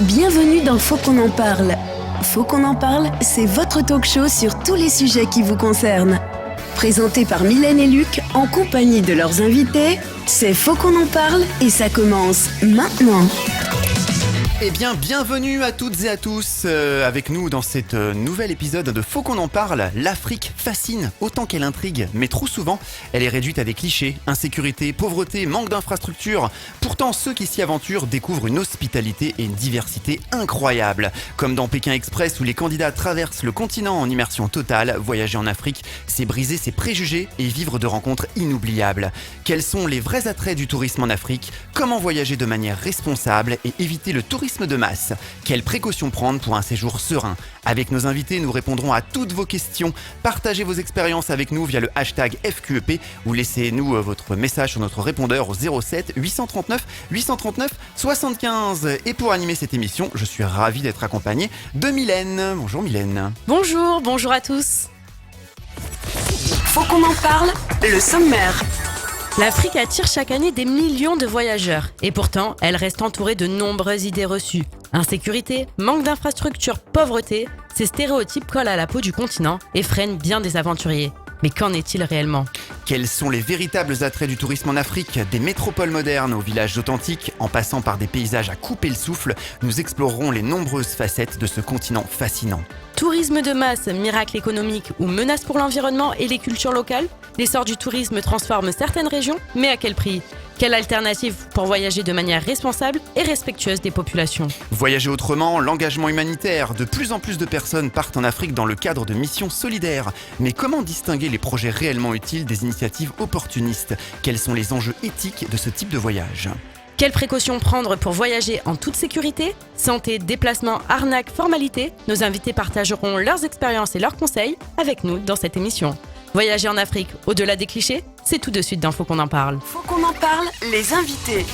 Bienvenue dans Faut qu'on en parle. Faut qu'on en parle, c'est votre talk show sur tous les sujets qui vous concernent. Présenté par Mylène et Luc en compagnie de leurs invités, c'est Faut qu'on en parle et ça commence maintenant. Eh bien, bienvenue à toutes et à tous avec nous dans cet nouvel épisode de Faut qu'on en parle. L'Afrique fascine autant qu'elle intrigue, mais trop souvent, elle est réduite à des clichés, insécurité, pauvreté, manque d'infrastructures. Pourtant, ceux qui s'y aventurent découvrent une hospitalité et une diversité incroyables. Comme dans Pékin Express où les candidats traversent le continent en immersion totale, voyager en Afrique, c'est briser ses préjugés et vivre de rencontres inoubliables. Quels sont les vrais attraits du tourisme en Afrique ? Comment voyager de manière responsable et éviter le tourisme de masse? Quelles précautions prendre pour un séjour serein? Avec nos invités, nous répondrons à toutes vos questions. Partagez vos expériences avec nous via le hashtag FQEP ou laissez-nous votre message sur notre répondeur au 07 839 839 75. Et pour animer cette émission, je suis ravi d'être accompagné de Mylène. Bonjour Mylène. Bonjour à tous. Faut qu'on en parle, le sommaire. L'Afrique attire chaque année des millions de voyageurs. Et pourtant, elle reste entourée de nombreuses idées reçues. Insécurité, manque d'infrastructures, pauvreté, ces stéréotypes collent à la peau du continent et freinent bien des aventuriers. Mais qu'en est-il réellement ? Quels sont les véritables attraits du tourisme en Afrique ? Des métropoles modernes aux villages authentiques, en passant par des paysages à couper le souffle, nous explorerons les nombreuses facettes de ce continent fascinant. Tourisme de masse, miracle économique ou menace pour l'environnement et les cultures locales ? L'essor du tourisme transforme certaines régions, mais à quel prix ? Quelle alternative pour voyager de manière responsable et respectueuse des populations ? Voyager autrement, l'engagement humanitaire. De plus en plus de personnes partent en Afrique dans le cadre de missions solidaires. Mais comment distinguer les projets réellement utiles des initiatives opportunistes ? Quels sont les enjeux éthiques de ce type de voyage ? Quelles précautions prendre pour voyager en toute sécurité ? Santé, déplacement, arnaque, formalité, nos invités partageront leurs expériences et leurs conseils avec nous dans cette émission. Voyager en Afrique, au-delà des clichés, c'est tout de suite dans Faut qu'on en parle. Faut qu'on en parle, les invités.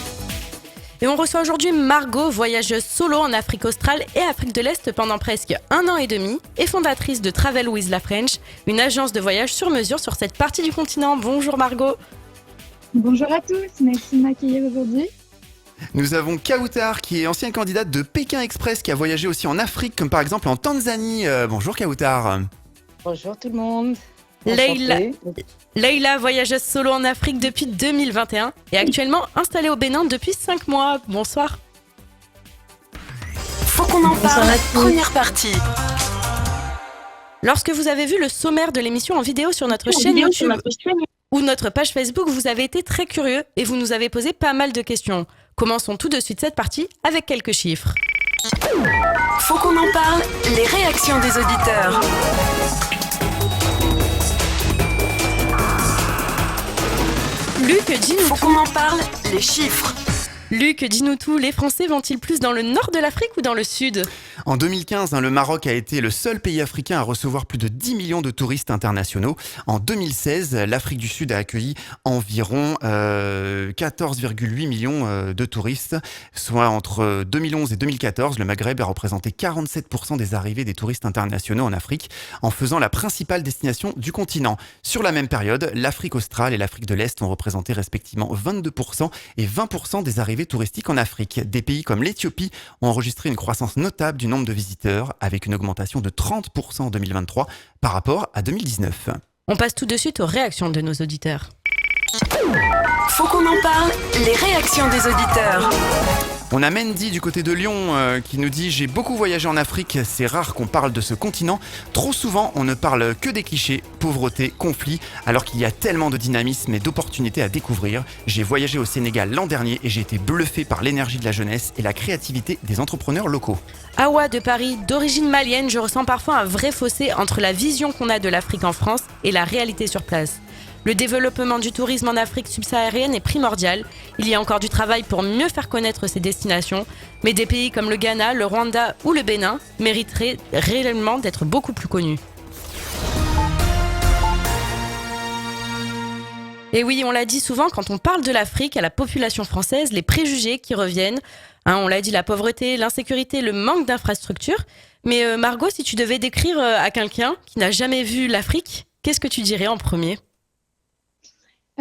Et on reçoit aujourd'hui Margot, voyageuse solo en Afrique australe et Afrique de l'Est pendant presque 1 an et demi et fondatrice de Travel with La French, une agence de voyage sur mesure sur cette partie du continent. Bonjour Margot. Bonjour à tous, merci de m'accueillir aujourd'hui. Nous avons Kautar qui est ancienne candidate de Pékin Express qui a voyagé aussi en Afrique comme par exemple en Tanzanie. Bonjour Kautar. Bonjour tout le monde. Leïla, voyageuse solo en Afrique depuis 2021 et actuellement installée au Bénin depuis 5 mois. Bonsoir. Faut qu'on en parle, première partie. Lorsque vous avez vu le sommaire de l'émission en vidéo sur notre chaîne YouTube ou notre page Facebook, vous avez été très curieux et vous nous avez posé pas mal de questions. Commençons tout de suite cette partie avec quelques chiffres. Faut qu'on en parle, les réactions des auditeurs. Luc, dis-nous Faut qu'on en parle, les chiffres. Luc, dis-nous tout, les Français vont-ils plus dans le nord de l'Afrique ou dans le sud ? En 2015, le Maroc a été le seul pays africain à recevoir plus de 10 millions de touristes internationaux. En 2016, l'Afrique du Sud a accueilli environ 14,8 millions de touristes, soit entre 2011 et 2014, le Maghreb a représenté 47% des arrivées des touristes internationaux en Afrique, en faisant la principale destination du continent. Sur la même période, l'Afrique australe et l'Afrique de l'Est ont représenté respectivement 22% et 20% des arrivées touristiques en Afrique. Des pays comme l'Éthiopie ont enregistré une croissance notable du nombre de visiteurs, avec une augmentation de 30% en 2023 par rapport à 2019. On passe tout de suite aux réactions de nos auditeurs. Faut qu'on en parle, les réactions des auditeurs. On a Mendy du côté de Lyon qui nous dit « J'ai beaucoup voyagé en Afrique, c'est rare qu'on parle de ce continent. Trop souvent, on ne parle que des clichés, pauvreté, conflits, alors qu'il y a tellement de dynamisme et d'opportunités à découvrir. J'ai voyagé au Sénégal l'an dernier et j'ai été bluffé par l'énergie de la jeunesse et la créativité des entrepreneurs locaux. » Awa de Paris, d'origine malienne, je ressens parfois un vrai fossé entre la vision qu'on a de l'Afrique en France et la réalité sur place. Le développement du tourisme en Afrique subsaharienne est primordial. Il y a encore du travail pour mieux faire connaître ces destinations, mais des pays comme le Ghana, le Rwanda ou le Bénin mériteraient réellement d'être beaucoup plus connus. Et oui, on l'a dit souvent, quand on parle de l'Afrique à la population française, les préjugés qui reviennent, on l'a dit, la pauvreté, l'insécurité, le manque d'infrastructures. Mais Margot, si tu devais décrire à quelqu'un qui n'a jamais vu l'Afrique, qu'est-ce que tu dirais en premier ?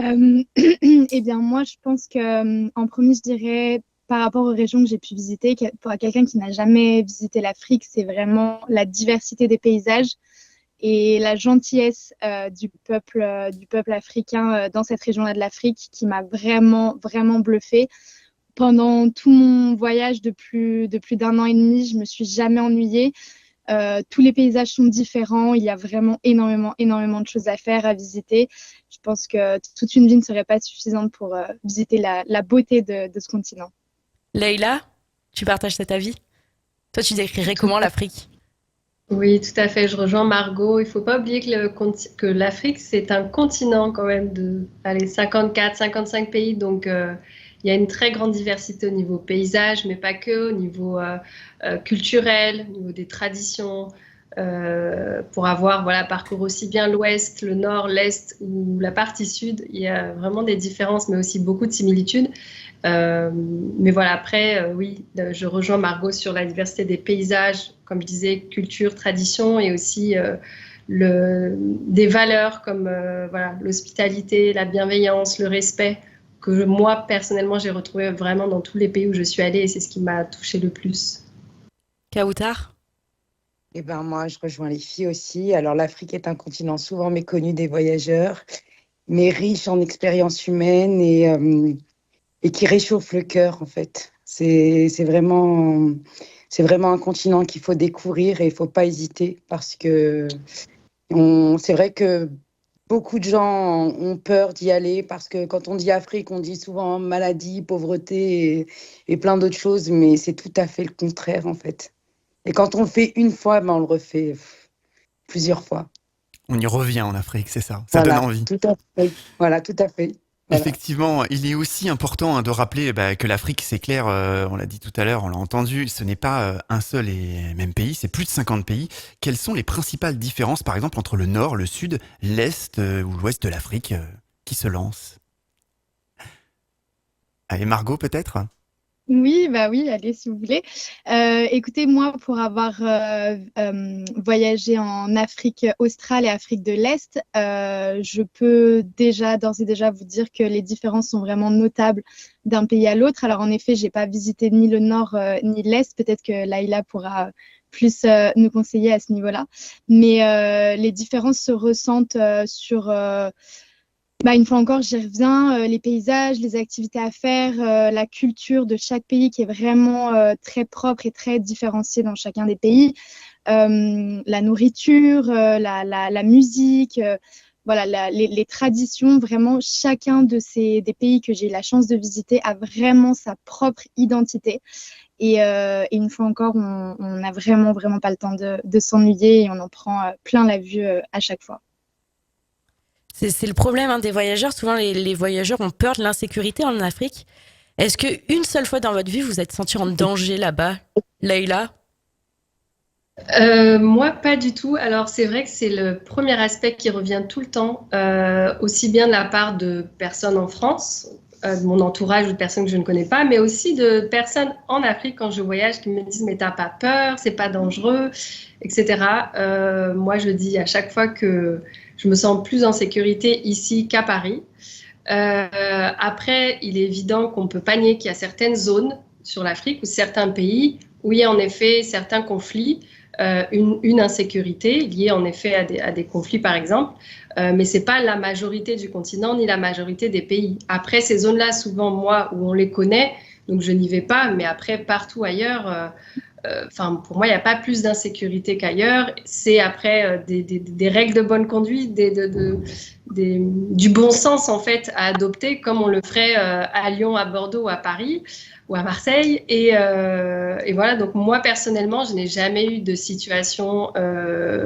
Eh bien, moi, je pense que en premier, je dirais par rapport aux régions que j'ai pu visiter, pour quelqu'un qui n'a jamais visité l'Afrique, c'est vraiment la diversité des paysages et la gentillesse du peuple africain dans cette région-là de l'Afrique qui m'a vraiment, vraiment bluffée. Pendant tout mon voyage de plus d'un an et demi, je me suis jamais ennuyée. Tous les paysages sont différents. Il y a vraiment énormément, énormément de choses à faire, à visiter. Je pense que toute une vie ne serait pas suffisante pour visiter la beauté de ce continent. Leïla, tu partages cet avis? Toi, tu décrirais comment l'Afrique? Oui, tout à fait. Je rejoins Margot. Il ne faut pas oublier que l'Afrique, c'est un continent quand même de 54, 55 pays. Donc, il y a une très grande diversité au niveau paysage, mais pas que, au niveau culturel, au niveau des traditions. Pour avoir parcouru aussi bien l'ouest, le nord, l'est ou la partie sud, il y a vraiment des différences, mais aussi beaucoup de similitudes. Mais voilà, après, oui, je rejoins Margot sur la diversité des paysages, comme je disais, culture, tradition, et aussi des valeurs comme l'hospitalité, la bienveillance, le respect, que moi, personnellement, j'ai retrouvé vraiment dans tous les pays où je suis allée, et c'est ce qui m'a touchée le plus. Kautar? Eh ben moi, je rejoins les filles aussi. Alors, l'Afrique est un continent souvent méconnu des voyageurs, mais riche en expériences humaines et qui réchauffe le cœur, en fait. C'est vraiment un continent qu'il faut découvrir et il ne faut pas hésiter parce que c'est vrai que beaucoup de gens ont peur d'y aller parce que quand on dit Afrique, on dit souvent maladie, pauvreté et plein d'autres choses, mais c'est tout à fait le contraire, en fait. Et quand on le fait une fois, on le refait plusieurs fois. On y revient en Afrique, c'est ça. Ça donne envie. Tout à fait. Voilà, tout à fait. Voilà. Effectivement, il est aussi important de rappeler que l'Afrique, c'est clair, on l'a dit tout à l'heure, on l'a entendu, ce n'est pas un seul et même pays, c'est plus de 50 pays. Quelles sont les principales différences, par exemple, entre le nord, le sud, l'est ou l'ouest de l'Afrique qui se lance? Allez, Margot, peut-être? Oui, allez, si vous voulez. Écoutez, moi, pour avoir voyagé en Afrique australe et Afrique de l'Est, je peux d'ores et déjà vous dire que les différences sont vraiment notables d'un pays à l'autre. Alors, en effet, j'ai pas visité ni le nord ni l'Est. Peut-être que Laïla pourra plus nous conseiller à ce niveau-là. Mais les différences se ressentent sur... une fois encore, j'y reviens, les paysages, les activités à faire, la culture de chaque pays qui est vraiment très propre et très différenciée dans chacun des pays. La nourriture, la musique, les traditions, vraiment chacun des pays que j'ai eu la chance de visiter a vraiment sa propre identité. Et une fois encore, on n'a vraiment, vraiment pas le temps de s'ennuyer et on en prend plein la vue à chaque fois. C'est le problème des voyageurs. Souvent, les voyageurs ont peur de l'insécurité en Afrique. Est-ce qu'une seule fois dans votre vie, vous êtes senti en danger là-bas, Leïla? Moi, pas du tout. Alors, c'est vrai que c'est le premier aspect qui revient tout le temps, aussi bien de la part de personnes en France, de mon entourage ou de personnes que je ne connais pas, mais aussi de personnes en Afrique quand je voyage qui me disent « mais t'as pas peur, c'est pas dangereux », etc. Moi, je dis à chaque fois que je me sens plus en sécurité ici qu'à Paris. Après, il est évident qu'on ne peut pas nier qu'il y a certaines zones sur l'Afrique ou certains pays où il y a en effet certains conflits, une insécurité liée en effet à des conflits par exemple, mais ce n'est pas la majorité du continent ni la majorité des pays. Après, ces zones-là, souvent moi, où on les connaît, donc je n'y vais pas, mais après, partout ailleurs... pour moi, il n'y a pas plus d'insécurité qu'ailleurs. C'est après des règles de bonne conduite, du bon sens en fait à adopter, comme on le ferait à Lyon, à Bordeaux, à Paris ou à Marseille. Et voilà. Donc moi personnellement, je n'ai jamais eu de situation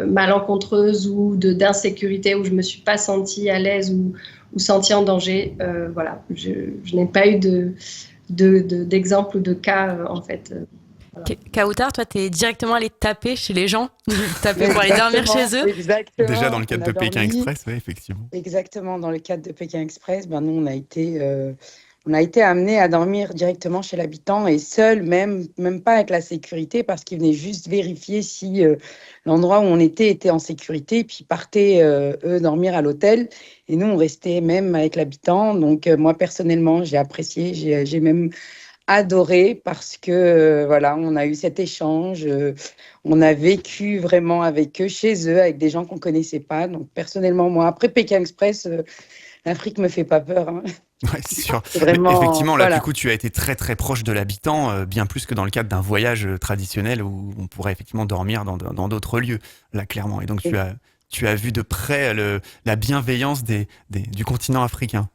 malencontreuse ou d'insécurité où je me suis pas sentie à l'aise ou sentie en danger. Voilà. Je n'ai pas eu d'exemple ou de cas en fait. Voilà. Kautar, toi, t'es directement allé taper chez les gens, taper pour aller dormir chez eux. Exactement. Déjà dans le cadre de Pékin Express, oui, effectivement. Exactement, dans le cadre de Pékin Express, nous, on a été amenés à dormir directement chez l'habitant et seul, même pas avec la sécurité, parce qu'ils venaient juste vérifier si l'endroit où on était en sécurité, et puis partaient, eux, dormir à l'hôtel. Et nous, on restait même avec l'habitant. Donc, moi, personnellement, j'ai apprécié, j'ai même adoré parce que voilà, on a eu cet échange, on a vécu vraiment avec eux, chez eux, avec des gens qu'on connaissait pas. Donc personnellement, moi, après Pékin Express, l'Afrique me fait pas peur, hein. Ouais, c'est sûr. C'est Mais vraiment, effectivement, là, voilà. du coup, tu as été très très proche de l'habitant, bien plus que dans le cadre d'un voyage traditionnel où on pourrait effectivement dormir dans d'autres lieux, là, clairement. Et donc, tu as vu de près la bienveillance du continent africain.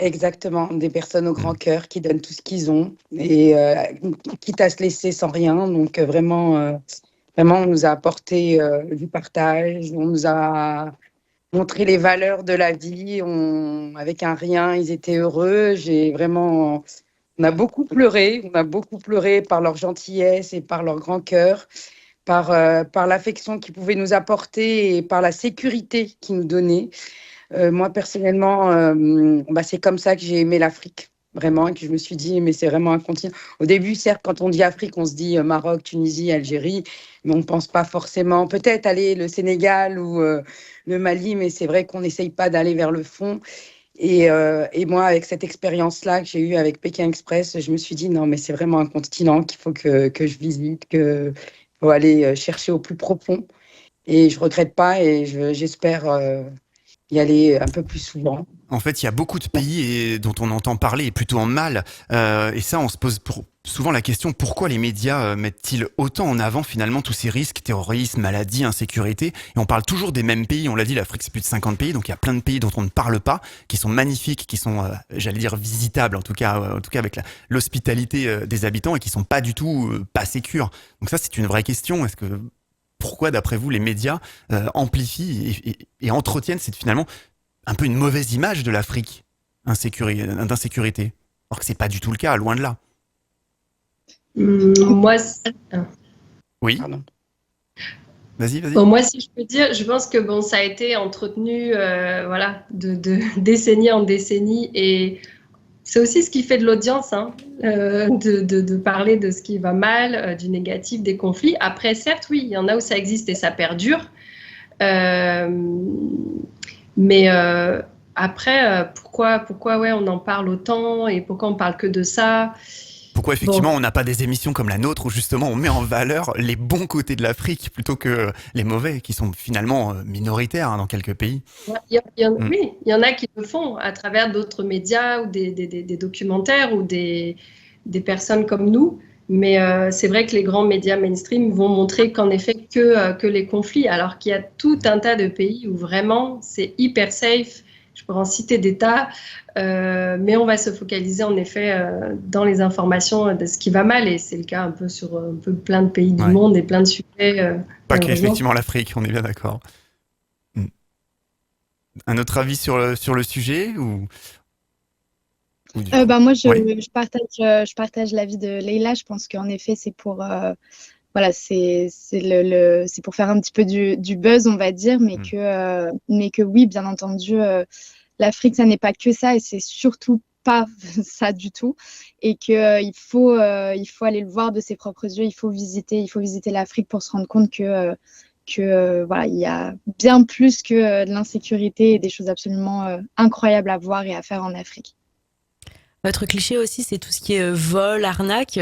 Exactement, des personnes au grand cœur qui donnent tout ce qu'ils ont et quitte à se laisser sans rien. Donc vraiment, on nous a apporté du partage, on nous a montré les valeurs de la vie. Avec un rien, ils étaient heureux. On a beaucoup pleuré par leur gentillesse et par leur grand cœur, par l'affection qu'ils pouvaient nous apporter et par la sécurité qu'ils nous donnaient. Moi, personnellement, c'est comme ça que j'ai aimé l'Afrique, vraiment, et que je me suis dit, mais c'est vraiment un continent. Au début, certes, quand on dit Afrique, on se dit Maroc, Tunisie, Algérie, mais on ne pense pas forcément, peut-être aller le Sénégal ou le Mali, mais c'est vrai qu'on n'essaye pas d'aller vers le fond. Et moi, avec cette expérience-là que j'ai eue avec Pékin Express, je me suis dit, non, mais c'est vraiment un continent qu'il faut que je visite, qu'il faut aller chercher au plus profond. Et je ne regrette pas et j'espère y aller un peu plus souvent. En fait, il y a beaucoup de pays dont on entend parler et plutôt en mal. Et ça, on se pose souvent la question, pourquoi les médias mettent-ils autant en avant finalement tous ces risques, terrorisme, maladie, insécurité? Et on parle toujours des mêmes pays. On l'a dit, l'Afrique, c'est plus de 50 pays. Donc il y a plein de pays dont on ne parle pas, qui sont magnifiques, qui sont, j'allais dire, visitables, en tout cas avec l'hospitalité des habitants et qui sont pas du tout pas sécures. Donc ça, c'est une vraie question. Pourquoi, d'après vous, les médias amplifient et entretiennent finalement un peu une mauvaise image de l'Afrique d'insécurité, alors que c'est pas du tout le cas, loin de là. Moi, Oui. Pardon. Vas-y. Bon, moi, si je peux dire, je pense que ça a été entretenu, de décennie en décennie, et c'est aussi ce qui fait de l'audience, hein, de parler de ce qui va mal, du négatif, des conflits. Après, certes, oui, il y en a où ça existe et ça perdure. Mais après, pourquoi on en parle autant et pourquoi on parle que de ça? Pourquoi effectivement on n'a pas des émissions comme la nôtre où justement on met en valeur les bons côtés de l'Afrique plutôt que les mauvais qui sont finalement minoritaires dans quelques pays? Oui, il y en a qui le font à travers d'autres médias ou des documentaires ou des personnes comme nous. Mais c'est vrai que les grands médias mainstream vont montrer qu'en effet que les conflits, alors qu'il y a tout un tas de pays où vraiment c'est hyper safe. Je pourrais en citer des tas, mais on va se focaliser en effet dans les informations de ce qui va mal, et c'est le cas un peu sur plein de pays du monde et plein de sujets. Pas qu'effectivement l'Afrique, on est bien d'accord. Un autre avis sur le sujet ou moi, je partage l'avis de Leïla. Je pense qu'en effet, c'est pour, c'est pour faire un petit peu du buzz, on va dire, mais que oui, bien entendu, l'Afrique, ça n'est pas que ça, et c'est surtout pas ça du tout, et que il faut aller le voir de ses propres yeux. Il faut visiter l'Afrique pour se rendre compte que il y a bien plus que de l'insécurité et des choses absolument incroyables à voir et à faire en Afrique. Votre cliché aussi, c'est tout ce qui est vol, arnaque.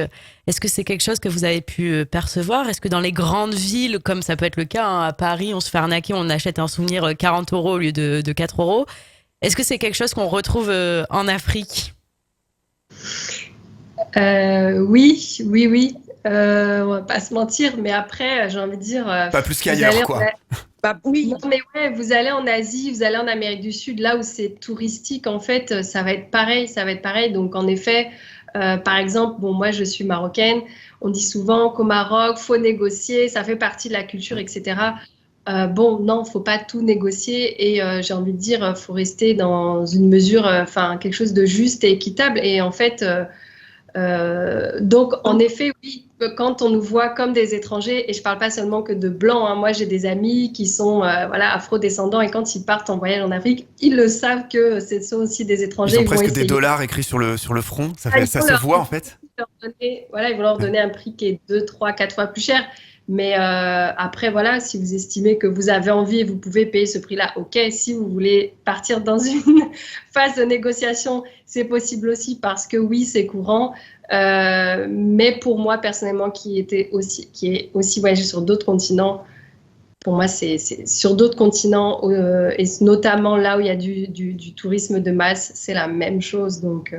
Est-ce que c'est quelque chose que vous avez pu percevoir? Est-ce que dans les grandes villes, comme ça peut être le cas, à Paris, on se fait arnaquer, on achète un souvenir 40 € au lieu de 4 €? Est-ce que c'est quelque chose qu'on retrouve en Afrique? Oui. On va pas se mentir, mais après, j'ai envie de dire... pas plus qu'ailleurs, quoi. Oui. Non, mais ouais, vous allez en Asie, vous allez en Amérique du Sud, là où c'est touristique, en fait, ça va être pareil. Donc, en effet, par exemple, moi, je suis marocaine. On dit souvent qu'au Maroc, faut négocier, ça fait partie de la culture, etc. Non, faut pas tout négocier, et j'ai envie de dire, faut rester dans une mesure, quelque chose de juste et équitable. Et en fait, donc, en effet, oui, quand on nous voit comme des étrangers, et je parle pas seulement que de blancs, hein, moi j'ai des amis qui sont afro-descendants, et quand ils partent en voyage en Afrique, ils le savent que ce sont aussi des étrangers. Ils ont presque des dollars écrits sur le front, ça se voit en fait. Ils vont leur donner un prix qui est 2, 3, 4 fois plus cher. Mais après, voilà, si vous estimez que vous avez envie et vous pouvez payer ce prix-là, ok. Si vous voulez partir dans une phase de négociation, c'est possible aussi parce que oui, c'est courant. Mais pour moi, personnellement, qui est aussi voyagé sur d'autres continents, pour moi, c'est sur d'autres continents, et notamment là où il y a du tourisme de masse, c'est la même chose. Donc,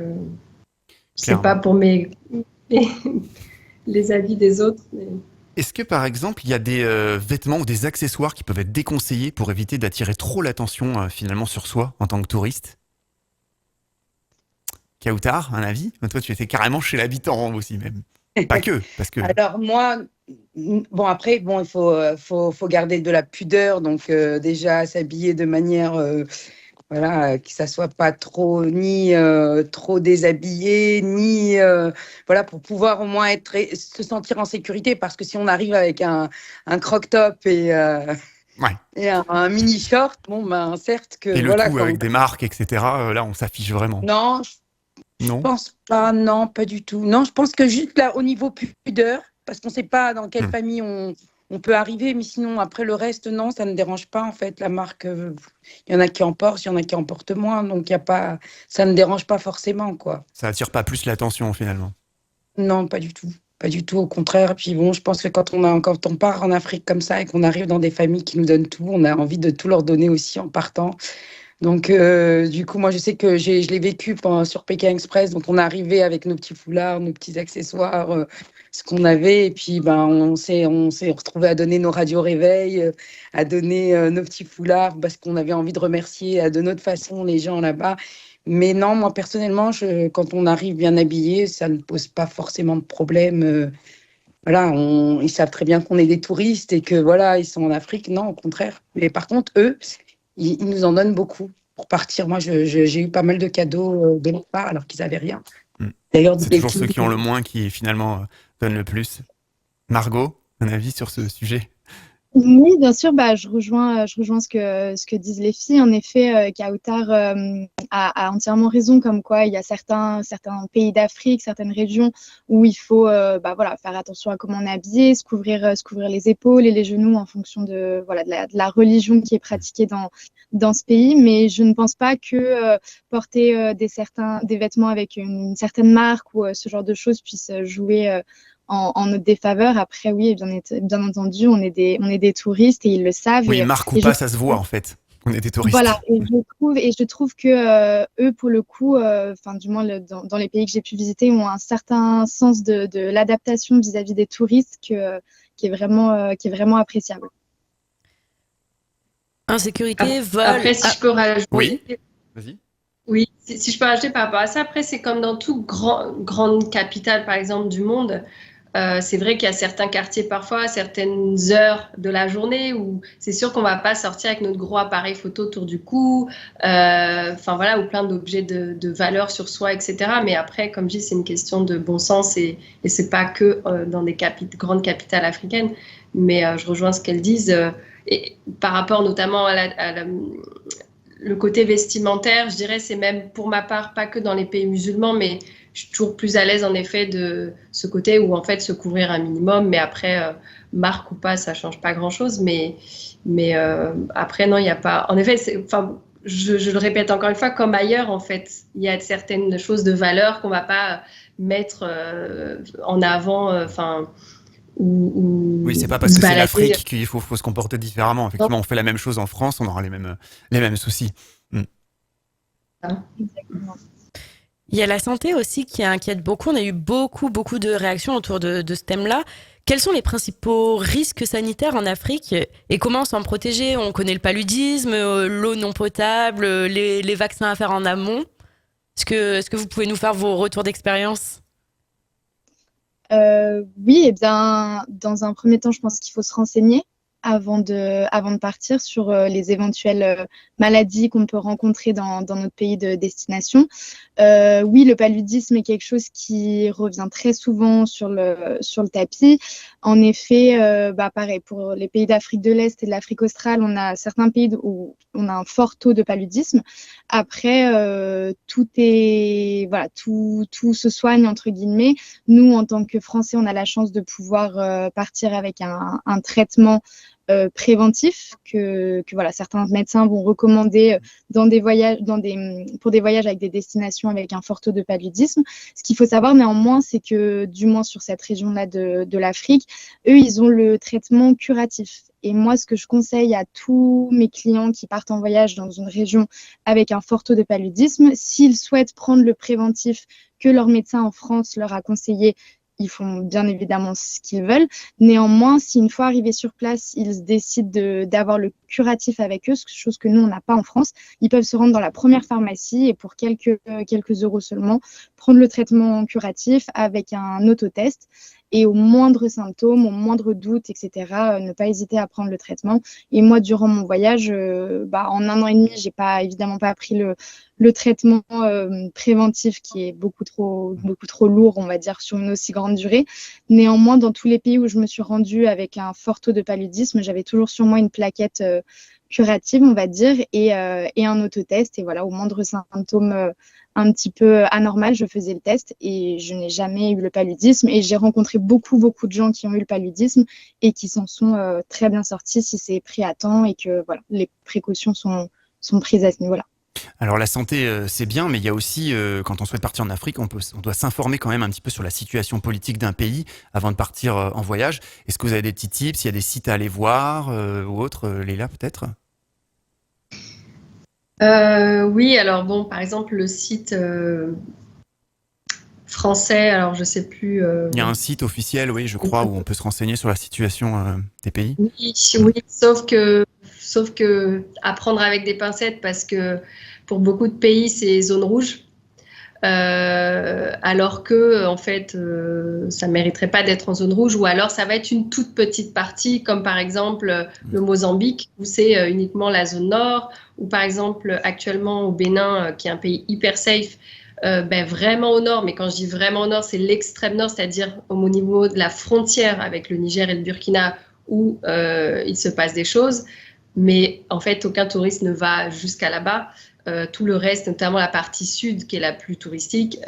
c'est pas pour les avis des autres. Mais... Est-ce que par exemple, il y a des vêtements ou des accessoires qui peuvent être déconseillés pour éviter d'attirer trop l'attention finalement sur soi en tant que touriste? Kautar, un avis? Toi, tu étais carrément chez l'habitant aussi même. Pas que, parce que... Alors moi, bon après, bon il faut garder de la pudeur, donc déjà s'habiller de manière, voilà, que ça soit pas trop ni trop déshabillé, ni voilà, pour pouvoir au moins se sentir en sécurité, parce que si on arrive avec un croc-top Ouais. et un mini short, bon ben certes que Et le voilà tout avec des marques, etc. Là, on s'affiche vraiment. Non, je Non. pense pas, non, pas du tout. Non, je pense que juste là, au niveau pudeur, parce qu'on ne sait pas dans quelle famille on peut arriver, mais sinon, après le reste, non, ça ne dérange pas, en fait. La marque, il y en a qui en portent, il y en a qui en portent moins, donc ça ne dérange pas forcément, quoi. Ça attire pas plus l'attention, finalement. Non, pas du tout. Pas du tout, au contraire. Puis bon, je pense que quand on part en Afrique comme ça et qu'on arrive dans des familles qui nous donnent tout, on a envie de tout leur donner aussi en partant. Donc, du coup, moi, je sais que je l'ai vécu sur Pékin Express. Donc, on est arrivé avec nos petits foulards, nos petits accessoires, ce qu'on avait. Et puis, ben, on s'est retrouvés à donner nos radios réveil, à donner nos petits foulards parce qu'on avait envie de remercier de notre façon les gens là-bas. Mais non, moi, personnellement, quand on arrive bien habillé, ça ne pose pas forcément de problème. Voilà, ils savent très bien qu'on est des touristes et que voilà, ils sont en Afrique. Non, au contraire. Mais par contre, eux, ils nous en donnent beaucoup pour partir. Moi, j'ai eu pas mal de cadeaux de leur part alors qu'ils n'avaient rien. D'ailleurs, c'est toujours ceux qui ont le moins qui finalement donnent le plus. Margot, un avis sur ce sujet? Oui, bien sûr, je rejoins ce que disent les filles. En effet, Kautar a entièrement raison, comme quoi il y a certains pays d'Afrique, certaines régions où il faut voilà, faire attention à comment on est habillé, se couvrir les épaules et les genoux en fonction de la religion qui est pratiquée dans ce pays. Mais je ne pense pas que porter des vêtements avec une certaine marque ou ce genre de choses puisse jouer en notre défaveur. Après, oui, bien entendu, on est des touristes et ils le savent. Oui, marque ou pas, ça se voit en fait. On est des touristes. Voilà, et je trouve que eux, pour le coup, du moins dans les pays que j'ai pu visiter, ont un certain sens de l'adaptation vis-à-vis des touristes qui est vraiment appréciable. Insécurité, vol. Après, si je peux rajouter. Oui, vas-y. Oui, si je peux rajouter par rapport à ça, après, c'est comme dans toute grande capitale, par exemple, du monde. C'est vrai qu'il y a certains quartiers parfois, certaines heures de la journée où c'est sûr qu'on va pas sortir avec notre gros appareil photo autour du cou, voilà, ou plein d'objets de valeur sur soi, etc. Mais après, comme je dis, c'est une question de bon sens et c'est pas que dans des grandes capitales africaines. Mais je rejoins ce qu'elles disent et par rapport notamment le côté vestimentaire, je dirais, c'est même pour ma part pas que dans les pays musulmans, mais je suis toujours plus à l'aise en effet de ce côté où en fait se couvrir un minimum, mais après marque ou pas, ça change pas grand chose. Mais après non, il n'y a pas. En effet, je le répète encore une fois, comme ailleurs en fait, il y a certaines choses de valeur qu'on va pas mettre en avant. Oui, c'est pas parce que c'est l'Afrique qu'il faut se comporter différemment. Effectivement, on fait la même chose en France, on aura les mêmes soucis. Exactement. Il y a la santé aussi qui inquiète beaucoup. On a eu beaucoup de réactions autour de ce thème-là. Quels sont les principaux risques sanitaires en Afrique et comment s'en protéger? On connaît le paludisme, l'eau non potable, les vaccins à faire en amont. Est-ce que vous pouvez nous faire vos retours d'expérience? Oui, eh bien, dans un premier temps, je pense qu'il faut se renseigner. avant de partir sur les éventuelles maladies qu'on peut rencontrer dans notre pays de destination. Oui, le paludisme est quelque chose qui revient très souvent sur le tapis. En effet, pareil, pour les pays d'Afrique de l'Est et de l'Afrique australe, on a certains pays où on a un fort taux de paludisme. Après, tout se soigne, entre guillemets. Nous, en tant que Français, on a la chance de pouvoir partir avec un traitement préventif que voilà, certains médecins vont recommander pour des voyages avec des destinations avec un fort taux de paludisme. Ce qu'il faut savoir néanmoins, c'est que du moins sur cette région-là de l'Afrique, eux, ils ont le traitement curatif. Et moi, ce que je conseille à tous mes clients qui partent en voyage dans une région avec un fort taux de paludisme, s'ils souhaitent prendre le préventif que leur médecin en France leur a conseillé, ils font bien évidemment ce qu'ils veulent. Néanmoins, si une fois arrivés sur place, ils décident d'avoir le curatif avec eux, chose que nous, on n'a pas en France, ils peuvent se rendre dans la première pharmacie et pour quelques euros seulement, prendre le traitement curatif avec un autotest. Et au moindre symptôme, au moindre doute, etc., ne pas hésiter à prendre le traitement. Et moi, durant mon voyage, en 1 an et demi, j'ai évidemment pas pris le traitement préventif qui est beaucoup trop lourd, on va dire, sur une aussi grande durée. Néanmoins, dans tous les pays où je me suis rendue avec un fort taux de paludisme, j'avais toujours sur moi une plaquette curative, on va dire, et un autotest. Et voilà, au moindre symptôme un petit peu anormal, je faisais le test et je n'ai jamais eu le paludisme. Et j'ai rencontré beaucoup de gens qui ont eu le paludisme et qui s'en sont très bien sortis si c'est pris à temps et que voilà, les précautions sont prises à ce niveau-là. Alors la santé, c'est bien, mais il y a aussi, quand on souhaite partir en Afrique, on doit s'informer quand même un petit peu sur la situation politique d'un pays avant de partir en voyage. Est-ce que vous avez des petits tips? Il y a des sites à aller voir ou autres, Léla, peut-être? Oui, alors bon, par exemple, le site français, alors je sais plus. Il y a un site officiel, oui, je crois, où on peut se renseigner sur la situation des pays. Oui, sauf que à prendre avec des pincettes parce que pour beaucoup de pays, c'est zone rouge. Alors que en fait ça mériterait pas d'être en zone rouge, ou alors ça va être une toute petite partie, comme par exemple le Mozambique où c'est uniquement la zone nord, ou par exemple actuellement au Bénin qui est un pays hyper safe, vraiment au nord, mais quand je dis vraiment au nord, c'est l'extrême nord, c'est-à-dire au niveau de la frontière avec le Niger et le Burkina où il se passe des choses, mais en fait aucun touriste ne va jusqu'à là-bas. Tout le reste, notamment la partie sud qui est la plus touristique,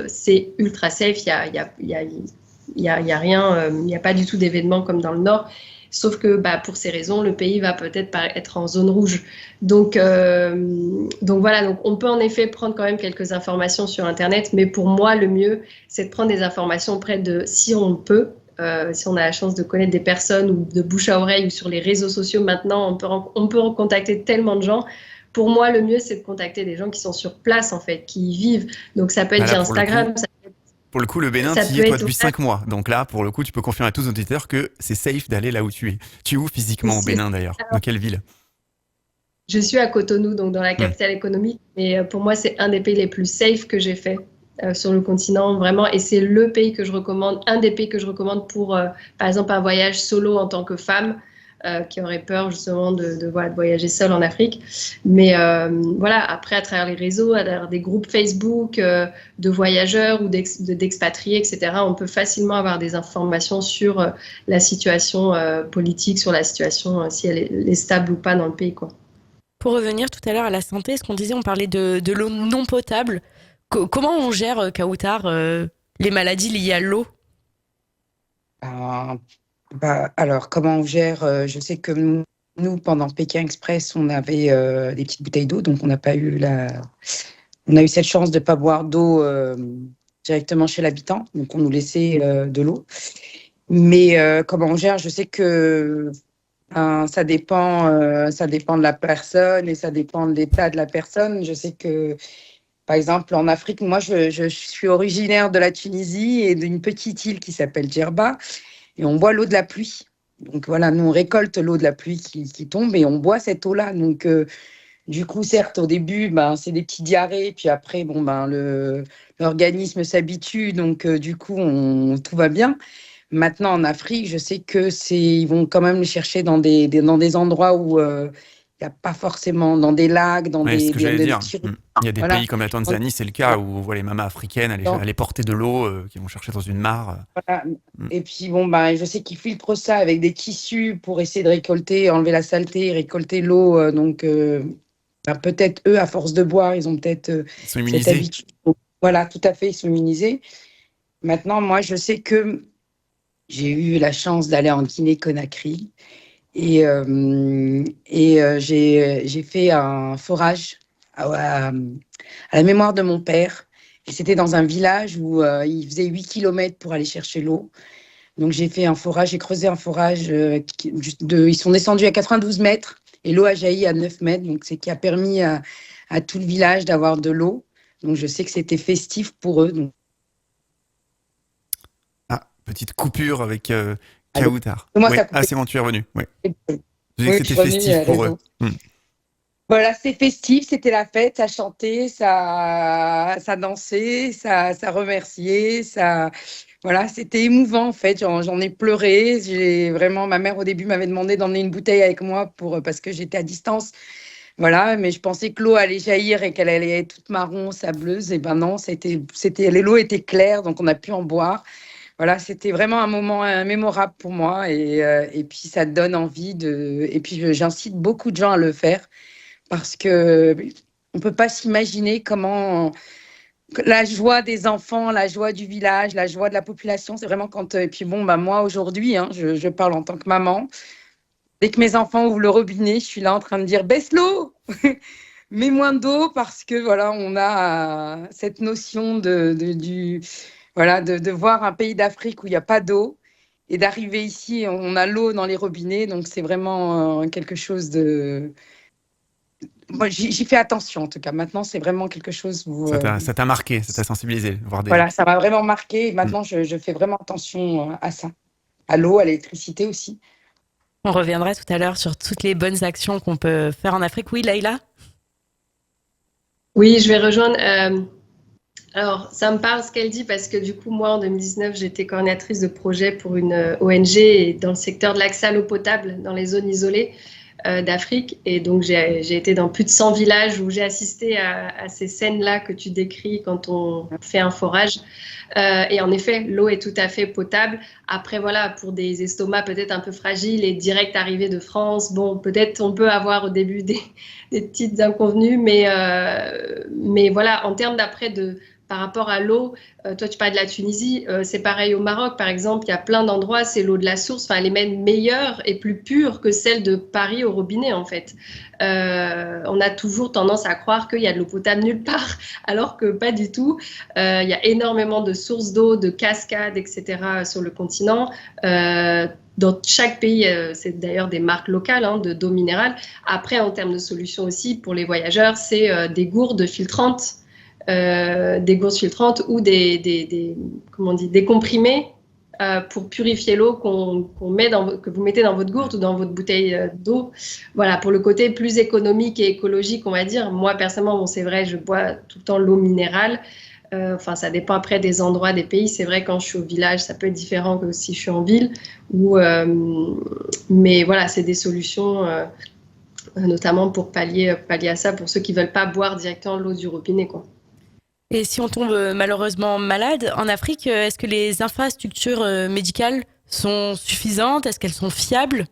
c'est ultra safe. Il y a rien, il n'y a pas du tout d'événements comme dans le nord. Sauf que pour ces raisons, le pays va peut-être être en zone rouge. Donc voilà, donc on peut en effet prendre quand même quelques informations sur Internet, mais pour moi, le mieux, c'est de prendre des informations auprès de, si on peut, si on a la chance de connaître des personnes ou de bouche à oreille ou sur les réseaux sociaux maintenant, on peut contacter tellement de gens. Pour moi, le mieux, c'est de contacter des gens qui sont sur place, en fait, qui y vivent. Donc, ça peut être via Instagram. Pour le coup, le Bénin, tu y es toi depuis 5 mois. Donc là, pour le coup, tu peux confirmer à tous nos auditeurs que c'est safe d'aller là où tu es. Tu es où physiquement au Bénin, d'ailleurs? Dans quelle ville? Je suis à Cotonou, donc dans la capitale économique. Mais pour moi, c'est un des pays les plus safe que j'ai fait sur le continent, vraiment. Et c'est le pays que je recommande, un des pays que je recommande pour, par exemple, un voyage solo en tant que femme. Qui auraient peur justement de voyager seule en Afrique. Mais voilà, après, à travers les réseaux, à travers des groupes Facebook de voyageurs ou d'expatriés, etc., on peut facilement avoir des informations sur la situation politique, sur la situation, si elle est stable ou pas dans le pays, quoi. Pour revenir tout à l'heure à la santé, ce qu'on disait, on parlait de l'eau non potable. Comment on gère, Kautar, les maladies liées à l'eau? Alors, comment on gère? Je sais que nous, pendant Pékin Express, on avait des petites bouteilles d'eau, donc on n'a pas eu on a eu cette chance de ne pas boire d'eau directement chez l'habitant, donc on nous laissait de l'eau. Mais comment on gère? Je sais que ça dépend de la personne et ça dépend de l'état de la personne. Je sais que, par exemple, en Afrique, moi, je suis originaire de la Tunisie et d'une petite île qui s'appelle Djerba. Et on boit l'eau de la pluie. Donc voilà, nous on récolte l'eau de la pluie qui tombe et on boit cette eau-là. Donc du coup, certes, au début, c'est des petits diarrhées. Puis après, l'organisme s'habitue. Donc du coup, tout va bien. Maintenant, en Afrique, je sais ils vont quand même les chercher dans des endroits où il n'y a pas forcément, dans des lacs, dans Ouais, c'est ce que j'allais des dire. petits... Il y a des Voilà. pays comme la Tanzanie, c'est le cas, où on voit les mamas africaines aller porter de l'eau, qui vont chercher dans une mare. Voilà. Mm. Et puis, bon, bah, je sais qu'ils filtrent ça avec des tissus pour essayer de récolter, enlever la saleté, récolter l'eau. Bah, peut-être eux, à force de boire, ils ont peut-être Ils sont cette immunisés. habitude. Donc, voilà, tout à fait, ils sont immunisés. Maintenant, moi, je sais que j'ai eu la chance d'aller en Guinée-Conakry j'ai fait un forage à la mémoire de mon père. Et c'était dans un village où il faisait 8 kilomètres pour aller chercher l'eau. Donc, j'ai fait un forage, j'ai creusé un forage. Ils sont descendus à 92 mètres et l'eau a jailli à 9 mètres. Donc, c'est qui a permis à tout le village d'avoir de l'eau. Donc, je sais que c'était festif pour eux. Donc, Ah, petite coupure avec allô. Kautar. Moi, Oui, ça coupait. c'est bon, tu es revenu. Oui. Oui, Je disais que je suis c'était revenue, festif pour eux. raison. Mm. Voilà, c'était festif, c'était la fête, ça chantait, ça dansait, ça remerciait, voilà, c'était émouvant en fait. J'en ai pleuré. Ma mère au début m'avait demandé d'emmener une bouteille avec moi parce que j'étais à distance. Voilà, mais je pensais que l'eau allait jaillir et qu'elle allait être toute marron, sableuse. Et ben non, l'eau était claire, donc on a pu en boire. Voilà, c'était vraiment un moment mémorable pour moi et puis ça donne envie et puis j'incite beaucoup de gens à le faire parce que on peut pas s'imaginer comment la joie des enfants, la joie du village, la joie de la population, c'est vraiment quand et puis bon bah moi aujourd'hui, hein, je parle en tant que maman. Dès que mes enfants ouvrent le robinet, je suis là en train de dire baisse l'eau, mets moins d'eau parce que voilà on a cette notion de voir un pays d'Afrique où il n'y a pas d'eau et d'arriver ici, on a l'eau dans les robinets, donc c'est vraiment quelque chose de... Moi, j'y fais attention en tout cas. Maintenant, c'est vraiment quelque chose où... Ça t'a marqué, ça t'a sensibilisé, voir des... Voilà, ça m'a vraiment marqué. Et maintenant, je fais vraiment attention à ça. À l'eau, à l'électricité aussi. On reviendra tout à l'heure sur toutes les bonnes actions qu'on peut faire en Afrique. Oui, Laïla? Oui, je vais rejoindre. Alors, ça me parle ce qu'elle dit parce que du coup, moi, en 2019, j'étais coordinatrice de projet pour une ONG dans le secteur de l'accès à l'eau potable dans les zones isolées d'Afrique. Et donc, j'ai été dans plus de 100 villages où j'ai assisté à ces scènes-là que tu décris quand on fait un forage. Et en effet, l'eau est tout à fait potable. Après, voilà, pour des estomacs peut-être un peu fragiles et direct arrivés de France, bon, peut-être on peut avoir au début des petites inconvenues, mais voilà, en termes d'après par rapport à l'eau, toi tu parles de la Tunisie, c'est pareil au Maroc par exemple, il y a plein d'endroits, c'est l'eau de la source, enfin elle est même meilleure et plus pure que celle de Paris au robinet en fait. On a toujours tendance à croire qu'il y a de l'eau potable nulle part, alors que pas du tout. Il y a énormément de sources d'eau, de cascades, etc. sur le continent. Dans chaque pays, c'est d'ailleurs des marques locales d'eau minérale. Après, en termes de solutions aussi, pour les voyageurs, c'est des gourdes filtrantes. Ou des comprimés pour purifier l'eau que vous mettez dans votre gourde ou dans votre bouteille d'eau. Voilà, pour le côté plus économique et écologique, on va dire. Moi, personnellement, bon, c'est vrai, je bois tout le temps l'eau minérale. Enfin, ça dépend après des endroits, des pays. C'est vrai, quand je suis au village, ça peut être différent que si je suis en ville. Mais voilà, c'est des solutions... notamment pour pallier à ça, pour ceux qui ne veulent pas boire directement l'eau du robinet, quoi. Et si on tombe malheureusement malade en Afrique, est-ce que les infrastructures médicales sont suffisantes? Est-ce qu'elles sont fiables?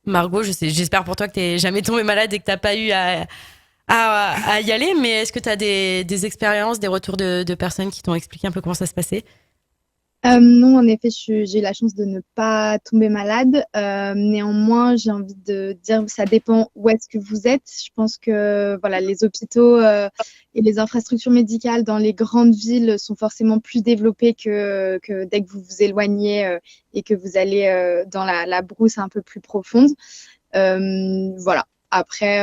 Margot, j'espère pour toi que tu n'es jamais tombée malade et que tu n'as pas eu à y aller, mais est-ce que tu as des expériences, des retours de personnes qui t'ont expliqué un peu comment ça se passait? Non, en effet, j'ai eu la chance de ne pas tomber malade. Néanmoins, j'ai envie de dire ça dépend où est-ce que vous êtes. Je pense que voilà, les hôpitaux et les infrastructures médicales dans les grandes villes sont forcément plus développées que dès que vous vous éloignez et que vous allez dans la brousse un peu plus profonde. Voilà. Après,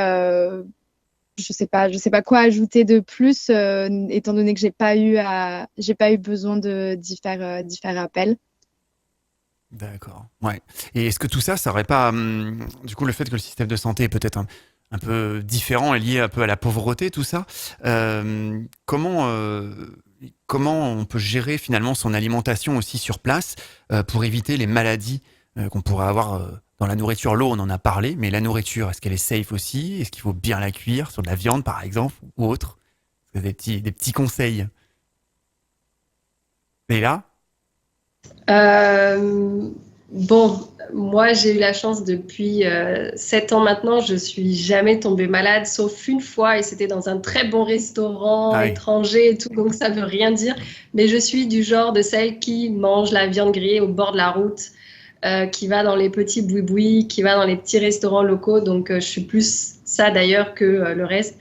je sais pas quoi ajouter de plus, étant donné que j'ai pas eu besoin d'y faire appel. D'accord. Ouais. Et est-ce que tout ça aurait pas, du coup, le fait que le système de santé est peut-être un peu différent et lié un peu à la pauvreté, tout ça, comment comment on peut gérer finalement son alimentation aussi sur place pour éviter les maladies qu'on pourrait avoir dans la nourriture. L'eau, on en a parlé, mais la nourriture, est-ce qu'elle est safe aussi? Est-ce qu'il faut bien la cuire sur de la viande, par exemple, ou autre? Des petits conseils. Et là? Bon, moi j'ai eu la chance depuis 7 ans maintenant, je suis jamais tombée malade, sauf une fois, et c'était dans un très bon restaurant étranger et tout, donc ça veut rien dire. Mais je suis du genre de celle qui mange la viande grillée au bord de la route, qui va dans les petits boui-boui, qui va dans les petits restaurants locaux, donc je suis plus ça d'ailleurs que le reste.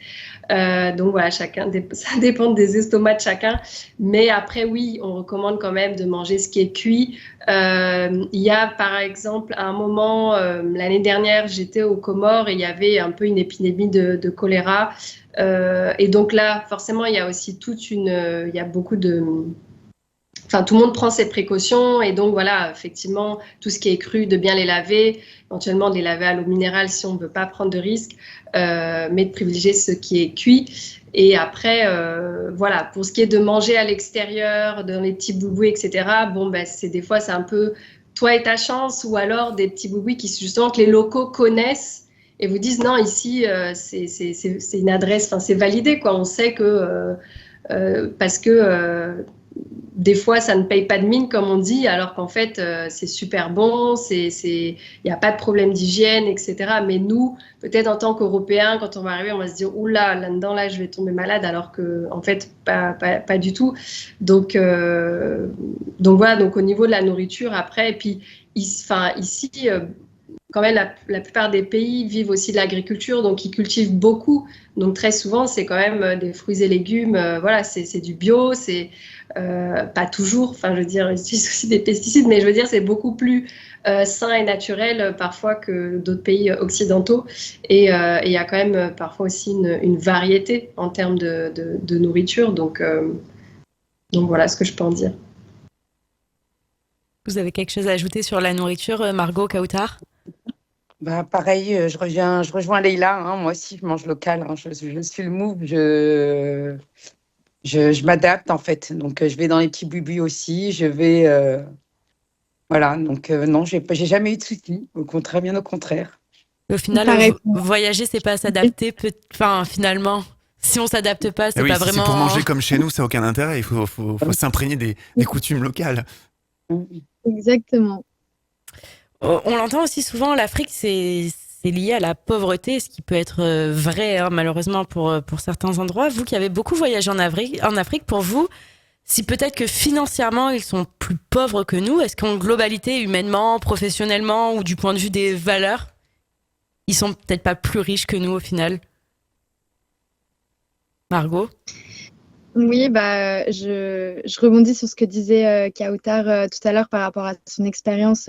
Donc voilà, ça dépend des estomacs de chacun. Mais après, oui, on recommande quand même de manger ce qui est cuit. Il y a par exemple un moment, l'année dernière, j'étais aux Comores et il y avait un peu une épidémie de choléra. Et donc là, forcément, il y a aussi il y a beaucoup de... Enfin, tout le monde prend ses précautions et donc voilà, effectivement, tout ce qui est cru, de bien les laver, éventuellement de les laver à l'eau minérale si on ne veut pas prendre de risques, mais de privilégier ce qui est cuit. Et après, voilà, pour ce qui est de manger à l'extérieur, dans les petits boubouis, etc., bon, ben, des fois, c'est un peu toi et ta chance, ou alors des petits boubouis qui, justement, que les locaux connaissent et vous disent non, ici, c'est une adresse, enfin, c'est validé, quoi. On sait que, parce que des fois, ça ne paye pas de mine, comme on dit, alors qu'en fait, c'est super bon, il n'y a pas de problème d'hygiène, etc. Mais nous, peut-être en tant qu'Européens, quand on va arriver, on va se dire « Oula, là-dedans, là, je vais tomber malade », alors qu'en fait, pas du tout. Donc voilà, donc au niveau de la nourriture, après, et puis ici, quand même, la plupart des pays vivent aussi de l'agriculture, donc ils cultivent beaucoup. Donc très souvent, c'est quand même des fruits et légumes, voilà, c'est du bio, c'est pas toujours, enfin je veux dire, ils utilisent aussi des pesticides, mais je veux dire, c'est beaucoup plus sain et naturel parfois que d'autres pays occidentaux. Et il y a quand même parfois aussi une variété en termes de nourriture. Donc voilà ce que je peux en dire. Vous avez quelque chose à ajouter sur la nourriture, Margot Kautar? Bah, pareil, je rejoins Leïla, hein, moi aussi, je mange local, hein, je suis le move, je m'adapte en fait. Donc, je vais dans les petits buis aussi, je vais. Voilà, donc non, j'ai jamais eu de soucis, bien au contraire. Au final, voyager, c'est pas s'adapter, enfin, finalement. Si on s'adapte pas, c'est pas si vraiment. C'est pour manger comme chez nous, ça n'a aucun intérêt, il faut s'imprégner des coutumes locales. Exactement. On l'entend aussi souvent, l'Afrique, c'est lié à la pauvreté, ce qui peut être vrai, hein, malheureusement, pour certains endroits. Vous qui avez beaucoup voyagé en Afrique, pour vous, si peut-être que financièrement, ils sont plus pauvres que nous, est-ce qu'en globalité, humainement, professionnellement, ou du point de vue des valeurs, ils sont peut-être pas plus riches que nous au final? Margot? Oui, bah, je rebondis sur ce que disait Kautar tout à l'heure par rapport à son expérience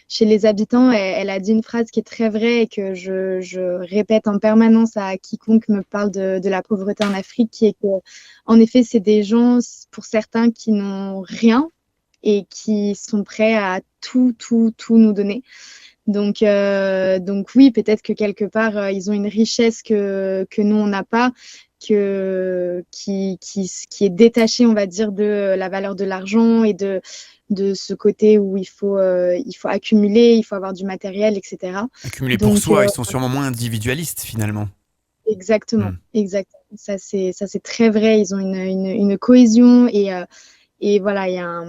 chez les habitants. Elle a dit une phrase qui est très vraie et que je répète en permanence à quiconque me parle de la pauvreté en Afrique, qui est que, en effet, c'est des gens, pour certains, qui n'ont rien et qui sont prêts à tout nous donner. Donc oui, peut-être que quelque part, ils ont une richesse que nous, on n'a pas, qui est détaché, on va dire, de la valeur de l'argent et de ce côté où il faut accumuler, il faut avoir du matériel, etc. Accumuler pour soi, ils sont sûrement moins individualistes finalement. Exactement, exactement. Ça c'est très vrai. Ils ont une cohésion et voilà, il y a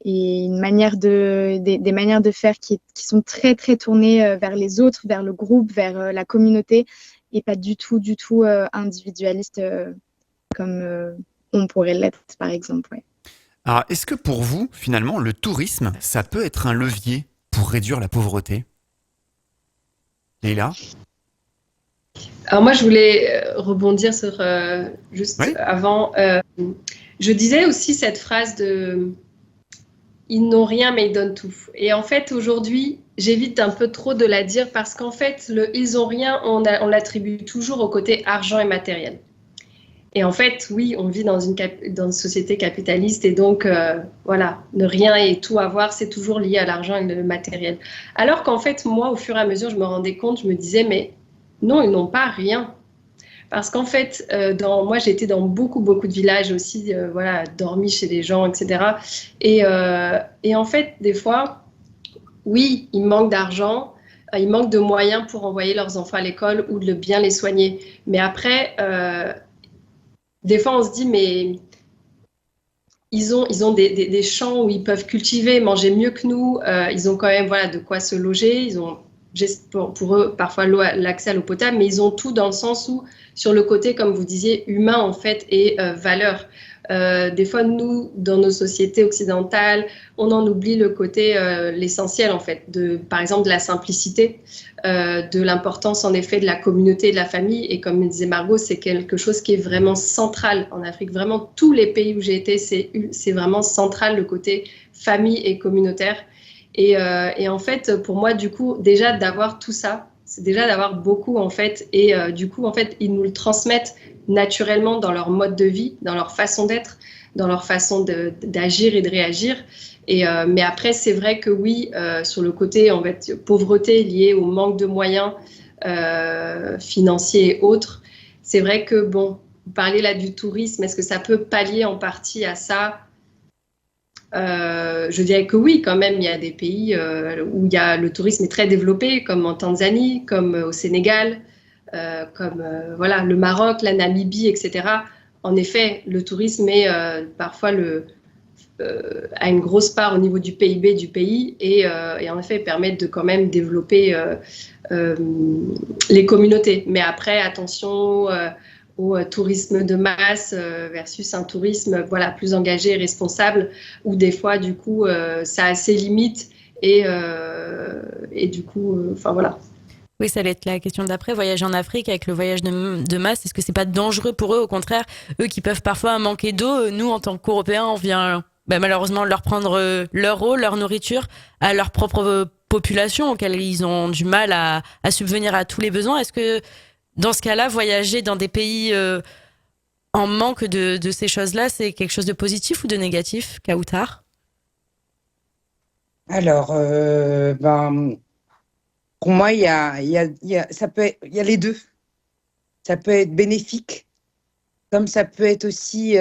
une manière des manières de faire qui sont très très tournées vers les autres, vers le groupe, vers la communauté, et pas du tout individualiste comme on pourrait l'être, par exemple. Ouais. Alors, est-ce que pour vous, finalement, le tourisme, ça peut être un levier pour réduire la pauvreté? Leïla? Alors moi, je voulais rebondir sur juste avant. Je disais aussi cette phrase de « ils n'ont rien, mais ils donnent tout ». Et en fait, aujourd'hui, j'évite un peu trop de la dire parce qu'en fait, le « ils ont rien », on l'attribue toujours au côté argent et matériel. Et en fait, oui, on vit dans une société capitaliste et donc, voilà, ne rien et tout avoir, c'est toujours lié à l'argent et le matériel. Alors qu'en fait, moi, au fur et à mesure, je me rendais compte, je me disais « mais non, ils n'ont pas rien ». Parce qu'en fait, moi, j'ai été dans beaucoup de villages aussi, voilà, dormi chez des gens, etc. Et en fait, des fois, oui, il manque d'argent, il manque de moyens pour envoyer leurs enfants à l'école ou de bien les soigner. Mais après, des fois, on se dit, mais ils ont des champs où ils peuvent cultiver, manger mieux que nous. Ils ont quand même voilà, de quoi se loger. Ils ont pour eux parfois l'accès à l'eau potable, mais ils ont tout dans le sens où, sur le côté, comme vous disiez, humain en fait et valeur. Des fois, nous, dans nos sociétés occidentales, on en oublie le côté, l'essentiel en fait, par exemple de la simplicité, de l'importance en effet de la communauté et de la famille. Et comme disait Margot, c'est quelque chose qui est vraiment central en Afrique. Vraiment, tous les pays où j'ai été, c'est vraiment central le côté famille et communautaire. Et en fait, pour moi, du coup, déjà d'avoir tout ça, c'est déjà d'avoir beaucoup en fait. Et du coup, en fait, ils nous le transmettent naturellement dans leur mode de vie, dans leur façon d'être, dans leur façon d'agir et de réagir. Mais après, c'est vrai que oui, sur le côté en fait, pauvreté liée au manque de moyens financiers et autres, c'est vrai que, bon, vous parlez là du tourisme, est-ce que ça peut pallier en partie à ça ? Je dirais que oui, quand même, il y a des pays où le tourisme est très développé, comme en Tanzanie, comme au Sénégal, comme voilà, le Maroc, la Namibie, etc. En effet, le tourisme est parfois a une grosse part au niveau du PIB du pays et en effet permet de quand même développer les communautés. Mais après, attention au tourisme de masse versus un tourisme voilà, plus engagé et responsable où des fois, du coup, ça a ses limites et du coup, enfin voilà. Oui, ça allait être la question d'après. Voyager en Afrique avec le voyage de masse, est-ce que c'est pas dangereux pour eux ? Au contraire, eux qui peuvent parfois manquer d'eau, nous, en tant qu'Européens, on vient malheureusement leur prendre leur eau, leur nourriture à leur propre population, auxquelles ils ont du mal à subvenir à tous les besoins. Est-ce que, dans ce cas-là, voyager dans des pays en manque de ces choses-là, c'est quelque chose de positif ou de négatif, Kautar ? Alors, pour moi, il y a les deux. Ça peut être bénéfique, comme ça peut être aussi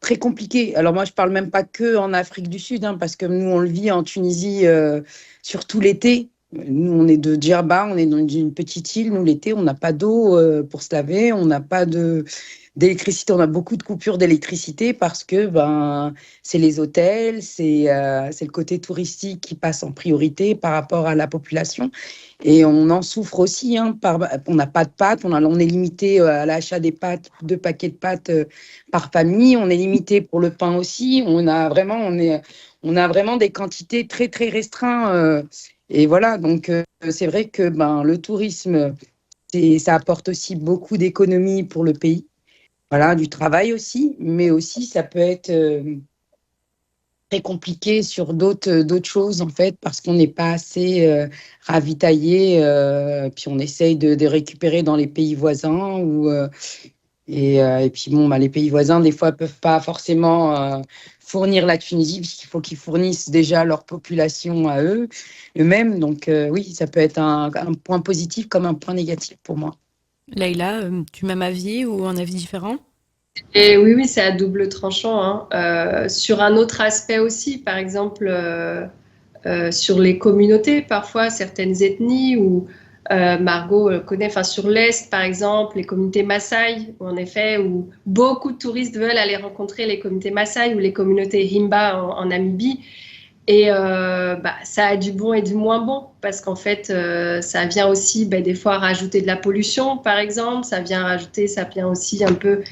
très compliqué. Alors moi, je parle même pas que en Afrique du Sud, hein, parce que nous, on le vit en Tunisie, surtout l'été. Nous, on est de Djerba, on est dans une petite île. Nous, l'été, on n'a pas d'eau pour se laver, on n'a pas d'électricité. On a beaucoup de coupures d'électricité parce que c'est les hôtels, c'est le côté touristique qui passe en priorité par rapport à la population. Et on en souffre aussi. Hein, on n'a pas de pâtes, on est limité à l'achat des pâtes, 2 paquets de pâtes par famille. On est limité pour le pain aussi. On a vraiment des quantités très, très restreintes. Et voilà, donc c'est vrai que le tourisme, ça apporte aussi beaucoup d'économies pour le pays. Voilà, du travail aussi, mais aussi ça peut être très compliqué sur d'autres choses en fait, parce qu'on n'est pas assez ravitaillé, puis on essaye de récupérer dans les pays voisins et puis les pays voisins des fois peuvent pas forcément fournir la Tunisie puisqu'il faut qu'ils fournissent déjà leur population à eux-mêmes. Donc oui, ça peut être un point positif comme un point négatif pour moi. Leïla, du même avis ou un avis différent ? Et oui, c'est à double tranchant. Hein. Sur un autre aspect aussi, par exemple, sur les communautés, parfois certaines ethnies ou Margot connaît, sur l'Est par exemple, les communautés Maasai, en effet, où beaucoup de touristes veulent aller rencontrer les communautés Maasai ou les communautés Himba en Namibie. Et ça a du bon et du moins bon, parce qu'en fait, ça vient aussi des fois rajouter de la pollution, par exemple, ça vient aussi un peu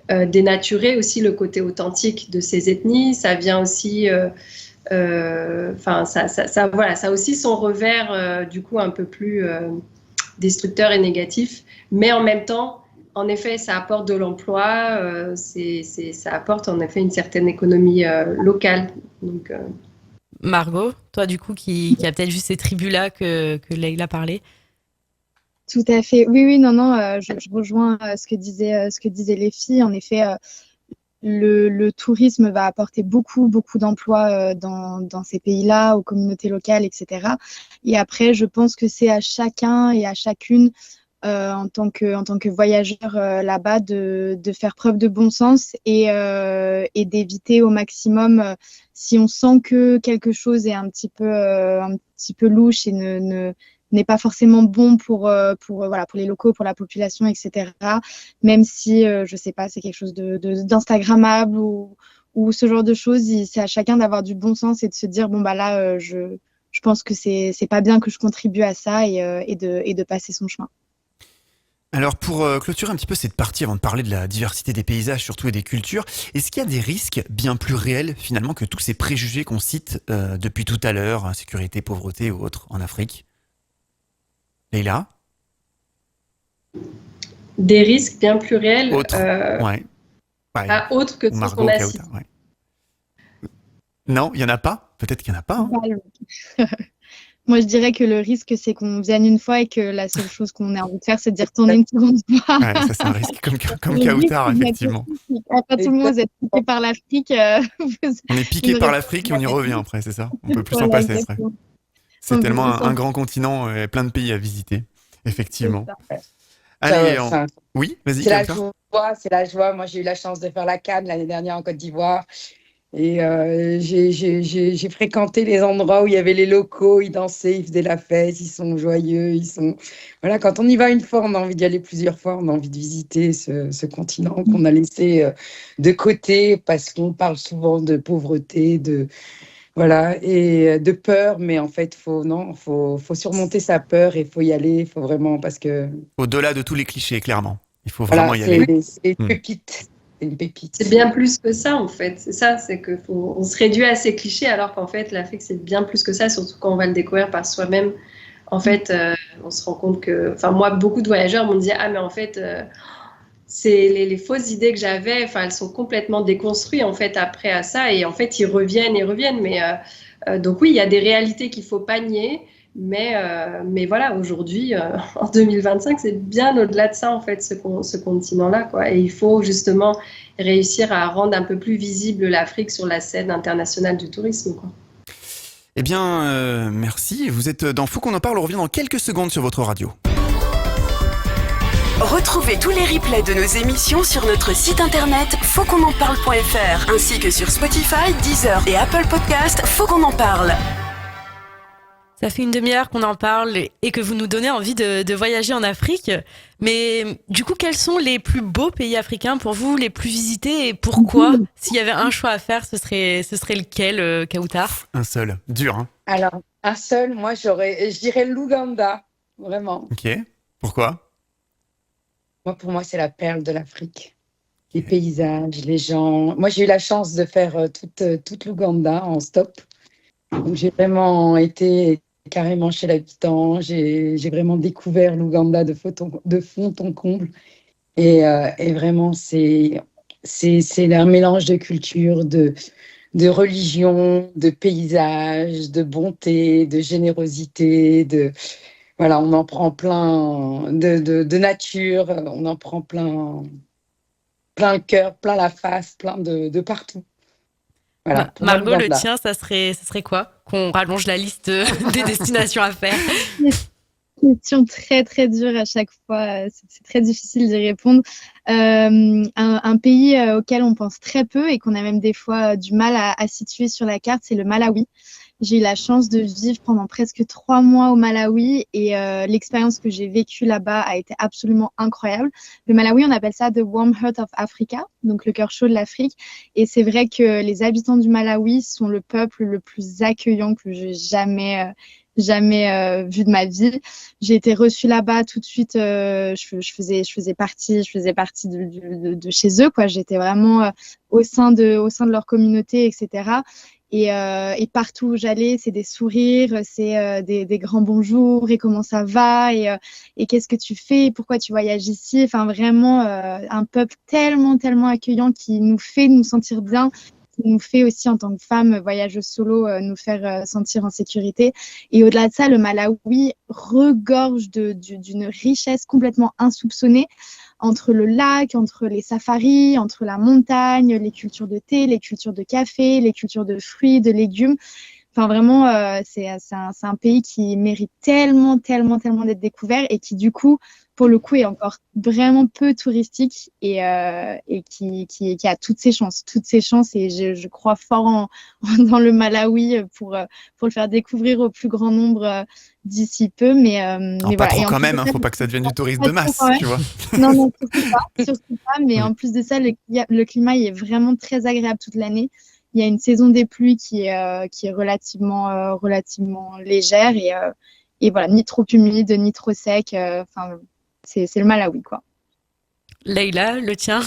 dénaturer aussi le côté authentique de ces ethnies, ça vient aussi... ça a aussi son revers du coup un peu plus destructeur et négatif, mais en même temps, en effet, ça apporte de l'emploi, ça apporte en effet une certaine économie locale. Donc, Margot, toi du coup qui a peut-être vu ces tribus-là que Leïla parlait. Tout à fait. Oui, non, je rejoins ce que disaient les filles. En effet, le tourisme va apporter beaucoup d'emplois dans ces pays-là, aux communautés locales, etc. Et après, je pense que c'est à chacun et à chacune en tant que voyageur là-bas de faire preuve de bon sens et d'éviter au maximum si on sent que quelque chose est un petit peu louche et n'est pas forcément bon pour les locaux, pour la population, etc. Même si, je sais pas, c'est quelque chose d'instagrammable ou ce genre de choses, c'est à chacun d'avoir du bon sens et de se dire, bon, bah là, je pense que c'est pas bien que je contribue à ça et de passer son chemin. Alors pour clôturer un petit peu cette partie avant de parler de la diversité des paysages surtout et des cultures, est-ce qu'il y a des risques bien plus réels finalement que tous ces préjugés qu'on cite depuis tout à l'heure, insécurité, pauvreté ou autres en Afrique? Leïla? Des risques bien plus réels, Autres, ouais. Ouais. autres que Ou ceux Margot, qu'on a Kauta, cités. ouais. Non, il y en a pas? Peut-être qu'il y en a pas. Hein. Moi, je dirais que le risque, c'est qu'on vienne une fois et que la seule chose qu'on ait envie de faire, c'est d'y retourner une seconde fois. Ouais, ça c'est un risque comme Le risque, Kautar, effectivement. à tout le monde, vous êtes piqué par l'Afrique. On est piqué Une par réponse l'Afrique et on y revient après, c'est ça? On peut plus s'en Voilà, passer après. exactement. C'est Donc, tellement on s'en un grand continent et plein de pays à visiter, effectivement. ça. Allez, Enfin, oui, vas-y, c'est la Kautar. joie, c'est la joie. Moi, j'ai eu la chance de faire la Cannes l'année dernière en Côte d'Ivoire. Et j'ai fréquenté les endroits où il y avait les locaux, ils dansaient, ils faisaient la fête, ils sont joyeux, ils sont... Voilà, quand on y va une fois, on a envie d'y aller plusieurs fois, on a envie de visiter ce continent qu'on a laissé de côté parce qu'on parle souvent de pauvreté, voilà, et de peur, mais en fait, faut surmonter sa peur et il faut y aller, il faut vraiment, parce que... Au-delà de tous les clichés, clairement. Il faut Voilà, vraiment y aller. c'est une pépite. C'est une pépite. C'est bien plus que ça, en fait. C'est ça, c'est qu'on se réduit à ces clichés, alors qu'en fait, l'Afrique, c'est bien plus que ça, surtout quand on va le découvrir par soi-même. En fait, on se rend compte que... Enfin, moi, beaucoup de voyageurs m'ont dit « Ah, mais en fait, c'est les fausses idées que j'avais, enfin, elles sont complètement déconstruites, en fait, après à ça. Et en fait, ils reviennent. Mais donc oui, il y a des réalités qu'il ne faut pas nier. Mais voilà, aujourd'hui, en 2025, c'est bien au-delà de ça, en fait, ce continent-là, quoi. Et il faut justement réussir à rendre un peu plus visible l'Afrique sur la scène internationale du tourisme, quoi. Eh bien, merci. Vous êtes dans Faut qu'on en parle. On revient dans quelques secondes sur votre radio. Retrouvez tous les replays de nos émissions sur notre site internet fautquonenparle.fr ainsi que sur Spotify, Deezer et Apple Podcast. Faut qu'on en parle. Ça fait une demi-heure qu'on en parle et que vous nous donnez envie de voyager en Afrique. Mais du coup, quels sont les plus beaux pays africains pour vous, les plus visités et pourquoi? S'il y avait un choix à faire, ce serait lequel, Kautar? Un seul. Dur, hein? Alors, un seul, moi, je dirais l'Ouganda, vraiment. Ok. Pourquoi? Pour moi, c'est la perle de l'Afrique. Les paysages, les gens. Moi, j'ai eu la chance de faire toute l'Ouganda en stop. Donc, j'ai vraiment été carrément chez l'habitant. J'ai vraiment découvert l'Ouganda de fond en comble. Et vraiment, c'est un mélange de culture, de religion, de paysage, de bonté, de générosité, voilà, on en prend plein de nature, on en prend plein le cœur, plein la face, plein de partout. Voilà, Margot, le tien, ça serait quoi? Qu'on rallonge la liste des destinations à faire. Question très très dure à chaque fois, c'est très difficile d'y répondre. Un pays auquel on pense très peu et qu'on a même des fois du mal à situer sur la carte, c'est le Malawi. J'ai eu la chance de vivre pendant presque 3 mois au Malawi et l'expérience que j'ai vécue là-bas a été absolument incroyable. Le Malawi, on appelle ça The Warm Heart of Africa, donc le cœur chaud de l'Afrique. Et c'est vrai que les habitants du Malawi sont le peuple le plus accueillant que j'ai jamais vu de ma vie. J'ai été reçue là-bas tout de suite. Je faisais partie de chez eux, quoi. J'étais vraiment au sein de leur communauté, etc. Et partout où j'allais, c'est des sourires, c'est des grands bonjours, et comment ça va, et qu'est-ce que tu fais, pourquoi tu voyages ici. Enfin, vraiment, un peuple tellement, tellement accueillant qui nous fait nous sentir bien, qui nous fait aussi, en tant que femme voyageuse solo, nous faire sentir en sécurité. Et au-delà de ça, le Malawi regorge d'une richesse complètement insoupçonnée, entre le lac, entre les safaris, entre la montagne, les cultures de thé, les cultures de café, les cultures de fruits, de légumes. Enfin, vraiment, c'est un pays qui mérite tellement, tellement, tellement d'être découvert et qui, du coup, pour le coup, est encore vraiment peu touristique et qui a toutes ses chances. Toutes ses chances et je crois fort dans le Malawi pour le faire découvrir au plus grand nombre d'ici peu. Mais Pas voilà. trop Et en quand plus de même, ça, faut pas que ça devienne du tourisme pas de trop masse, quand même. tu vois. Non, non, surtout pas. Mais Oui. en plus de ça, le climat il est vraiment très agréable toute l'année. Il y a une saison des pluies qui est relativement légère et voilà, ni trop humide, ni trop sec. Enfin, c'est le Malawi, quoi. Leïla, le tien?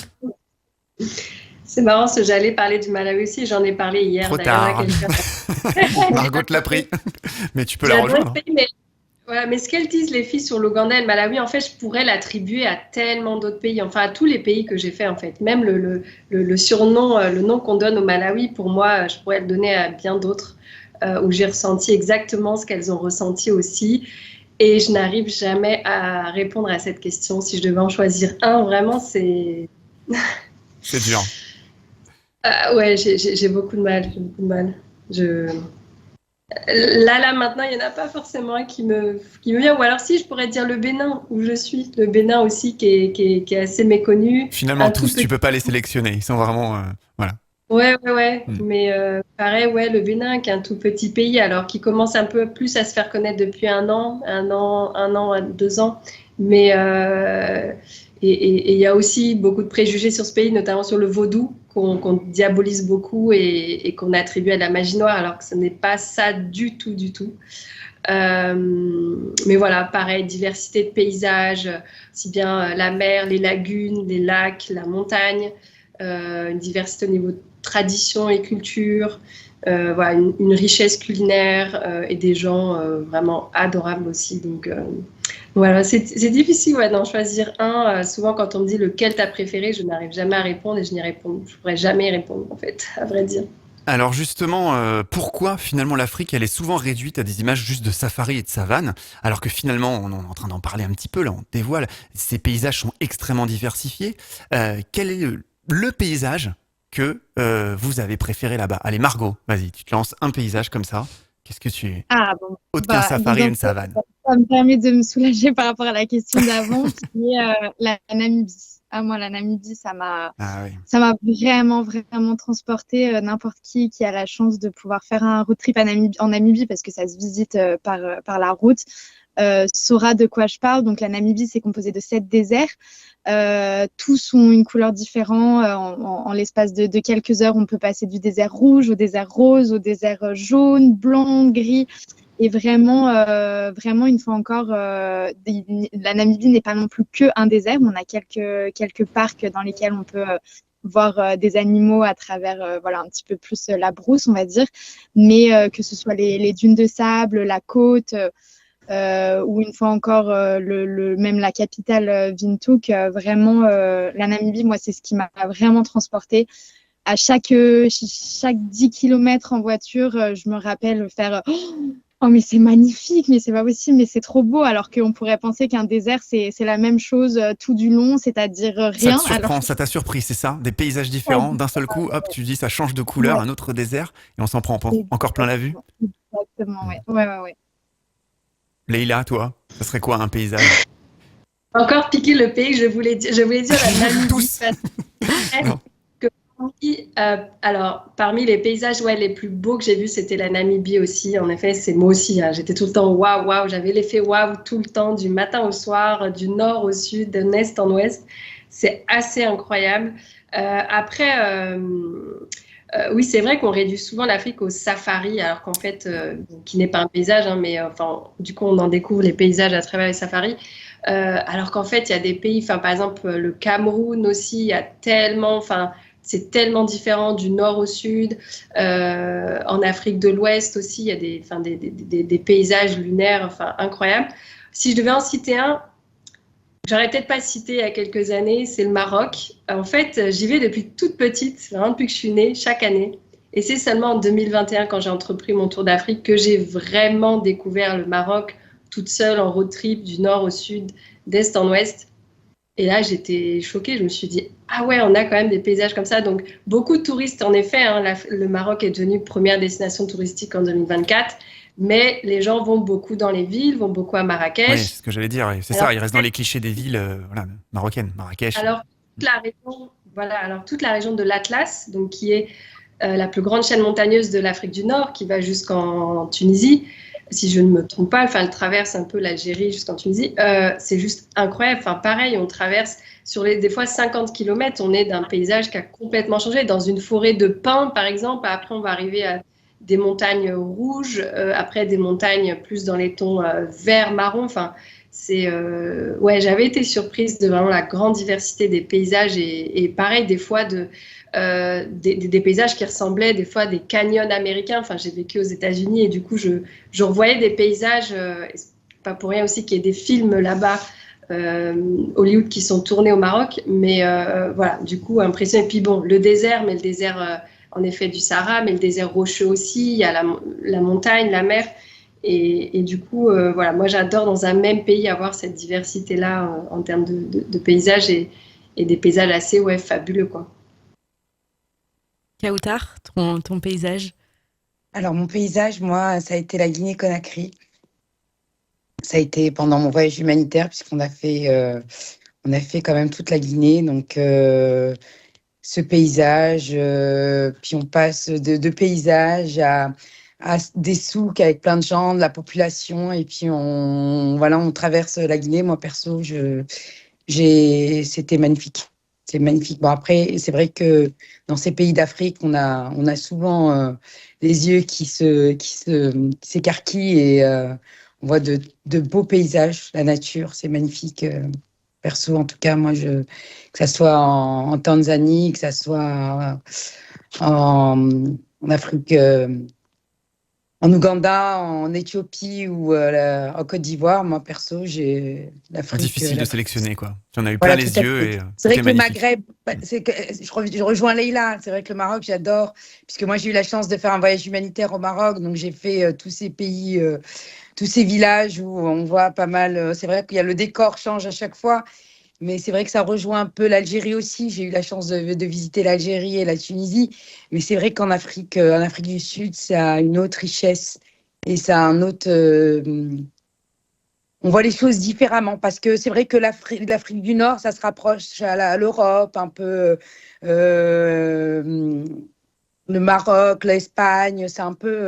C'est marrant, j'allais parler du Malawi aussi, j'en ai parlé hier Trop d'ailleurs à tard. quelqu'un. Margot te l'a pris. Mais tu peux la J'adore le rejoindre. pays, mais, voilà, mais ce qu'elles disent les filles sur l'Ouganda et le Malawi, en fait, je pourrais l'attribuer à tellement d'autres pays, enfin à tous les pays que j'ai fait en fait. Même le surnom, le nom qu'on donne au Malawi, pour moi, je pourrais le donner à bien d'autres, où j'ai ressenti exactement ce qu'elles ont ressenti aussi. Et je n'arrive jamais à répondre à cette question. Si je devais en choisir un, vraiment, c'est... C'est dur. Ouais, j'ai beaucoup de mal. J'ai beaucoup de mal. Là, maintenant, il n'y en a pas forcément un qui me vient. Ou alors, si, je pourrais dire le Bénin, où je suis. Le Bénin aussi, qui est assez méconnu. Finalement, tous, tu peux pas les sélectionner. Ils sont vraiment, voilà. Ouais. Mm. Mais pareil, ouais, le Bénin, qui est un tout petit pays, alors qui commence un peu plus à se faire connaître depuis un an, 2 ans. Mais et il y a aussi beaucoup de préjugés sur ce pays, notamment sur le vaudou, qu'on diabolise beaucoup et qu'on attribue à la magie noire, alors que ce n'est pas ça du tout, du tout. Mais voilà, pareil, diversité de paysages, aussi bien la mer, les lagunes, les lacs, la montagne, une diversité au niveau de tradition et culture, voilà, une richesse culinaire et des gens vraiment adorables aussi. Donc voilà, c'est difficile d'en choisir un. Souvent, quand on me dit lequel t'as préféré, je n'arrive jamais à répondre et je pourrais jamais y répondre en fait, à vrai dire. Alors justement, pourquoi finalement l'Afrique, elle est souvent réduite à des images juste de safari et de savane, alors que finalement, on est en train d'en parler un petit peu, là, on dévoile, ces paysages sont extrêmement diversifiés. Quel est le paysage que vous avez préféré là-bas? Allez, Margot, vas-y, tu te lances un paysage comme ça. Qu'est-ce que tu es? Ah bon, Autre qu'un safari et une savane. ça me permet de me soulager par rapport à la question d'avant, qui est la Namibie. Ah, moi, la Namibie, Ah oui. ça m'a vraiment, vraiment transporté. N'importe qui a la chance de pouvoir faire un road trip en Namibie, parce que ça se visite par la route, saura de quoi je parle. Donc, la Namibie, c'est composé de 7 déserts. Tous ont une couleur différente. En l'espace de quelques heures, on peut passer du désert rouge au désert rose, au désert jaune, blanc, gris. Et vraiment, une fois encore, la Namibie n'est pas non plus qu'un désert. On a quelques parcs dans lesquels on peut voir des animaux à travers voilà, un petit peu plus la brousse, on va dire. Mais que ce soit les dunes de sable, la côte, ou une fois encore même la capitale Windhoek, vraiment la Namibie, moi, c'est ce qui m'a vraiment transportée. À chaque 10 km en voiture, je me rappelle faire oh, mais c'est magnifique, mais c'est pas possible, mais c'est trop beau. Alors qu'on pourrait penser qu'un désert, c'est la même chose tout du long, c'est-à-dire rien. Ça te surprend, ça t'a surpris, c'est ça? Des paysages différents, d'un seul coup, hop, tu dis ça change de couleur, un autre désert, et on s'en prend encore plein la vue. Exactement, ouais. Leïla, toi, ça serait quoi un paysage? Encore piquer le pays, je voulais dire la Namibie. Tous. Alors, parmi les paysages les plus beaux que j'ai vus, c'était la Namibie aussi. En effet, c'est moi aussi. J'étais tout le temps waouh. J'avais l'effet waouh tout le temps, du matin au soir, du nord au sud, de l'est en ouest. C'est assez incroyable. Après, oui, c'est vrai qu'on réduit souvent l'Afrique au safari, alors qu'en fait, qui n'est pas un paysage, hein, mais enfin, du coup, on en découvre les paysages à travers les safaris. Alors qu'en fait, il y a des pays, par exemple, le Cameroun aussi, il y a tellement, c'est tellement différent du nord au sud. En Afrique de l'Ouest aussi, il y a des paysages lunaires incroyables. Si je devais en citer un, j'aurais peut-être pas cité il y a quelques années, c'est le Maroc. En fait, j'y vais depuis toute petite, vraiment depuis que je suis née, chaque année. Et c'est seulement en 2021, quand j'ai entrepris mon tour d'Afrique, que j'ai vraiment découvert le Maroc toute seule en road trip du nord au sud, d'est en ouest. Et là, j'étais choquée. Je me suis dit, ah ouais, on a quand même des paysages comme ça. Donc, beaucoup de touristes, en effet. Le Maroc est devenu première destination touristique en 2024. Mais les gens vont beaucoup dans les villes, vont beaucoup à Marrakech. Oui, c'est ce que j'allais dire. C'est ça, ils restent dans les clichés des villes marocaines, Marrakech. Alors, toute la région de l'Atlas, donc qui est la plus grande chaîne montagneuse de l'Afrique du Nord, qui va jusqu'en Tunisie, si je ne me trompe pas, elle traverse un peu l'Algérie jusqu'en Tunisie. C'est juste incroyable. Pareil, on traverse sur des fois 50 km, on est d'un paysage qui a complètement changé. Dans une forêt de pins, par exemple, après on va arriver à des montagnes rouges, après des montagnes plus dans les tons vert, marron. J'avais été surprise de vraiment la grande diversité des paysages et pareil, des fois des paysages qui ressemblaient des fois à des canyons américains. J'ai vécu aux États-Unis et du coup, je revoyais des paysages, pas pour rien aussi qu'il y ait des films là-bas, Hollywood, qui sont tournés au Maroc. Mais voilà, du coup, impressionnant. Et puis bon, le désert, mais le désert en effet du Sahara, mais le désert rocheux aussi, il y a la montagne, la mer. Et du coup, voilà, moi j'adore dans un même pays avoir cette diversité-là en termes de paysages et des paysages assez fabuleux, quoi. Kautar, ton paysage? Alors, mon paysage, moi, ça a été la Guinée-Conakry. Ça a été pendant mon voyage humanitaire, puisqu'on a fait quand même toute la Guinée. Donc, ce paysage, puis on passe de paysages à des souks avec plein de gens, de la population, et puis on traverse la Guinée. Moi, perso, c'était magnifique. C'est magnifique. Bon, après, c'est vrai que dans ces pays d'Afrique, on a souvent les yeux qui s'écarquillent et on voit de beaux paysages, la nature, c'est magnifique. Perso, en tout cas, moi, que ça soit en Tanzanie, que ça soit en Afrique, en Ouganda, en Éthiopie ou en Côte d'Ivoire, moi, perso, j'ai l'Afrique. Difficile de sélectionner, quoi. J'en ai eu Voilà, plein les yeux. Et c'est vrai que le magnifique. Maghreb, je rejoins Leïla, c'est vrai que le Maroc, j'adore, puisque moi, j'ai eu la chance de faire un voyage humanitaire au Maroc, donc j'ai fait tous ces pays, tous ces villages où on voit pas mal. C'est vrai qu'il y a le décor change à chaque fois, mais c'est vrai que ça rejoint un peu l'Algérie aussi. J'ai eu la chance de visiter l'Algérie et la Tunisie, mais c'est vrai qu'en Afrique du Sud, ça a une autre richesse et ça a un autre. On voit les choses différemment parce que c'est vrai que l'Afrique du Nord, ça se rapproche à l'Europe, un peu le Maroc, l'Espagne, c'est un peu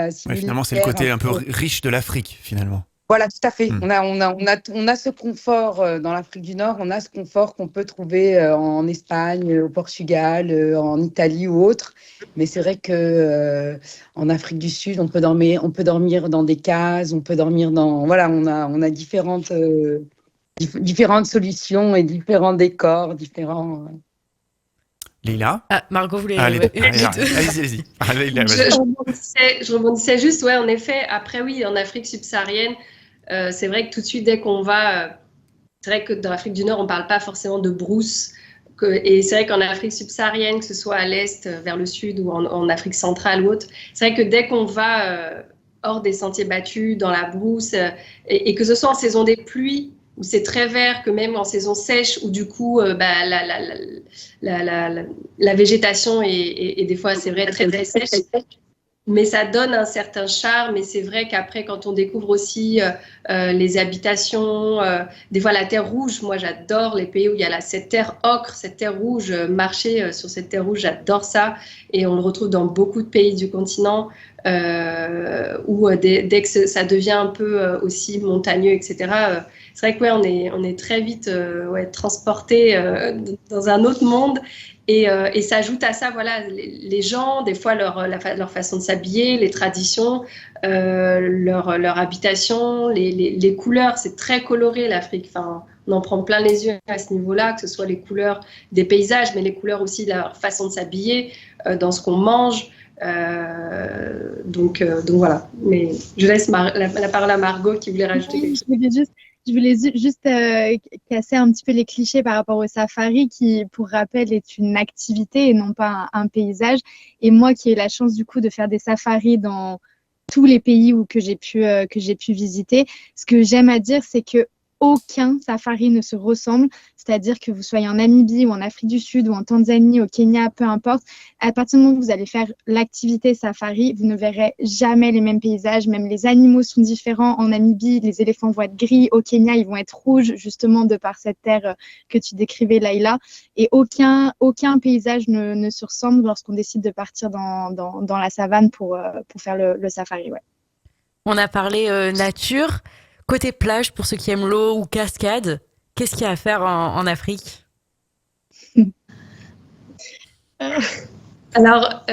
similaire. Finalement, c'est le côté un peu riche de l'Afrique, finalement. Voilà, tout à fait. On a ce confort dans l'Afrique du Nord, on a ce confort qu'on peut trouver en Espagne, au Portugal, en Italie ou autre. Mais c'est vrai que en Afrique du Sud, on peut dormir dans des cases, on peut dormir dans on a différentes solutions et différents décors, différents. Leïla? Margot voulait. Allez-y. Je rebondissais juste, en effet. Après, oui, en Afrique subsaharienne, c'est vrai que tout de suite, dès qu'on va, c'est vrai que dans l'Afrique du Nord, on ne parle pas forcément de brousse. Et c'est vrai qu'en Afrique subsaharienne, que ce soit à l'est, vers le sud ou en Afrique centrale ou autre, c'est vrai que dès qu'on va hors des sentiers battus, dans la brousse, et que ce soit en saison des pluies, où c'est très vert, que même en saison sèche, où du coup, la végétation est des fois, c'est vrai, très, très sèche. Mais ça donne un certain charme. Et c'est vrai qu'après, quand on découvre aussi les habitations, des fois la terre rouge, moi j'adore les pays où il y a cette terre ocre, cette terre rouge, marcher sur cette terre rouge, j'adore ça. Et on le retrouve dans beaucoup de pays du continent où dès que ça devient un peu aussi montagneux, etc., c'est vrai que on est très vite transporté dans un autre monde. Et s'ajoute à ça, les gens, des fois leur façon de s'habiller, les traditions, leur habitation, les couleurs. C'est très coloré l'Afrique. On en prend plein les yeux à ce niveau-là, que ce soit les couleurs des paysages, mais les couleurs aussi de leur façon de s'habiller, dans ce qu'on mange. Donc voilà. Mais je laisse la parole à Margot qui voulait rajouter quelque chose. Je voulais juste casser un petit peu les clichés par rapport au safari qui, pour rappel, est une activité et non pas un paysage. Et moi qui ai la chance du coup de faire des safaris dans tous les pays que j'ai pu visiter, ce que j'aime à dire, c'est que aucun safari ne se ressemble, c'est-à-dire que vous soyez en Namibie ou en Afrique du Sud ou en Tanzanie, au Kenya, peu importe, à partir du moment où vous allez faire l'activité safari, vous ne verrez jamais les mêmes paysages, même les animaux sont différents. En Namibie, les éléphants vont être gris, au Kenya, ils vont être rouges, justement de par cette terre que tu décrivais, Laïla, et aucun paysage ne se ressemble lorsqu'on décide de partir dans la savane pour faire le safari. Ouais. On a parlé nature. Côté plage, pour ceux qui aiment l'eau ou cascade, qu'est-ce qu'il y a à faire en Afrique? Alors,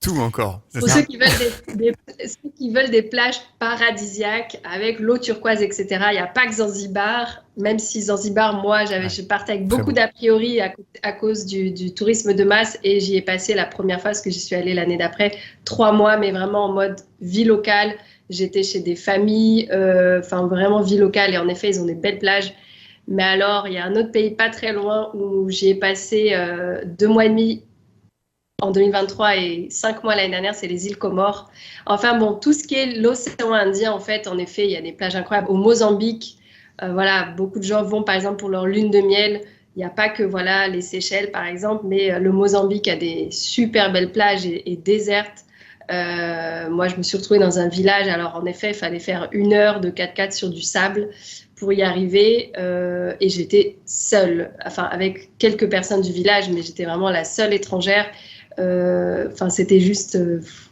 Tout encore. C'est pour ça ceux qui veulent des plages paradisiaques avec l'eau turquoise, etc., il n'y a pas que Zanzibar. Même si Zanzibar, moi, je partais avec beaucoup d'a priori à cause du tourisme de masse et j'y ai passé la première fois parce que j'y suis allée l'année d'après, 3 mois, mais vraiment en mode vie locale. J'étais chez des familles, enfin vraiment vie locale et en effet, ils ont des belles plages. Mais alors, il y a un autre pays pas très loin où j'y ai passé 2 mois et demi en 2023 et 5 mois l'année dernière, c'est les îles Comores. Enfin bon, tout ce qui est l'océan Indien, en fait, en effet, il y a des plages incroyables. Au Mozambique, voilà, beaucoup de gens vont par exemple pour leur lune de miel. Il n'y a pas que voilà, les Seychelles, par exemple, mais le Mozambique a des super belles plages et désertes. Moi, je me suis retrouvée dans un village. Alors, en effet, il fallait faire 1 heure de 4x4 sur du sable pour y arriver. Et j'étais seule, enfin, avec quelques personnes du village, mais j'étais vraiment la seule étrangère. Enfin, c'était juste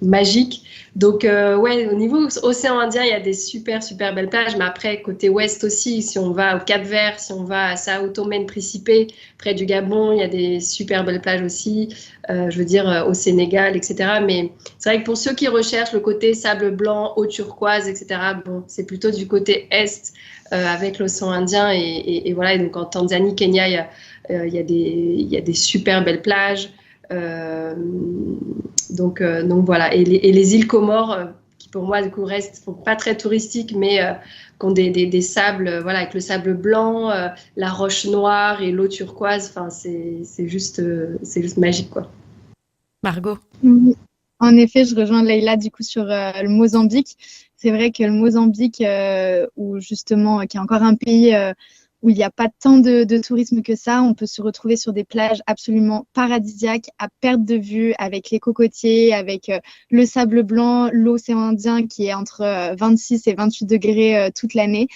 magique. Donc, ouais, au niveau océan Indien, il y a des super belles plages. Mais après, côté ouest aussi, si on va au Cap-Vert, si on va à Sao Tomé et Principe, près du Gabon, il y a des super belles plages aussi. Je veux dire, au Sénégal, etc. Mais c'est vrai que pour ceux qui recherchent le côté sable blanc, eau turquoise, etc., bon, c'est plutôt du côté est avec l'océan Indien. Et voilà, et donc en Tanzanie, Kenya, il y a des super belles plages. Donc voilà. Et les îles Comores, qui pour moi, du coup, sont pas très touristiques, mais qui ont des sables, voilà, avec le sable blanc, la roche noire et l'eau turquoise. Enfin, c'est juste magique, quoi. Margot? Oui. En effet, je rejoins Leïla du coup sur le Mozambique. C'est vrai que le Mozambique, où justement, qui est encore un pays où il n'y a pas tant de tourisme que ça, on peut se retrouver sur des plages absolument paradisiaques, à perte de vue, avec les cocotiers, avec le sable blanc, l'océan Indien qui est entre 26 et 28 degrés toute l'année.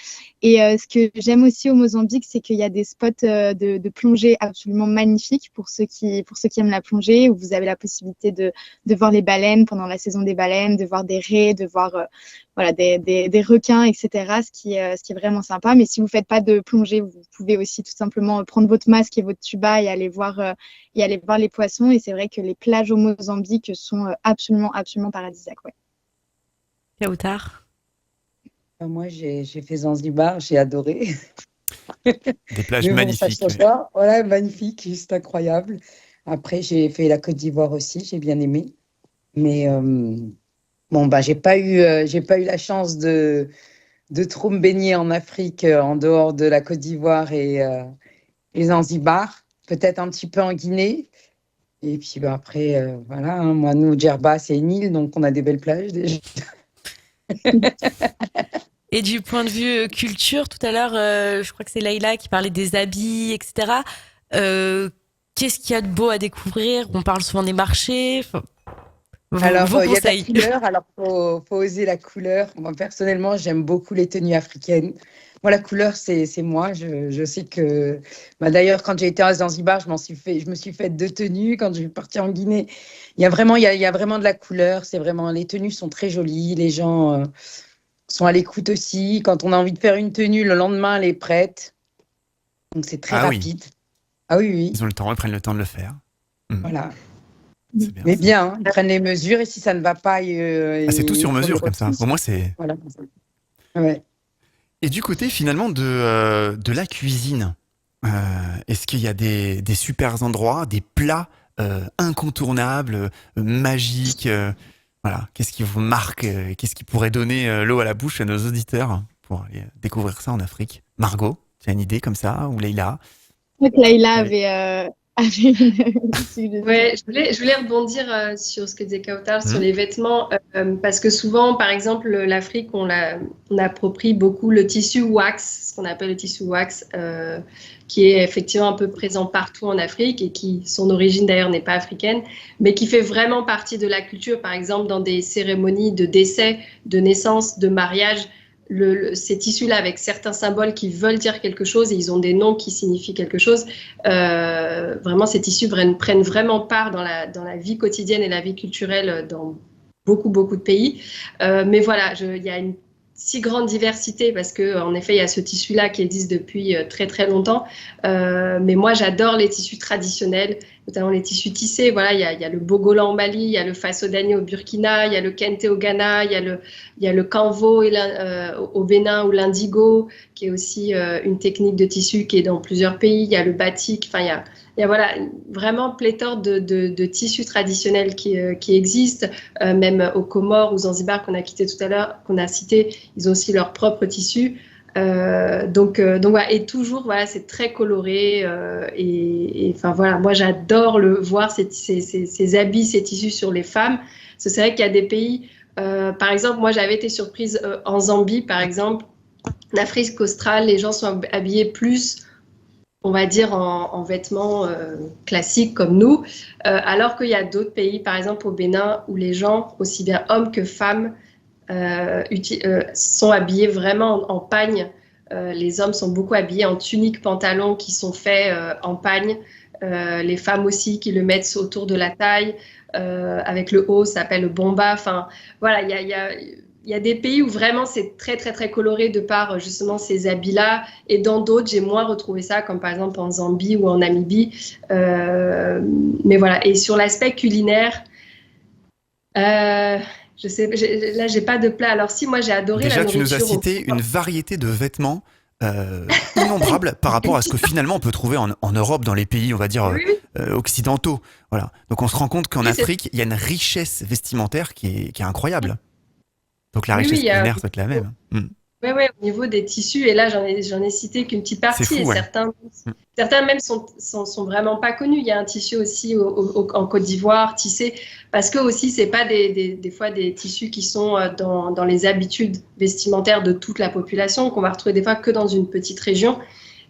Et ce que j'aime aussi au Mozambique, c'est qu'il y a des spots de plongée absolument magnifiques pour ceux qui aiment la plongée, où vous avez la possibilité de voir les baleines pendant la saison des baleines, de voir des raies, de voir voilà, des requins, etc., ce qui est vraiment sympa. Mais si vous ne faites pas de plongée, vous pouvez aussi tout simplement prendre votre masque et votre tuba et aller voir les poissons. Et c'est vrai que les plages au Mozambique sont absolument paradisiaques. Ouais. Kautar? Moi, j'ai fait Zanzibar, j'ai adoré. Des plages Mais bon, ça magnifiques. change pas. Voilà, magnifique, juste incroyable. Après, j'ai fait la Côte d'Ivoire aussi, j'ai bien aimé. Mais bon, bah, j'ai pas eu la chance de trop me baigner en Afrique, en dehors de la Côte d'Ivoire et Zanzibar. Peut-être un petit peu en Guinée. Et puis bah, après, voilà, hein, moi, nous, Djerba, c'est une île, donc on a des belles plages déjà. Et du point de vue culture, tout à l'heure, je crois que c'est Laïla qui parlait des habits, etc. Qu'est-ce qu'il y a de beau à découvrir? On parle souvent des marchés. Alors, Vos il y a de la conseils. couleur, alors faut oser la couleur. Moi, personnellement, j'aime beaucoup les tenues africaines. Moi, la couleur, c'est moi. Je sais que. Bah, d'ailleurs, quand j'ai été à Zanzibar, je me suis fait 2 tenues. Quand je suis partie en Guinée, il y a vraiment de la couleur. C'est vraiment, les tenues sont très jolies. Les gens sont à l'écoute aussi. Quand on a envie de faire une tenue, le lendemain, elle est prête. Donc, c'est très Ah oui, rapide. Ah oui, oui. ils ont le temps, ils prennent le temps de le faire. Voilà. C'est bien. Mais ça. bien, hein, ils prennent les mesures et si ça ne va pas, Ah, c'est tout sur il faut les mesure comme ça. repousse. Au moins, c'est. Voilà. Ouais. Et du côté finalement de la cuisine, est-ce qu'il y a des super endroits, des plats incontournables, magiques voilà, qu'est-ce qui vous marque, qu'est-ce qui pourrait donner l'eau à la bouche à nos auditeurs pour aller découvrir ça en Afrique? Margot, tu as une idée comme ça ou Leïla? Je crois que Laïla Oui. avait une tissu. Ouais, je voulais rebondir sur ce que disait Kautar sur les vêtements, parce que souvent, par exemple, l'Afrique, on approprie beaucoup le tissu wax, ce qu'on appelle le tissu wax, qui est effectivement un peu présent partout en Afrique et qui, son origine d'ailleurs n'est pas africaine, mais qui fait vraiment partie de la culture, par exemple, dans des cérémonies de décès, de naissance, de mariage. Ces tissus-là avec certains symboles qui veulent dire quelque chose et ils ont des noms qui signifient quelque chose. Vraiment, ces tissus prennent vraiment part dans la vie quotidienne et la vie culturelle dans beaucoup, beaucoup de pays. Mais voilà, il y a une si grande diversité parce qu'en effet, il y a ce tissu-là qui existe depuis très, très longtemps. Mais moi, j'adore les tissus traditionnels, notamment les tissus tissés. Voilà, il y a le bogola en Mali, il y a le fasodani au Burkina, il y a le kente au Ghana, il y a le kanvo au Bénin ou l'indigo, qui est aussi une technique de tissu qui est dans plusieurs pays. Il y a le batik, enfin, il y a voilà, vraiment pléthore de tissus traditionnels qui existent. Même aux Comores ou Zanzibar qu'on a quitté tout à l'heure, qu'on a cité, ils ont aussi leurs propres tissus. Donc voilà, et toujours voilà, c'est très coloré et enfin voilà, moi j'adore voir ces habits, ces tissus sur les femmes. Parce que c'est vrai qu'il y a des pays, par exemple, moi j'avais été surprise en Zambie, par exemple, en Afrique australe, les gens sont habillés plus, on va dire, en vêtements classiques comme nous, alors qu'il y a d'autres pays, par exemple au Bénin, où les gens, aussi bien hommes que femmes, sont habillés vraiment en pagne. Les hommes sont beaucoup habillés en tuniques, pantalons qui sont faits en pagne. Les femmes aussi qui le mettent autour de la taille, avec le haut, ça s'appelle le bomba. Enfin, voilà, il y a des pays où vraiment c'est très, très, très coloré de par justement ces habits-là. Et dans d'autres, j'ai moins retrouvé ça, comme par exemple en Zambie ou en Namibie. Mais voilà. Et sur l'aspect culinaire, je sais, là, j'ai pas de plat. Alors si, moi, j'ai adoré Déjà, la nourriture. tu nous as cité une variété de vêtements innombrables par rapport à ce que finalement on peut trouver en Europe, dans les pays, on va dire, occidentaux. Voilà. Donc on se rend compte qu'en Afrique, il y a une richesse vestimentaire qui est incroyable. Donc la richesse culinaire, ça va être la même. Oui, au niveau des tissus, et là j'en ai cité qu'une petite partie, fou, et ouais. certains même sont vraiment pas connus. Il y a un tissu aussi en Côte d'Ivoire tissé, parce que aussi c'est pas des fois des tissus qui sont dans les habitudes vestimentaires de toute la population, qu'on va retrouver des fois que dans une petite région.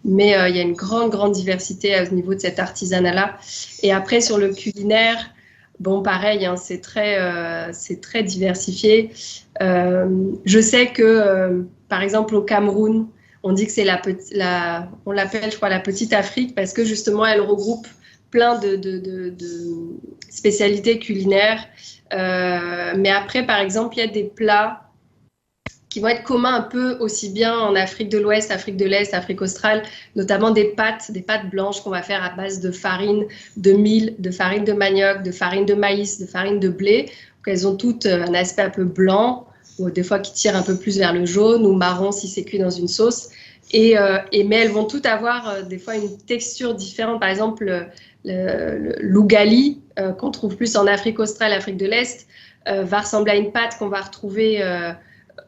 Mais il y a une grande diversité au niveau de cet artisanat-là. Et après sur le culinaire, bon, pareil, hein, c'est très diversifié. Je sais que, par exemple, au Cameroun, on dit que c'est on l'appelle, je crois, la petite Afrique, parce que justement, elle regroupe plein de spécialités culinaires. Mais après, par exemple, il y a des plats qui vont être communs un peu aussi bien en Afrique de l'Ouest, Afrique de l'Est, Afrique australe, notamment des pâtes blanches qu'on va faire à base de farine de mil, de farine de manioc, de farine de maïs, de farine de blé. Donc, elles ont toutes un aspect un peu blanc, ou des fois qui tire un peu plus vers le jaune ou marron si c'est cuit dans une sauce. Mais elles vont toutes avoir des fois une texture différente. Par exemple, l'ougali, qu'on trouve plus en Afrique australe, Afrique de l'Est, va ressembler à une pâte qu'on va retrouver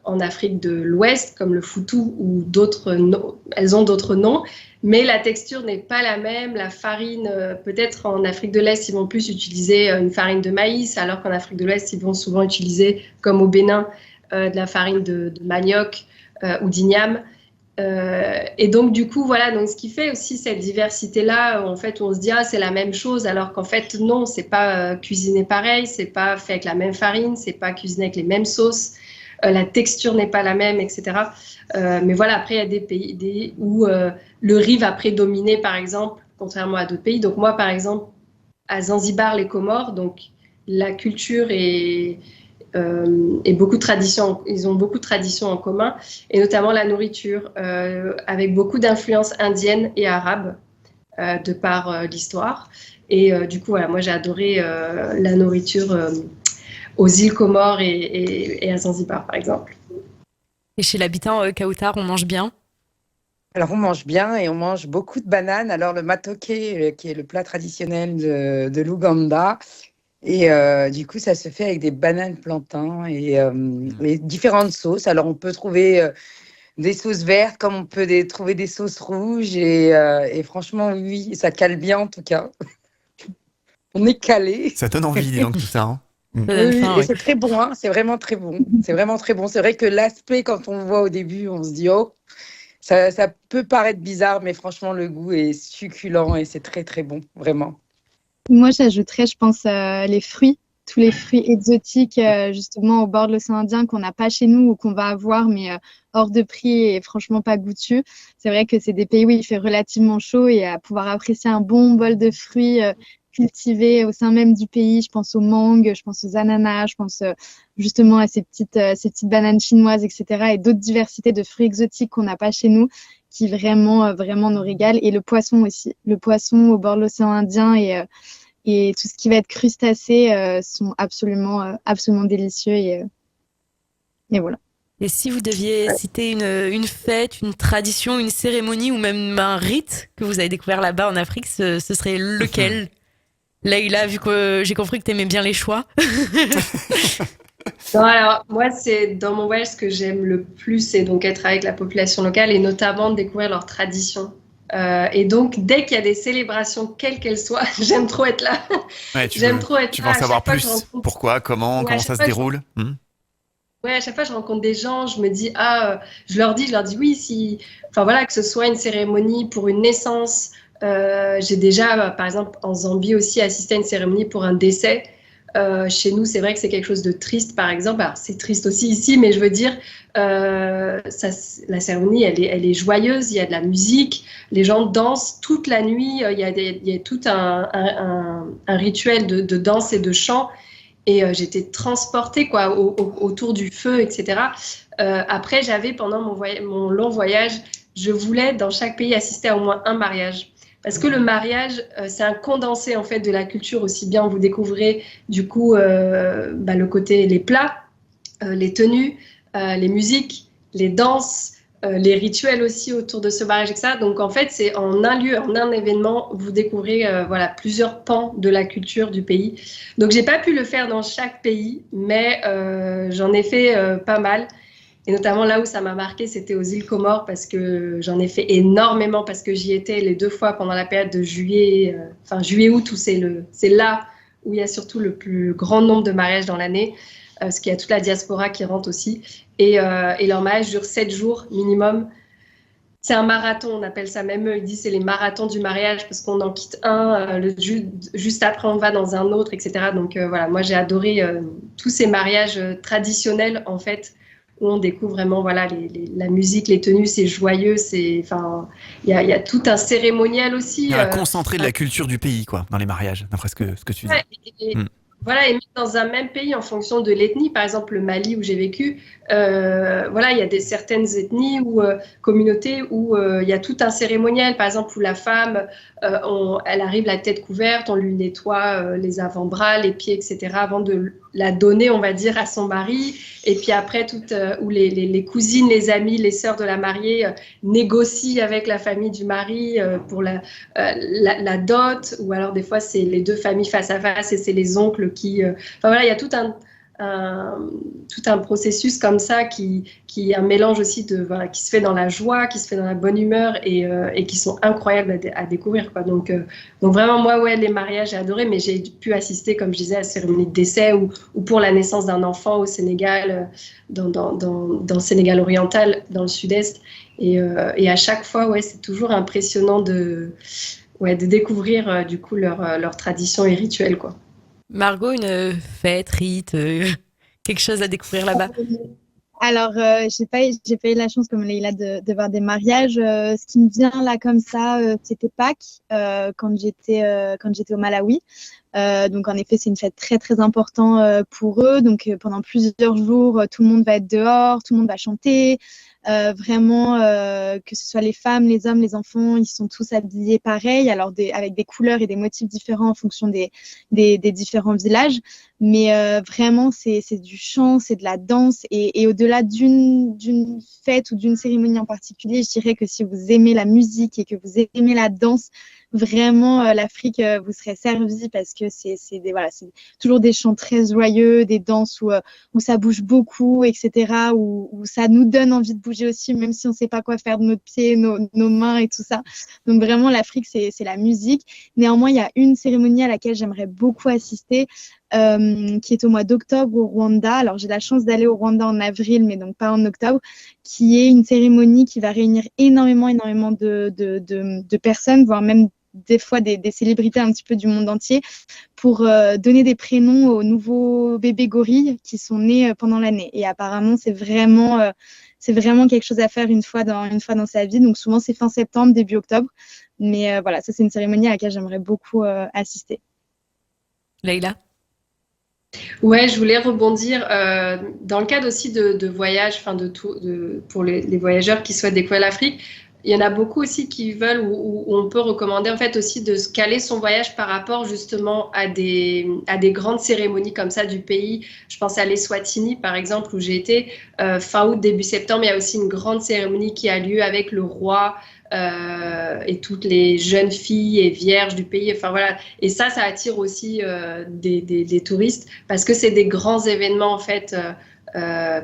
en Afrique de l'Ouest, comme le foutou ou d'autres noms. Elles ont d'autres noms, mais la texture n'est pas la même. La farine, peut-être en Afrique de l'Est, ils vont plus utiliser une farine de maïs, alors qu'en Afrique de l'Ouest, ils vont souvent utiliser, comme au Bénin, de la farine de manioc ou d'igname. Et donc, du coup, voilà, donc ce qui fait aussi cette diversité-là, en fait, où on se dit, ah, c'est la même chose, alors qu'en fait, non, c'est pas cuisiné pareil, c'est pas fait avec la même farine, c'est pas cuisiné avec les mêmes sauces. La texture n'est pas la même, etc. Mais voilà, après, il y a des pays où le riz va prédominer, par exemple, contrairement à d'autres pays. Donc moi, par exemple, à Zanzibar, les Comores, donc la culture et beaucoup de traditions, ils ont beaucoup de traditions en commun, et notamment la nourriture, avec beaucoup d'influences indiennes et arabes, de par l'histoire. Et du coup, voilà, moi, j'ai adoré la nourriture aux îles Comores et à Zanzibar, par exemple. Et chez l'habitant Kautar, on mange bien? Alors, on mange bien et on mange beaucoup de bananes. Alors, le matoké, qui est le plat traditionnel de l'Ouganda. Et du coup, ça se fait avec des bananes plantains et différentes sauces. Alors, on peut trouver des sauces vertes, comme on peut trouver des sauces rouges. Et franchement, oui, ça cale bien en tout cas. On est calé. Ça donne envie, dis donc, tout ça. Hein. Ça donne faim, Et oui. c'est très bon, hein. C'est vraiment très bon. C'est vraiment très bon. C'est vrai que l'aspect, quand on voit au début, on se dit, oh, ça peut paraître bizarre, mais franchement, le goût est succulent et c'est très, très bon, vraiment. Moi, j'ajouterais, je pense, les fruits, tous les fruits exotiques, justement, au bord de l'océan Indien qu'on n'a pas chez nous ou qu'on va avoir, mais hors de prix et franchement pas goûteux. C'est vrai que c'est des pays où il fait relativement chaud et à pouvoir apprécier un bon bol de fruits cultivés au sein même du pays. Je pense aux mangues, je pense aux ananas, je pense justement à ces petites bananes chinoises, etc. et d'autres diversités de fruits exotiques qu'on n'a pas chez nous qui vraiment nous régalent. Et le poisson aussi. Le poisson au bord de l'océan Indien et tout ce qui va être crustacé sont absolument délicieux. Et voilà. Et si vous deviez citer une fête, une tradition, une cérémonie ou même un rite que vous avez découvert là-bas en Afrique, ce serait lequel? Leïla, vu que j'ai compris que tu aimais bien les choix. Non, alors moi, c'est dans mon voyage ce que j'aime le plus, c'est donc être avec la population locale et notamment découvrir leurs traditions. Et donc, dès qu'il y a des célébrations, quelles qu'elles soient, j'aime trop être là. Ouais, trop être là. tu veux en savoir plus. Pourquoi, comment ça se déroule? Ouais, à chaque fois, je rencontre des gens, je me dis, je leur dis oui, enfin voilà, que ce soit une cérémonie pour une naissance. J'ai déjà, par exemple, en Zambie aussi, assisté à une cérémonie pour un décès. Chez nous, c'est vrai que c'est quelque chose de triste, par exemple. Alors, c'est triste aussi ici, mais je veux dire, la cérémonie, elle est joyeuse. Il y a de la musique, les gens dansent toute la nuit. Il y a tout un rituel de danse et de chant. Et j'étais transportée quoi, autour du feu, etc. Après, j'avais, pendant mon long voyage, je voulais, dans chaque pays, assister à au moins un mariage. Parce que le mariage, c'est un condensé en fait de la culture aussi bien. Vous découvrez du coup le côté, les plats, les tenues, les musiques, les danses, les rituels aussi autour de ce mariage, etc. Donc en fait, c'est en un lieu, en un événement, vous découvrez plusieurs pans de la culture du pays. Donc j'ai pas pu le faire dans chaque pays, mais j'en ai fait pas mal. Et notamment là où ça m'a marqué, c'était aux îles Comores parce que j'en ai fait énormément parce que j'y étais les 2 fois pendant la période de juillet-août, où c'est là où il y a surtout le plus grand nombre de mariages dans l'année, parce qu'il y a toute la diaspora qui rentre aussi. Et leur mariage dure 7 jours minimum. C'est un marathon, on appelle ça, même eux, ils disent c'est les marathons du mariage parce qu'on en quitte un, juste après on va dans un autre, etc. Donc voilà, moi j'ai adoré tous ces mariages traditionnels en fait, où on découvre vraiment voilà, la musique, les tenues, c'est joyeux, il y a tout un cérémoniel aussi. Il y a un concentré de la culture du pays, quoi, dans les mariages, d'après ce que tu dis. Voilà, et même dans un même pays, en fonction de l'ethnie, par exemple le Mali où j'ai vécu, il y a certaines ethnies ou communautés où il y a tout un cérémoniel, par exemple où la femme, elle arrive la tête couverte, on lui nettoie les avant-bras, les pieds, etc., avant de la donner, on va dire, à son mari. Et puis après, où les cousines, les amis, les sœurs de la mariée négocient avec la famille du mari pour la dot, ou alors des fois c'est les 2 familles face à face et c'est les oncles qui... il y a tout un processus comme ça qui est un mélange aussi qui se fait dans la joie, qui se fait dans la bonne humeur et qui sont incroyables à découvrir, quoi. Donc vraiment, moi, les mariages, j'ai adoré, mais j'ai pu assister, comme je disais, à la cérémonie de décès ou pour la naissance d'un enfant au Sénégal, dans le Sénégal oriental, dans le sud-est. Et à chaque fois, c'est toujours impressionnant de découvrir du coup leur tradition et rituels, quoi. Margot, une fête, rite, quelque chose à découvrir là-bas? Alors, j'ai pas eu la chance, comme Leïla, de voir des mariages. Ce qui me vient là comme ça, c'était Pâques, quand j'étais au Malawi. Donc, en effet, c'est une fête très, très importante pour eux. Donc, pendant plusieurs jours, tout le monde va être dehors, tout le monde va chanter. Vraiment, que ce soit les femmes, les hommes, les enfants, ils sont tous habillés pareil, alors avec des couleurs et des motifs différents en fonction des différents villages. Mais vraiment, c'est du chant, c'est de la danse. Et au-delà d'une fête ou d'une cérémonie en particulier, je dirais que si vous aimez la musique et que vous aimez la danse, vraiment, l'Afrique vous serait servie parce que c'est toujours des chants très joyeux, des danses où ça bouge beaucoup, etc., où ça nous donne envie de bouger aussi, même si on ne sait pas quoi faire de notre pied, nos mains et tout ça. Donc vraiment, l'Afrique, c'est la musique. Néanmoins, il y a une cérémonie à laquelle j'aimerais beaucoup assister, qui est au mois d'octobre au Rwanda. Alors, j'ai la chance d'aller au Rwanda en avril, mais donc pas en octobre, qui est une cérémonie qui va réunir énormément de personnes, voire même des fois des célébrités un petit peu du monde entier, pour donner des prénoms aux nouveaux bébés gorilles qui sont nés pendant l'année. Et apparemment, c'est vraiment quelque chose à faire une fois dans sa vie. Donc souvent, c'est fin septembre, début octobre. Mais voilà, ça, c'est une cérémonie à laquelle j'aimerais beaucoup assister. Leïla? Ouais, je voulais rebondir dans le cadre aussi de voyages, pour les voyageurs qui souhaitent découvrir l'Afrique. Il y en a beaucoup aussi qui veulent ou on peut recommander en fait aussi de se caler son voyage par rapport justement à des grandes cérémonies comme ça du pays. Je pense à l'Eswatini par exemple où j'ai été fin août, début septembre. Il y a aussi une grande cérémonie qui a lieu avec le roi et toutes les jeunes filles et vierges du pays. Enfin voilà. Et ça attire aussi des touristes parce que c'est des grands événements en fait.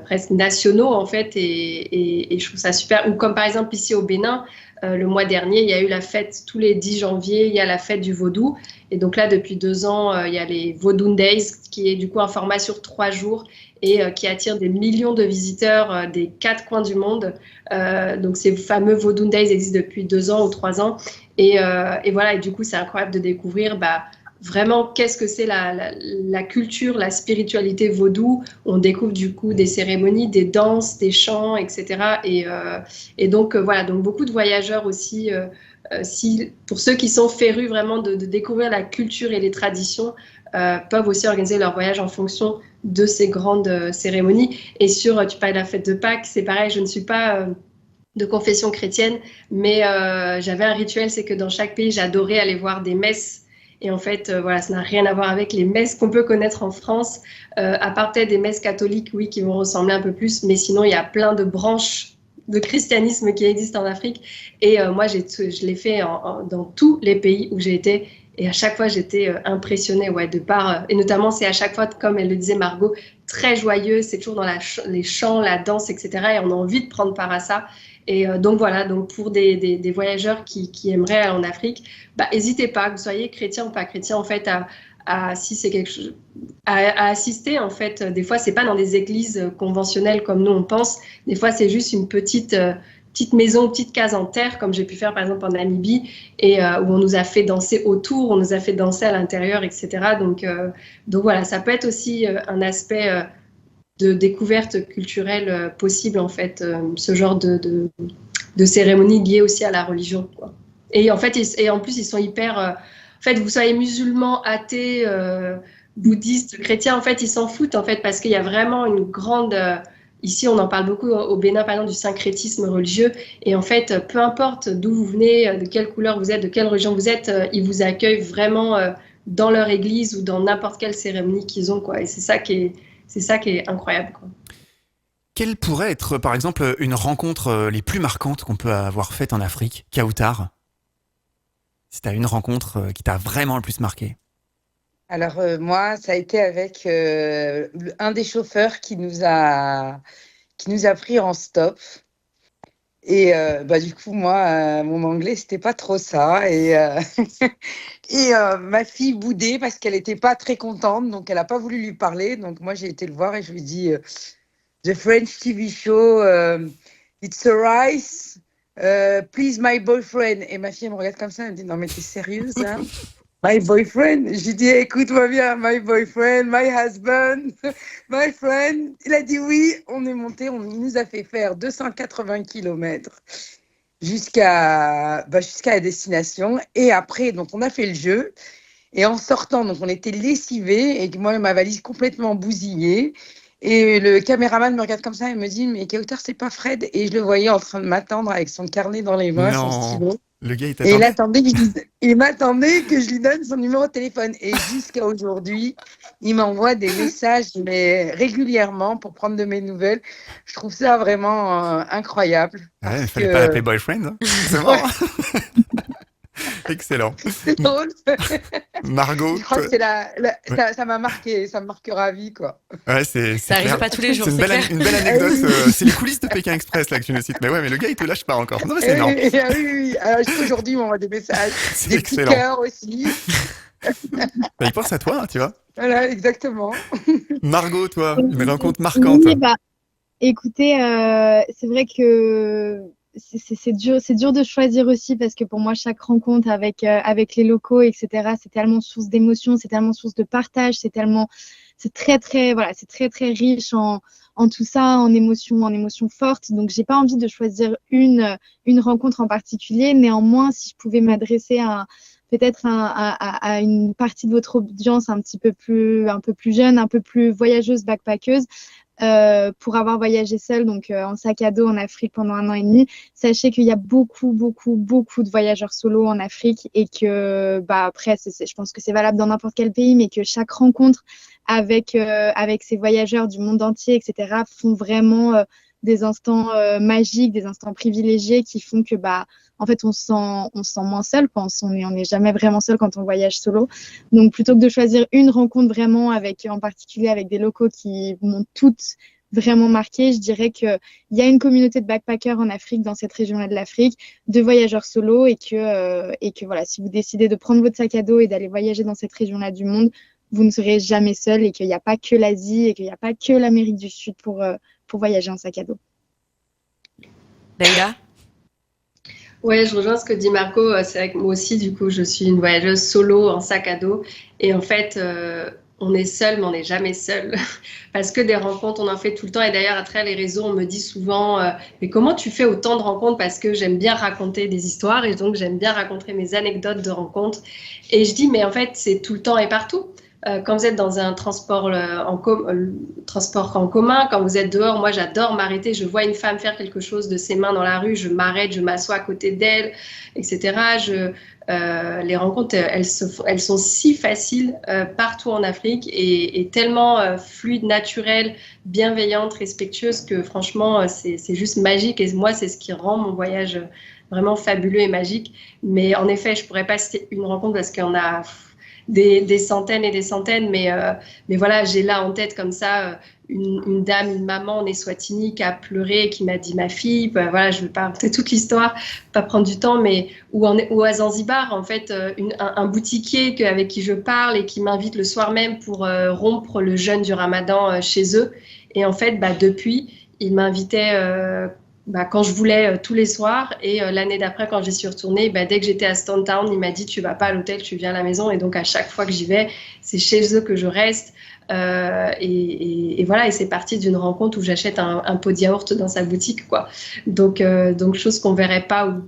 Presque nationaux en fait et je trouve ça super. Ou comme par exemple ici au Bénin, le mois dernier il y a eu la fête tous les 10 janvier, il y a la fête du vaudou et donc là depuis 2 ans il y a les Vaudou Days qui est du coup un format sur 3 jours et qui attire des millions de visiteurs des 4 coins du monde. Donc ces fameux Vaudou Days existent depuis 2 ans ou 3 ans et voilà et du coup c'est incroyable de découvrir vraiment, qu'est-ce que c'est la culture, la spiritualité vaudou? On découvre du coup des cérémonies, des danses, des chants, etc. Et donc, voilà, donc beaucoup de voyageurs aussi, pour ceux qui sont férus vraiment de découvrir la culture et les traditions, peuvent aussi organiser leur voyage en fonction de ces grandes cérémonies. Et tu parlais de la fête de Pâques, c'est pareil, je ne suis pas de confession chrétienne, mais j'avais un rituel, c'est que dans chaque pays, j'adorais aller voir des messes. Et en fait, voilà, ça n'a rien à voir avec les messes qu'on peut connaître en France, à part peut-être des messes catholiques, oui, qui vont ressembler un peu plus, mais sinon, il y a plein de branches de christianisme qui existent en Afrique. Et moi, je l'ai fait dans tous les pays où j'ai été. Et à chaque fois, j'étais impressionnée, ouais, de par... et notamment, c'est à chaque fois, comme elle le disait Margot, très joyeux. C'est toujours dans les chants, la danse, etc. Et on a envie de prendre part à ça. Et donc voilà, donc pour des voyageurs qui aimeraient aller en Afrique, n'hésitez pas, que vous soyez chrétien ou pas chrétien, en fait, si c'est quelque chose, à assister, en fait. Des fois, c'est pas dans des églises conventionnelles comme nous on pense. Des fois, c'est juste une petite maison, petite case en terre, comme j'ai pu faire par exemple en Namibie, et où on nous a fait danser autour, on nous a fait danser à l'intérieur, etc. Donc voilà, ça peut être aussi un aspect de découverte culturelle possible, en fait, ce genre de cérémonie liée aussi à la religion, quoi. Et en fait, en plus, ils sont hyper... en fait, vous soyez musulman, athée, bouddhiste, chrétien, en fait, ils s'en foutent, en fait, parce qu'il y a vraiment une grande... ici, on en parle beaucoup au Bénin, par exemple, du syncrétisme religieux. Et en fait, peu importe d'où vous venez, de quelle couleur vous êtes, de quelle religion vous êtes, ils vous accueillent vraiment dans leur église ou dans n'importe quelle cérémonie qu'ils ont, quoi. Et c'est ça qui est incroyable, quoi. Quelle pourrait être, par exemple, une rencontre les plus marquantes qu'on peut avoir faite en Afrique, Kautar? Si tu as une rencontre qui t'a vraiment le plus marqué. Alors, moi, ça a été avec un des chauffeurs qui nous a pris en stop. Et du coup, moi, mon anglais, c'était pas trop ça. Et ma fille boudait parce qu'elle n'était pas très contente. Donc, elle n'a pas voulu lui parler. Donc, moi, j'ai été le voir et je lui ai dit The French TV show, it's a rice. Please, my boyfriend. Et ma fille, elle me regarde comme ça. Elle me dit non, mais t'es sérieuse là? My boyfriend. J'ai dit écoute-moi bien, my boyfriend, my husband, my friend. Il a dit oui. On est monté. Il nous a fait faire 280 km jusqu'à la destination. Et après, donc, on a fait le jeu. Et en sortant, donc, on était lessivés. Et moi, ma valise complètement bousillée. Et le caméraman me regarde comme ça et me dit mais Kautar, c'est pas Fred? Et je le voyais en train de m'attendre avec son carnet dans les mains, son stylo. Le gars, il Et t'attendait. il m'attendait que je lui donne son numéro de téléphone. Et jusqu'à aujourd'hui, il m'envoie des messages mais régulièrement pour prendre de mes nouvelles. Je trouve ça vraiment incroyable Ouais, il parce fallait pas l'appeler que boyfriend, hein. C'est ouais, marrant. Excellent. c'est drôle. Margot, Je crois que ouais, ça m'a marqué, ça me marquera à vie, quoi. ouais, c'est Ça arrive clair. pas tous les jours, C'est c'est clair. une belle anecdote. C'est les coulisses de Pékin Express là que tu nous cites. Mais ouais, mais le gars, il te lâche pas encore. Non, mais c'est énorme. Ah oui, oui, oui. Alors jusqu'aujourd'hui, il m'envoie des messages, C'est des petits excellent. cœurs aussi. Bah, il pense à toi, hein, tu vois. Voilà, exactement. Margot, toi, une rencontre marquante. Oui, bah, écoutez, c'est vrai que c'est dur de choisir aussi parce que pour moi, chaque rencontre avec les locaux, etc., c'est tellement source d'émotions, c'est tellement source de partage, c'est très, très, voilà, c'est très, très riche en tout ça, en émotions fortes. Donc, j'ai pas envie de choisir une rencontre en particulier. Néanmoins, si je pouvais m'adresser peut-être à une partie de votre audience un peu plus jeune, un peu plus voyageuse, backpackeuse, pour avoir voyagé seule, donc en sac à dos en Afrique pendant 1 an et demi, sachez qu'il y a beaucoup, beaucoup, beaucoup de voyageurs solo en Afrique et que, bah, après, je pense que c'est valable dans n'importe quel pays, mais que chaque rencontre avec ces voyageurs du monde entier, etc., font vraiment des instants magiques, des instants privilégiés qui font que, bah, en fait, on se sent moins seul. On n'est jamais vraiment seul quand on voyage solo. Donc, plutôt que de choisir une rencontre vraiment en particulier avec des locaux qui m'ont toutes vraiment marqué, je dirais qu'il y a une communauté de backpackers en Afrique, dans cette région-là de l'Afrique, de voyageurs solo et que voilà, si vous décidez de prendre votre sac à dos et d'aller voyager dans cette région-là du monde, vous ne serez jamais seul et qu'il n'y a pas que l'Asie et qu'il n'y a pas que l'Amérique du Sud pour voyager en sac à dos. Leïla? Ouais, je rejoins ce que dit Marco. C'est vrai que moi aussi, du coup, je suis une voyageuse solo en sac à dos. Et en fait, on est seul, mais on n'est jamais seul. Parce que des rencontres, on en fait tout le temps. Et d'ailleurs, à travers les réseaux, on me dit souvent, mais comment tu fais autant de rencontres? Parce que j'aime bien raconter des histoires et donc j'aime bien raconter mes anecdotes de rencontres. Et je dis, mais en fait, c'est tout le temps et partout. Quand vous êtes dans un transport en commun, quand vous êtes dehors, moi j'adore m'arrêter, je vois une femme faire quelque chose de ses mains dans la rue, je m'arrête, je m'assois à côté d'elle, etc. Les rencontres, elles sont si faciles partout en Afrique et tellement fluides, naturelles, bienveillantes, respectueuses que franchement c'est juste magique et moi c'est ce qui rend mon voyage vraiment fabuleux et magique. Mais en effet, je pourrais pas citer une rencontre parce qu'il y en a des centaines et des centaines, mais voilà, j'ai là en tête comme ça une dame, une maman en Eswatini qui a pleuré, qui m'a dit ma fille, bah, voilà, je ne vais pas raconter toute l'histoire, pas prendre du temps, mais ou à Zanzibar, en fait, un boutiquier avec qui je parle et qui m'invite le soir même pour rompre le jeûne du Ramadan chez eux. Et en fait, bah, depuis, il m'invitait quand je voulais tous les soirs. Et l'année d'après, quand j'y suis retournée, dès que j'étais à Stone Town, il m'a dit tu vas pas à l'hôtel, tu viens à la maison. Et donc à chaque fois que j'y vais, c'est chez eux que je reste. Et voilà, et c'est parti d'une rencontre où j'achète un pot de yaourt dans sa boutique, quoi. Donc chose qu'on verrait pas ou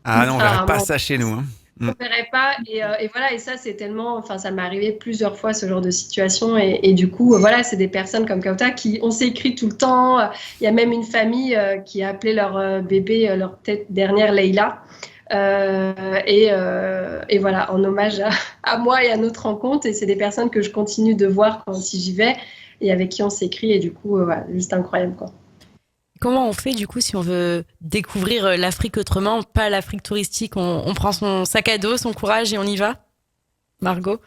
Ah non, on verrait pas rarement. ça chez nous, hein. On verrait pas et voilà, et ça c'est tellement, enfin ça m'est arrivé plusieurs fois ce genre de situation et du coup voilà, c'est des personnes comme Kauta qui on s'écrit tout le temps. Il y a même une famille qui a appelé leur bébé leur tête dernière Leïla et voilà, en hommage à moi et à notre rencontre, et c'est des personnes que je continue de voir quand si j'y vais et avec qui on s'écrit, et du coup voilà, juste incroyable, quoi. Comment on fait du coup si on veut découvrir l'Afrique autrement, pas l'Afrique touristique? On prend son sac à dos, son courage et on y va? Margot?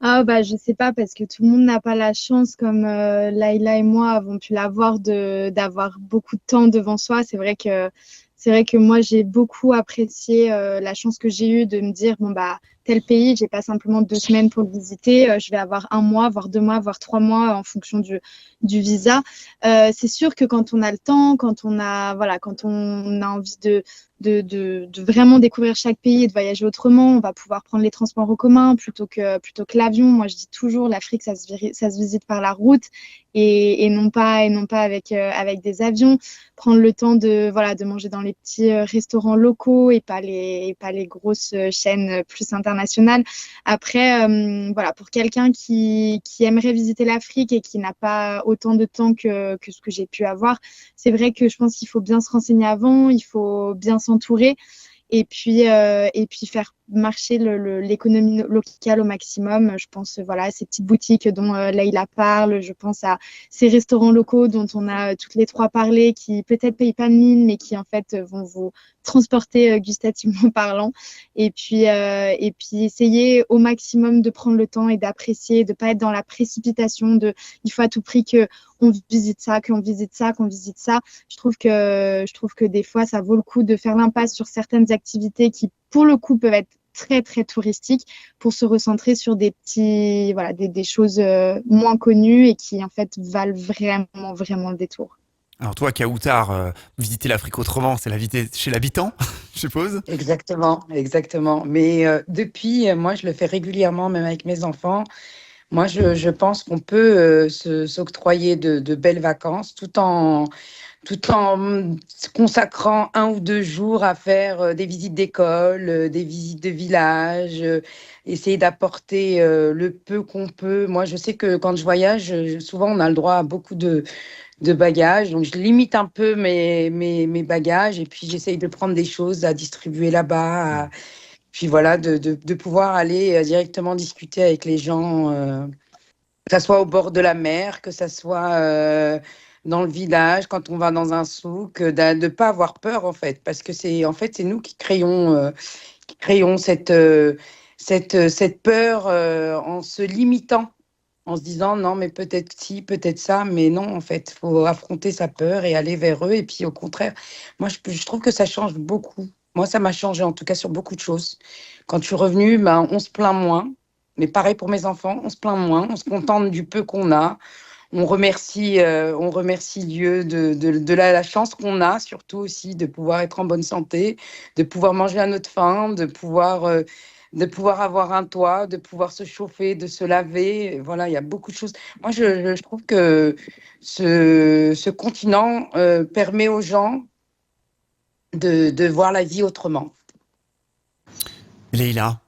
Ah bah je sais pas parce que tout le monde n'a pas la chance comme Laïla et moi avons pu l'avoir d'avoir beaucoup de temps devant soi. C'est vrai que moi j'ai beaucoup apprécié la chance que j'ai eue de me dire bon bah tel pays, j'ai pas simplement 2 semaines pour le visiter, je vais avoir 1 mois, voire 2 mois, voire 3 mois en fonction du visa. C'est sûr que quand on a le temps, quand on a envie de vraiment découvrir chaque pays et de voyager autrement, on va pouvoir prendre les transports en commun plutôt que l'avion. Moi, je dis toujours, l'Afrique, ça se visite par la route et non pas avec des avions. Prendre le temps de manger dans les petits restaurants locaux et pas les grosses chaînes plus internationales. Après, pour quelqu'un qui aimerait visiter l'Afrique et qui n'a pas autant de temps que ce que j'ai pu avoir, c'est vrai que je pense qu'il faut bien se renseigner avant, il faut bien s'entourer et puis faire marcher l'économie locale au maximum. Je pense à ces petites boutiques dont Leïla parle, je pense à ces restaurants locaux dont on a toutes les trois parlé, qui peut-être payent pas de mine, mais qui en fait vont vous transporter gustativement parlant. Et puis essayer au maximum de prendre le temps et d'apprécier, de pas être dans la précipitation il faut à tout prix qu'on visite ça, qu'on visite ça, qu'on visite ça. Je trouve que des fois, ça vaut le coup de faire l'impasse sur certaines activités qui, pour le coup, peuvent être très, très touristiques pour se recentrer sur des choses moins connues et qui, en fait, valent vraiment, vraiment le détour. Alors toi, Kautar, visiter l'Afrique autrement, c'est la visiter chez l'habitant, je suppose. Exactement. Mais depuis, moi, je le fais régulièrement, même avec mes enfants. Moi, je pense qu'on peut s'octroyer de belles vacances tout en consacrant 1 ou 2 jours à faire des visites d'école, des visites de village, essayer d'apporter le peu qu'on peut. Moi, je sais que quand je voyage, souvent, on a le droit à beaucoup de bagages. Donc, je limite un peu mes bagages et puis j'essaye de prendre des choses à distribuer là-bas. Puis voilà, de pouvoir aller directement discuter avec les gens, que ça soit au bord de la mer, que ça soit dans le village, quand on va dans un souk, de ne pas avoir peur en fait, parce que c'est nous qui créons cette peur en se limitant, en se disant non mais peut-être ci, peut-être ça, mais non en fait, il faut affronter sa peur et aller vers eux. Et puis au contraire, moi je trouve que ça change beaucoup. Moi, ça m'a changé, en tout cas, sur beaucoup de choses. Quand je suis revenue, on se plaint moins. Mais pareil pour mes enfants, on se plaint moins. On se contente du peu qu'on a. On remercie Dieu de la chance qu'on a, surtout aussi, de pouvoir être en bonne santé, de pouvoir manger à notre faim, de pouvoir avoir un toit, de pouvoir se chauffer, de se laver. Voilà, il y a beaucoup de choses. Moi, je trouve que ce continent permet aux gens de voir la vie autrement. Leïla,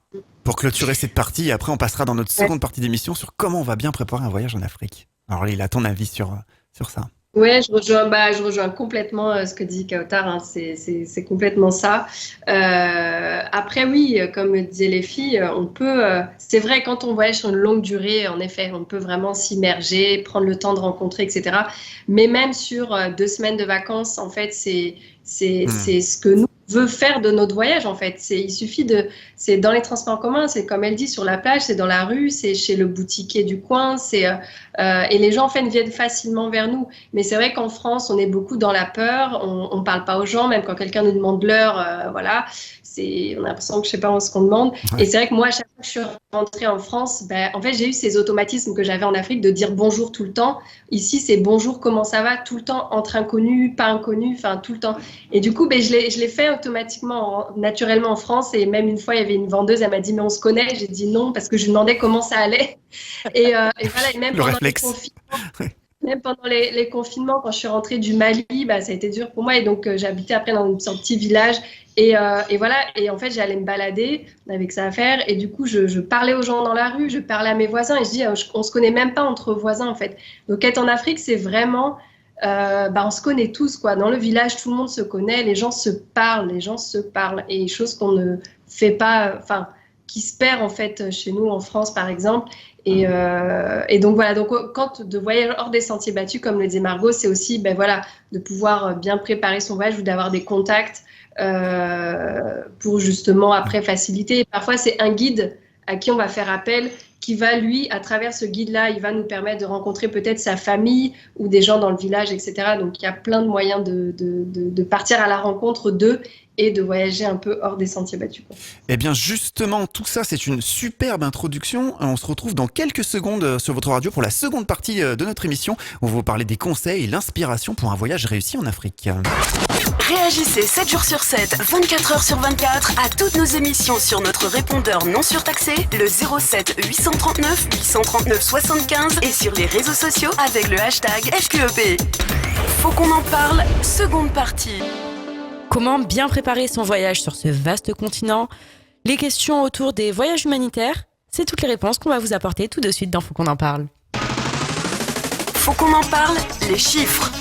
pour clôturer cette partie, après on passera dans notre seconde partie d'émission sur comment on va bien préparer un voyage en Afrique. Alors Leïla, ton avis sur ça? Ouais, je rejoins complètement ce que dit Kautar, hein, c'est complètement ça. Après, oui, comme disaient les filles, on peut, c'est vrai, quand on voyage sur une longue durée, en effet, on peut vraiment s'immerger, prendre le temps de rencontrer, etc. Mais même sur 2 semaines de vacances, en fait, c'est ce que nous veut faire de notre voyage en fait. Il suffit c'est dans les transports en commun, c'est comme elle dit, sur la plage, c'est dans la rue, c'est chez le boutiquier du coin, et les gens en fait viennent facilement vers nous. Mais c'est vrai qu'en France, on est beaucoup dans la peur, on parle pas aux gens, même quand quelqu'un nous demande l'heure, voilà. On a l'impression que je sais pas ce qu'on demande. Ouais. Et c'est vrai que moi, à chaque fois que je suis rentrée en France, en fait, j'ai eu ces automatismes que j'avais en Afrique de dire bonjour tout le temps. Ici, c'est bonjour, comment ça va, tout le temps, entre inconnus, pas inconnus, enfin tout le temps. Et du coup, je l'ai fait automatiquement, naturellement en France. Et même une fois, il y avait une vendeuse, elle m'a dit, mais on se connaît. J'ai dit non, parce que je lui demandais comment ça allait. Et voilà, et même pendant les confinements. Même pendant les confinements, quand je suis rentrée du Mali, ça a été dur pour moi. Et donc, j'habitais après dans un petit village. Et voilà. Et en fait, j'allais me balader avec ça à faire. Et du coup, je parlais aux gens dans la rue, je parlais à mes voisins. Et je dis, on se connaît même pas entre voisins, en fait. Donc, être en Afrique, c'est vraiment... on se connaît tous, quoi. Dans le village, tout le monde se connaît. Les gens se parlent. Et chose qu'on ne fait pas... Enfin, qui se perd, en fait, chez nous, en France, par exemple. Et donc voilà, quand de voyager hors des sentiers battus, comme le dit Margot, c'est aussi de pouvoir bien préparer son voyage ou d'avoir des contacts pour justement après faciliter. Et parfois, c'est un guide à qui on va faire appel qui va, lui, à travers ce guide-là, il va nous permettre de rencontrer peut-être sa famille ou des gens dans le village, etc. Donc, il y a plein de moyens de partir à la rencontre d'eux et de voyager un peu hors des sentiers battus. Eh bien, justement, tout ça, c'est une superbe introduction. On se retrouve dans quelques secondes sur votre radio pour la seconde partie de notre émission où on va vous parler des conseils et l'inspiration pour un voyage réussi en Afrique. Réagissez 7 jours sur 7, 24 heures sur 24 à toutes nos émissions sur notre répondeur non surtaxé, le 07 839 839 75 et sur les réseaux sociaux avec le hashtag FQEP. Faut qu'on en parle, seconde partie. Comment bien préparer son voyage sur ce vaste continent? Les questions autour des voyages humanitaires, c'est toutes les réponses qu'on va vous apporter tout de suite dans Faut qu'on en parle. Faut qu'on en parle, les chiffres.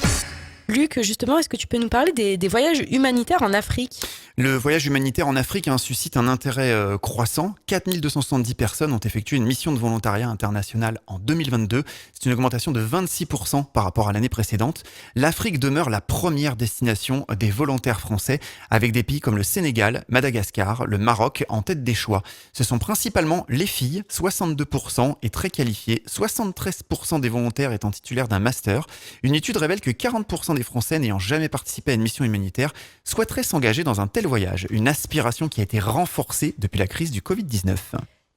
Luc, justement, est-ce que tu peux nous parler des voyages humanitaires en Afrique ? Le voyage humanitaire en Afrique suscite un intérêt croissant. 4270 personnes ont effectué une mission de volontariat international en 2022. C'est une augmentation de 26% par rapport à l'année précédente. L'Afrique demeure la première destination des volontaires français, avec des pays comme le Sénégal, Madagascar, le Maroc en tête des choix. Ce sont principalement les filles, 62%, et très qualifiées, 73% des volontaires étant titulaires d'un master. Une étude révèle que 40% des Français n'ayant jamais participé à une mission humanitaire souhaiteraient s'engager dans un tel voyage, une aspiration qui a été renforcée depuis la crise du Covid-19.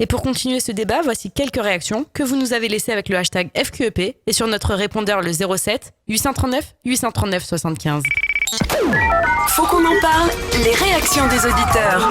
Et pour continuer ce débat, voici quelques réactions que vous nous avez laissées avec le hashtag FQEP et sur notre répondeur le 07 839 839 75. Faut qu'on en parle, les réactions des auditeurs.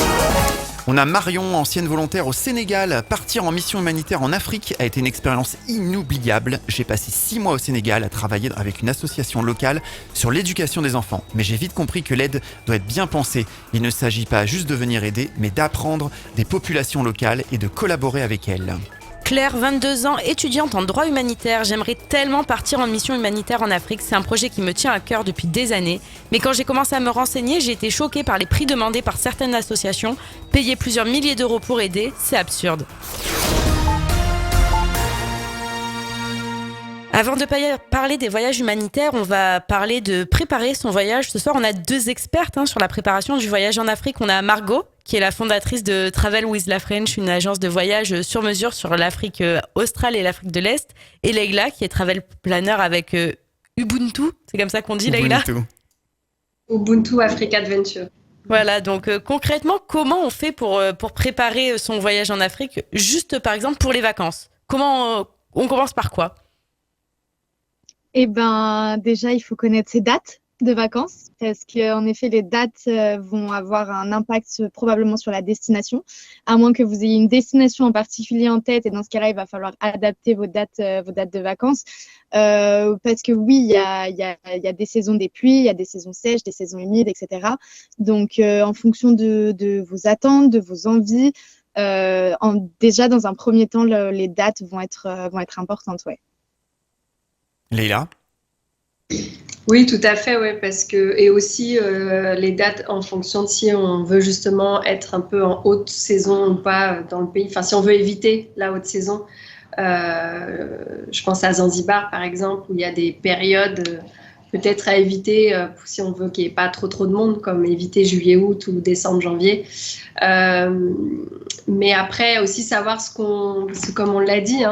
On a Marion, ancienne volontaire au Sénégal. Partir en mission humanitaire en Afrique a été une expérience inoubliable. J'ai passé 6 mois au Sénégal à travailler avec une association locale sur l'éducation des enfants. Mais j'ai vite compris que l'aide doit être bien pensée. Il ne s'agit pas juste de venir aider, mais d'apprendre des populations locales et de collaborer avec elles. Claire, 22 ans, étudiante en droit humanitaire. J'aimerais tellement partir en mission humanitaire en Afrique. C'est un projet qui me tient à cœur depuis des années. Mais quand j'ai commencé à me renseigner, j'ai été choquée par les prix demandés par certaines associations. Payer plusieurs milliers d'euros pour aider, c'est absurde. Avant de parler des voyages humanitaires, on va parler de préparer son voyage. Ce soir, on a 2 expertes sur la préparation du voyage en Afrique. On a Margot, qui est la fondatrice de Travel with La French, une agence de voyage sur mesure sur l'Afrique australe et l'Afrique de l'Est. Et Leïla, qui est travel planner avec Ubuntu. C'est comme ça qu'on dit, Leïla ? Ubuntu Africa Adventure. Voilà, donc concrètement, comment on fait pour préparer son voyage en Afrique, juste par exemple pour les vacances ? Comment on commence par quoi ? Eh ben, déjà, il faut connaître ses dates de vacances parce qu'en effet, les dates vont avoir un impact probablement sur la destination, à moins que vous ayez une destination en particulier en tête. Et dans ce cas-là, il va falloir adapter vos dates de vacances parce que oui, il y a des saisons des pluies, il y a des saisons sèches, des saisons humides, etc. Donc, en fonction de vos attentes, de vos envies, déjà dans un premier temps, les dates vont être importantes, ouais. Leïla ? Oui, tout à fait, ouais, parce que et aussi les dates en fonction de si on veut justement être un peu en haute saison ou pas dans le pays. Enfin, si on veut éviter la haute saison, je pense à Zanzibar par exemple, où il y a des périodes peut-être à éviter si on veut qu'il n'y ait pas trop de monde, comme éviter juillet, août ou décembre, janvier. Mais après aussi savoir comme on l'a dit,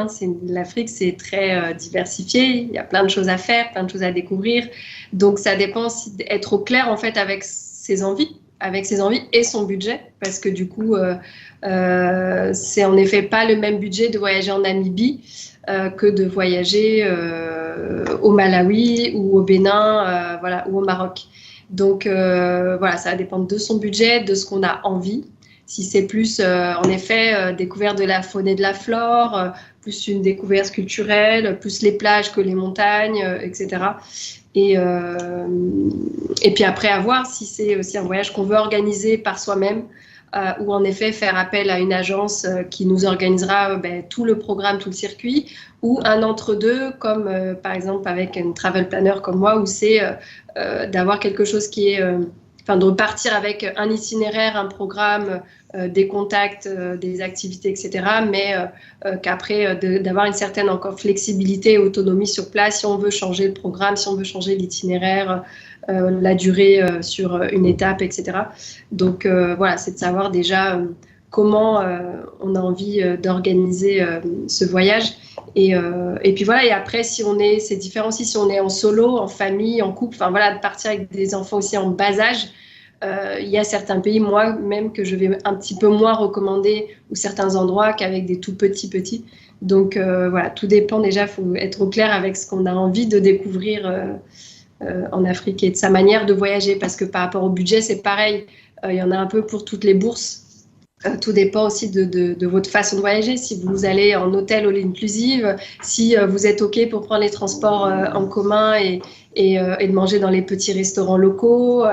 l'Afrique c'est très diversifié, il y a plein de choses à faire, plein de choses à découvrir. Donc ça dépend d'être au clair en fait avec ses envies et son budget, parce que du coup c'est en effet pas le même budget de voyager en Namibie que de voyager au Malawi ou au Bénin, ou au Maroc. Donc ça va dépendre de son budget, de ce qu'on a envie. Si c'est plus, en effet, découverte de la faune et de la flore, plus une découverte culturelle, plus les plages que les montagnes, etc. Et puis après, à voir si c'est aussi un voyage qu'on veut organiser par soi-même, ou en effet faire appel à une agence qui nous organisera tout le programme, tout le circuit, ou un entre-deux, comme par exemple avec une travel planner comme moi, où c'est d'avoir quelque chose qui est... de repartir avec un itinéraire, un programme, des contacts, des activités, etc. Mais qu'après, d'avoir une certaine encore flexibilité et autonomie sur place, si on veut changer le programme, si on veut changer l'itinéraire, la durée sur une étape, etc. Donc c'est de savoir déjà comment on a envie d'organiser ce voyage. Et puis voilà, et après, c'est différent aussi si on est en solo, en famille, en couple, de partir avec des enfants aussi en bas âge. Il y a certains pays, moi-même, que je vais un petit peu moins recommander, ou certains endroits qu'avec des tout petits. Donc tout dépend déjà, il faut être au clair avec ce qu'on a envie de découvrir en Afrique et de sa manière de voyager, parce que par rapport au budget, c'est pareil, il y en a un peu pour toutes les bourses. Tout dépend aussi de votre façon de voyager. Si vous allez en hôtel all inclusive, si vous êtes OK pour prendre les transports en commun et de manger dans les petits restaurants locaux.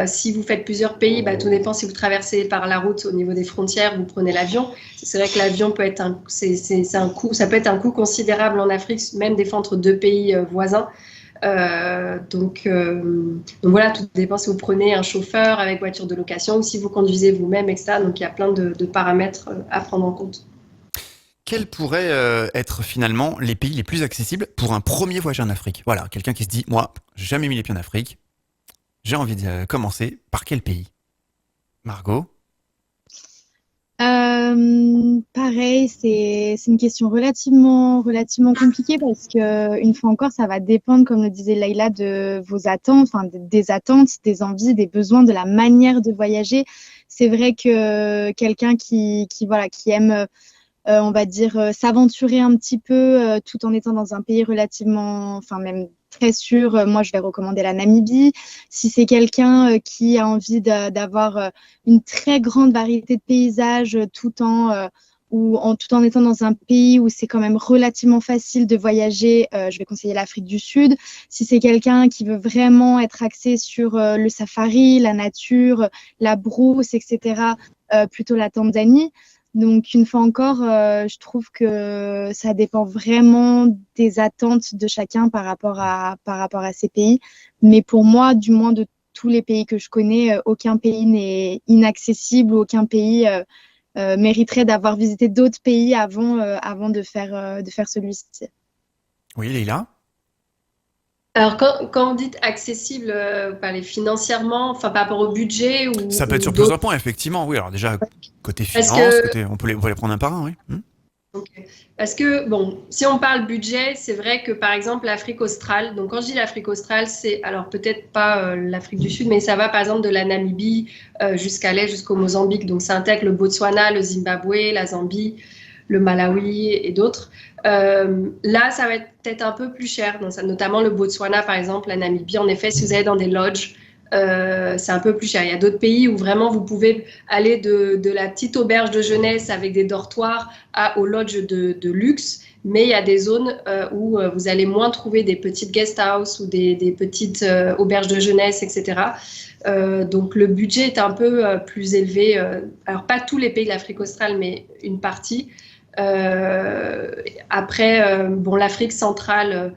Si vous faites plusieurs pays, tout dépend si vous traversez par la route au niveau des frontières, vous prenez l'avion. C'est vrai que l'avion peut être ça peut être un coût considérable en Afrique, même des fois entre 2 pays voisins. Donc voilà, tout dépend si vous prenez un chauffeur avec voiture de location ou si vous conduisez vous-même, etc. Donc il y a plein de paramètres à prendre en compte. Quels pourraient être finalement les pays les plus accessibles pour un premier voyage en Afrique? Voilà, quelqu'un qui se dit, moi, j'ai jamais mis les pieds en Afrique, j'ai envie de commencer. Par quel pays? Margot? Pareil, c'est une question relativement compliquée parce que une fois encore, ça va dépendre, comme le disait Leïla, de vos attentes, enfin des attentes, des envies, des besoins, de la manière de voyager. C'est vrai que quelqu'un qui aime on va dire, s'aventurer un petit peu tout en étant dans un pays relativement, enfin même très sûr. Moi, je vais recommander la Namibie. Si c'est quelqu'un qui a envie d'avoir une très grande variété de paysages tout en étant dans un pays où c'est quand même relativement facile de voyager, je vais conseiller l'Afrique du Sud. Si c'est quelqu'un qui veut vraiment être axé sur le safari, la nature, la brousse, etc., plutôt la Tanzanie. Donc, une fois encore, je trouve que ça dépend vraiment des attentes de chacun par rapport à ces pays. Mais pour moi, du moins de tous les pays que je connais, aucun pays n'est inaccessible, aucun pays mériterait d'avoir visité d'autres pays avant de faire celui-ci. Oui, Leïla? Alors, quand on dit accessible, parlez financièrement, enfin par rapport au budget ou Ça peut être sur d'autres. plusieurs points, effectivement. Oui, alors déjà, côté Parce finance, que on peut les prendre un par un, oui. Ok. Parce que, bon, si on parle budget, c'est vrai que par exemple l'Afrique australe, donc quand je dis l'Afrique australe, c'est alors peut-être pas l'Afrique du Sud, mais ça va par exemple de la Namibie jusqu'à l'est, jusqu'au Mozambique. Donc ça intègre le Botswana, le Zimbabwe, la Zambie, le Malawi et d'autres. Là, ça va être peut-être un peu plus cher, donc notamment le Botswana par exemple, la Namibie. En effet, si vous allez dans des lodges, c'est un peu plus cher. Il y a d'autres pays où vraiment vous pouvez aller de la petite auberge de jeunesse avec des dortoirs aux lodges de luxe, mais il y a des zones où vous allez moins trouver des petites guest house ou des petites auberges de jeunesse, etc. Donc le budget est un peu plus élevé. Alors pas tous les pays de l'Afrique australe, mais une partie. Après, bon, l'Afrique centrale.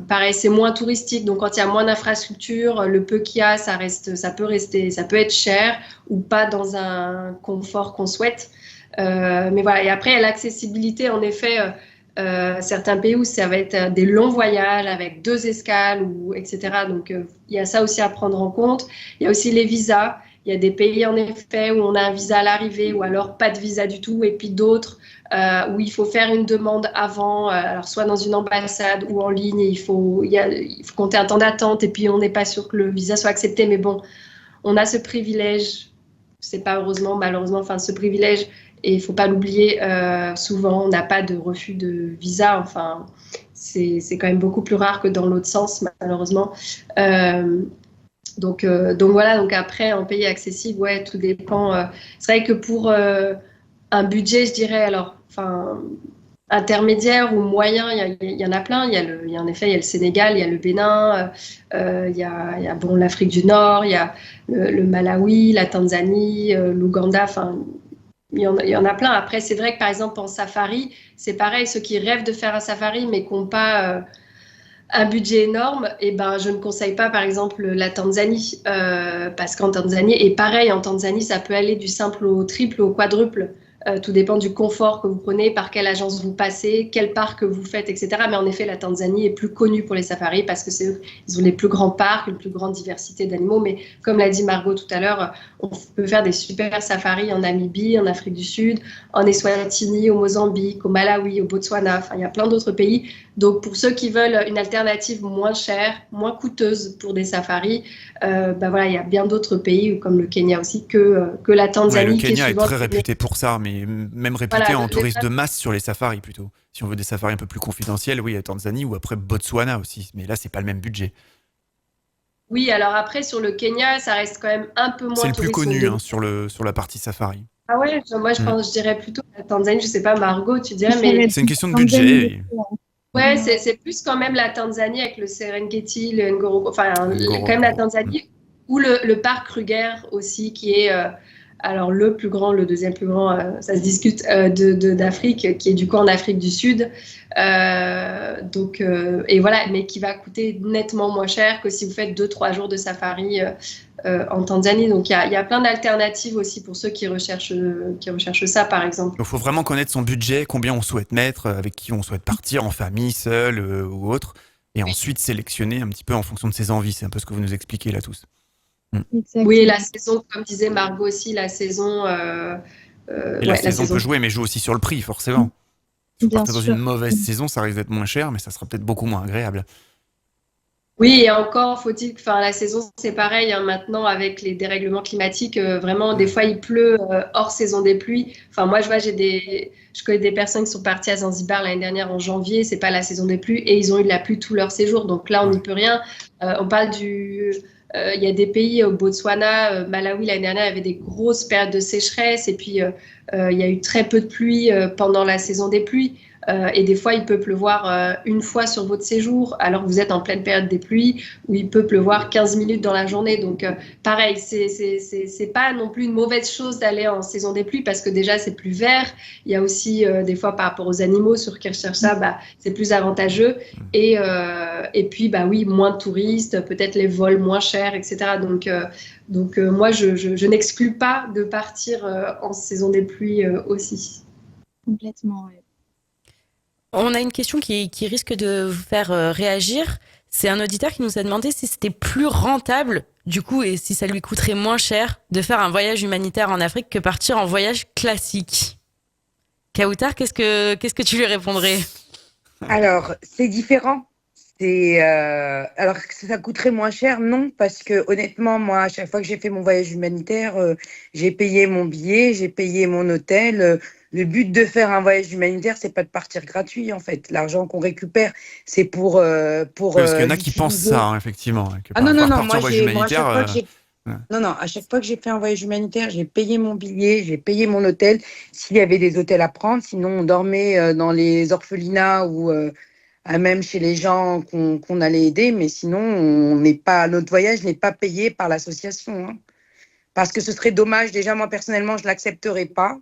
Pareil, c'est moins touristique, donc quand il y a moins d'infrastructures, le peu qu'il y a, ça peut être cher ou pas dans un confort qu'on souhaite. Mais voilà, et après, il y a l'accessibilité, en effet, certains pays où ça va être des longs voyages avec 2 escales, etc. Donc, il y a ça aussi à prendre en compte. Il y a aussi les visas. Il y a des pays, en effet, où on a un visa à l'arrivée ou alors pas de visa du tout, et puis d'autres où il faut faire une demande avant, alors soit dans une ambassade ou en ligne, il faut compter un temps d'attente, et puis on n'est pas sûr que le visa soit accepté, mais bon, on a ce privilège, c'est pas heureusement, malheureusement, enfin ce privilège, et il ne faut pas l'oublier, souvent on n'a pas de refus de visa, enfin c'est quand même beaucoup plus rare que dans l'autre sens, malheureusement. Donc voilà, donc après, en pays accessible, ouais, tout dépend. C'est vrai que pour un budget, je dirais, alors, enfin, intermédiaire ou moyen, il y en a plein. En effet, il y a le Sénégal, il y a le Bénin, il y a bon, l'Afrique du Nord, il y a le Malawi, la Tanzanie, l'Ouganda, enfin, il y en a plein. Après, c'est vrai que par exemple, en safari, c'est pareil, ceux qui rêvent de faire un safari, mais qui n'ont pas un budget énorme, et ben, je ne conseille pas, par exemple, la Tanzanie, parce qu'en Tanzanie, et pareil, en Tanzanie, ça peut aller du simple au triple, au quadruple. Tout dépend du confort que vous prenez, par quelle agence vous passez, quel parc vous faites, etc. Mais en effet, la Tanzanie est plus connue pour les safaris parce que ils ont les plus grands parcs, une plus grande diversité d'animaux. Mais comme l'a dit Margot tout à l'heure, on peut faire des super safaris en Namibie, en Afrique du Sud, en Eswatini, au Mozambique, au Malawi, au Botswana. Enfin, il y a plein d'autres pays. Donc, pour ceux qui veulent une alternative moins chère, moins coûteuse pour des safaris, ben voilà, il y a bien d'autres pays, comme le Kenya aussi, que la Tanzanie. Ouais, le Kenya qui est très réputé pour ça, mais même réputé voilà, en touriste de masse sur les safaris plutôt. Si on veut des safaris un peu plus confidentiels, oui, à Tanzanie ou après Botswana aussi, mais là, c'est pas le même budget. Oui, alors après, sur le Kenya, ça reste quand même un peu moins C'est le plus touristique. connu sur la partie safari. Ah ouais, moi je dirais plutôt la Tanzanie, je sais pas, Margot, tu dirais, mais C'est une question de budget. ouais, c'est plus quand même la Tanzanie avec le Serengeti, le Ngorongoro, enfin quand même la Tanzanie, ou le parc Kruger aussi, qui est Alors le plus grand, le deuxième plus grand, ça se discute, d'Afrique, qui est du coup en Afrique du Sud. Et voilà, mais qui va coûter nettement moins cher que si vous faites 2-3 jours de safari en Tanzanie. Donc il y a plein d'alternatives aussi pour ceux qui recherchent ça, par exemple. Il faut vraiment connaître son budget, combien on souhaite mettre, avec qui on souhaite partir, en famille, seul ou autre, et ensuite sélectionner un petit peu en fonction de ses envies. C'est un peu ce que vous nous expliquez là tous. Oui, la saison, comme disait Margot aussi, la saison... Et la saison peut jouer, mais joue aussi sur le prix, forcément. Si vous partez dans une mauvaise saison, ça risque d'être moins cher, mais ça sera peut-être beaucoup moins agréable. Oui, et encore faut-il que la saison, c'est pareil, hein, maintenant avec les dérèglements climatiques, vraiment, des fois il pleut hors saison des pluies. Enfin, moi, je connais des personnes qui sont parties à Zanzibar l'année dernière en janvier, c'est pas la saison des pluies, et ils ont eu de la pluie tout leur séjour. Donc là, on n'y peut rien. On parle il y a des pays, au Botswana, Malawi, l'année dernière, il y avait des grosses périodes de sécheresse, et puis il y a eu très peu de pluie pendant la saison des pluies. Et des fois, il peut pleuvoir une fois sur votre séjour, alors que vous êtes en pleine période des pluies, où il peut pleuvoir 15 minutes dans la journée. Donc, pareil, c'est pas non plus une mauvaise chose d'aller en saison des pluies, parce que déjà, c'est plus vert. Il y a aussi, des fois, par rapport aux animaux sur qui recherchent ça, c'est plus avantageux. Et puis, oui, moins de touristes, peut-être les vols moins chers, etc. Donc moi, je n'exclus pas de partir en saison des pluies aussi. Complètement, oui. On a une question qui risque de vous faire réagir. C'est un auditeur qui nous a demandé si c'était plus rentable, du coup, et si ça lui coûterait moins cher de faire un voyage humanitaire en Afrique que partir en voyage classique. Kautar, qu'est-ce que tu lui répondrais ? Alors, c'est différent. Alors que ça coûterait moins cher, non, parce que honnêtement, moi, à chaque fois que j'ai fait mon voyage humanitaire, j'ai payé mon billet, j'ai payé mon hôtel. Le but de faire un voyage humanitaire, c'est pas de partir gratuit, en fait. L'argent qu'on récupère, c'est pour parce qu'il y en a qui pensent ça, hein, effectivement. Non, moi, à chaque fois que j'ai fait un voyage humanitaire, j'ai payé mon billet, j'ai payé mon hôtel. S'il y avait des hôtels à prendre, sinon on dormait dans les orphelinats ou même chez les gens qu'on allait aider, mais sinon, notre voyage n'est pas payé par l'association. Hein. Parce que ce serait dommage, déjà moi personnellement, je ne l'accepterais pas,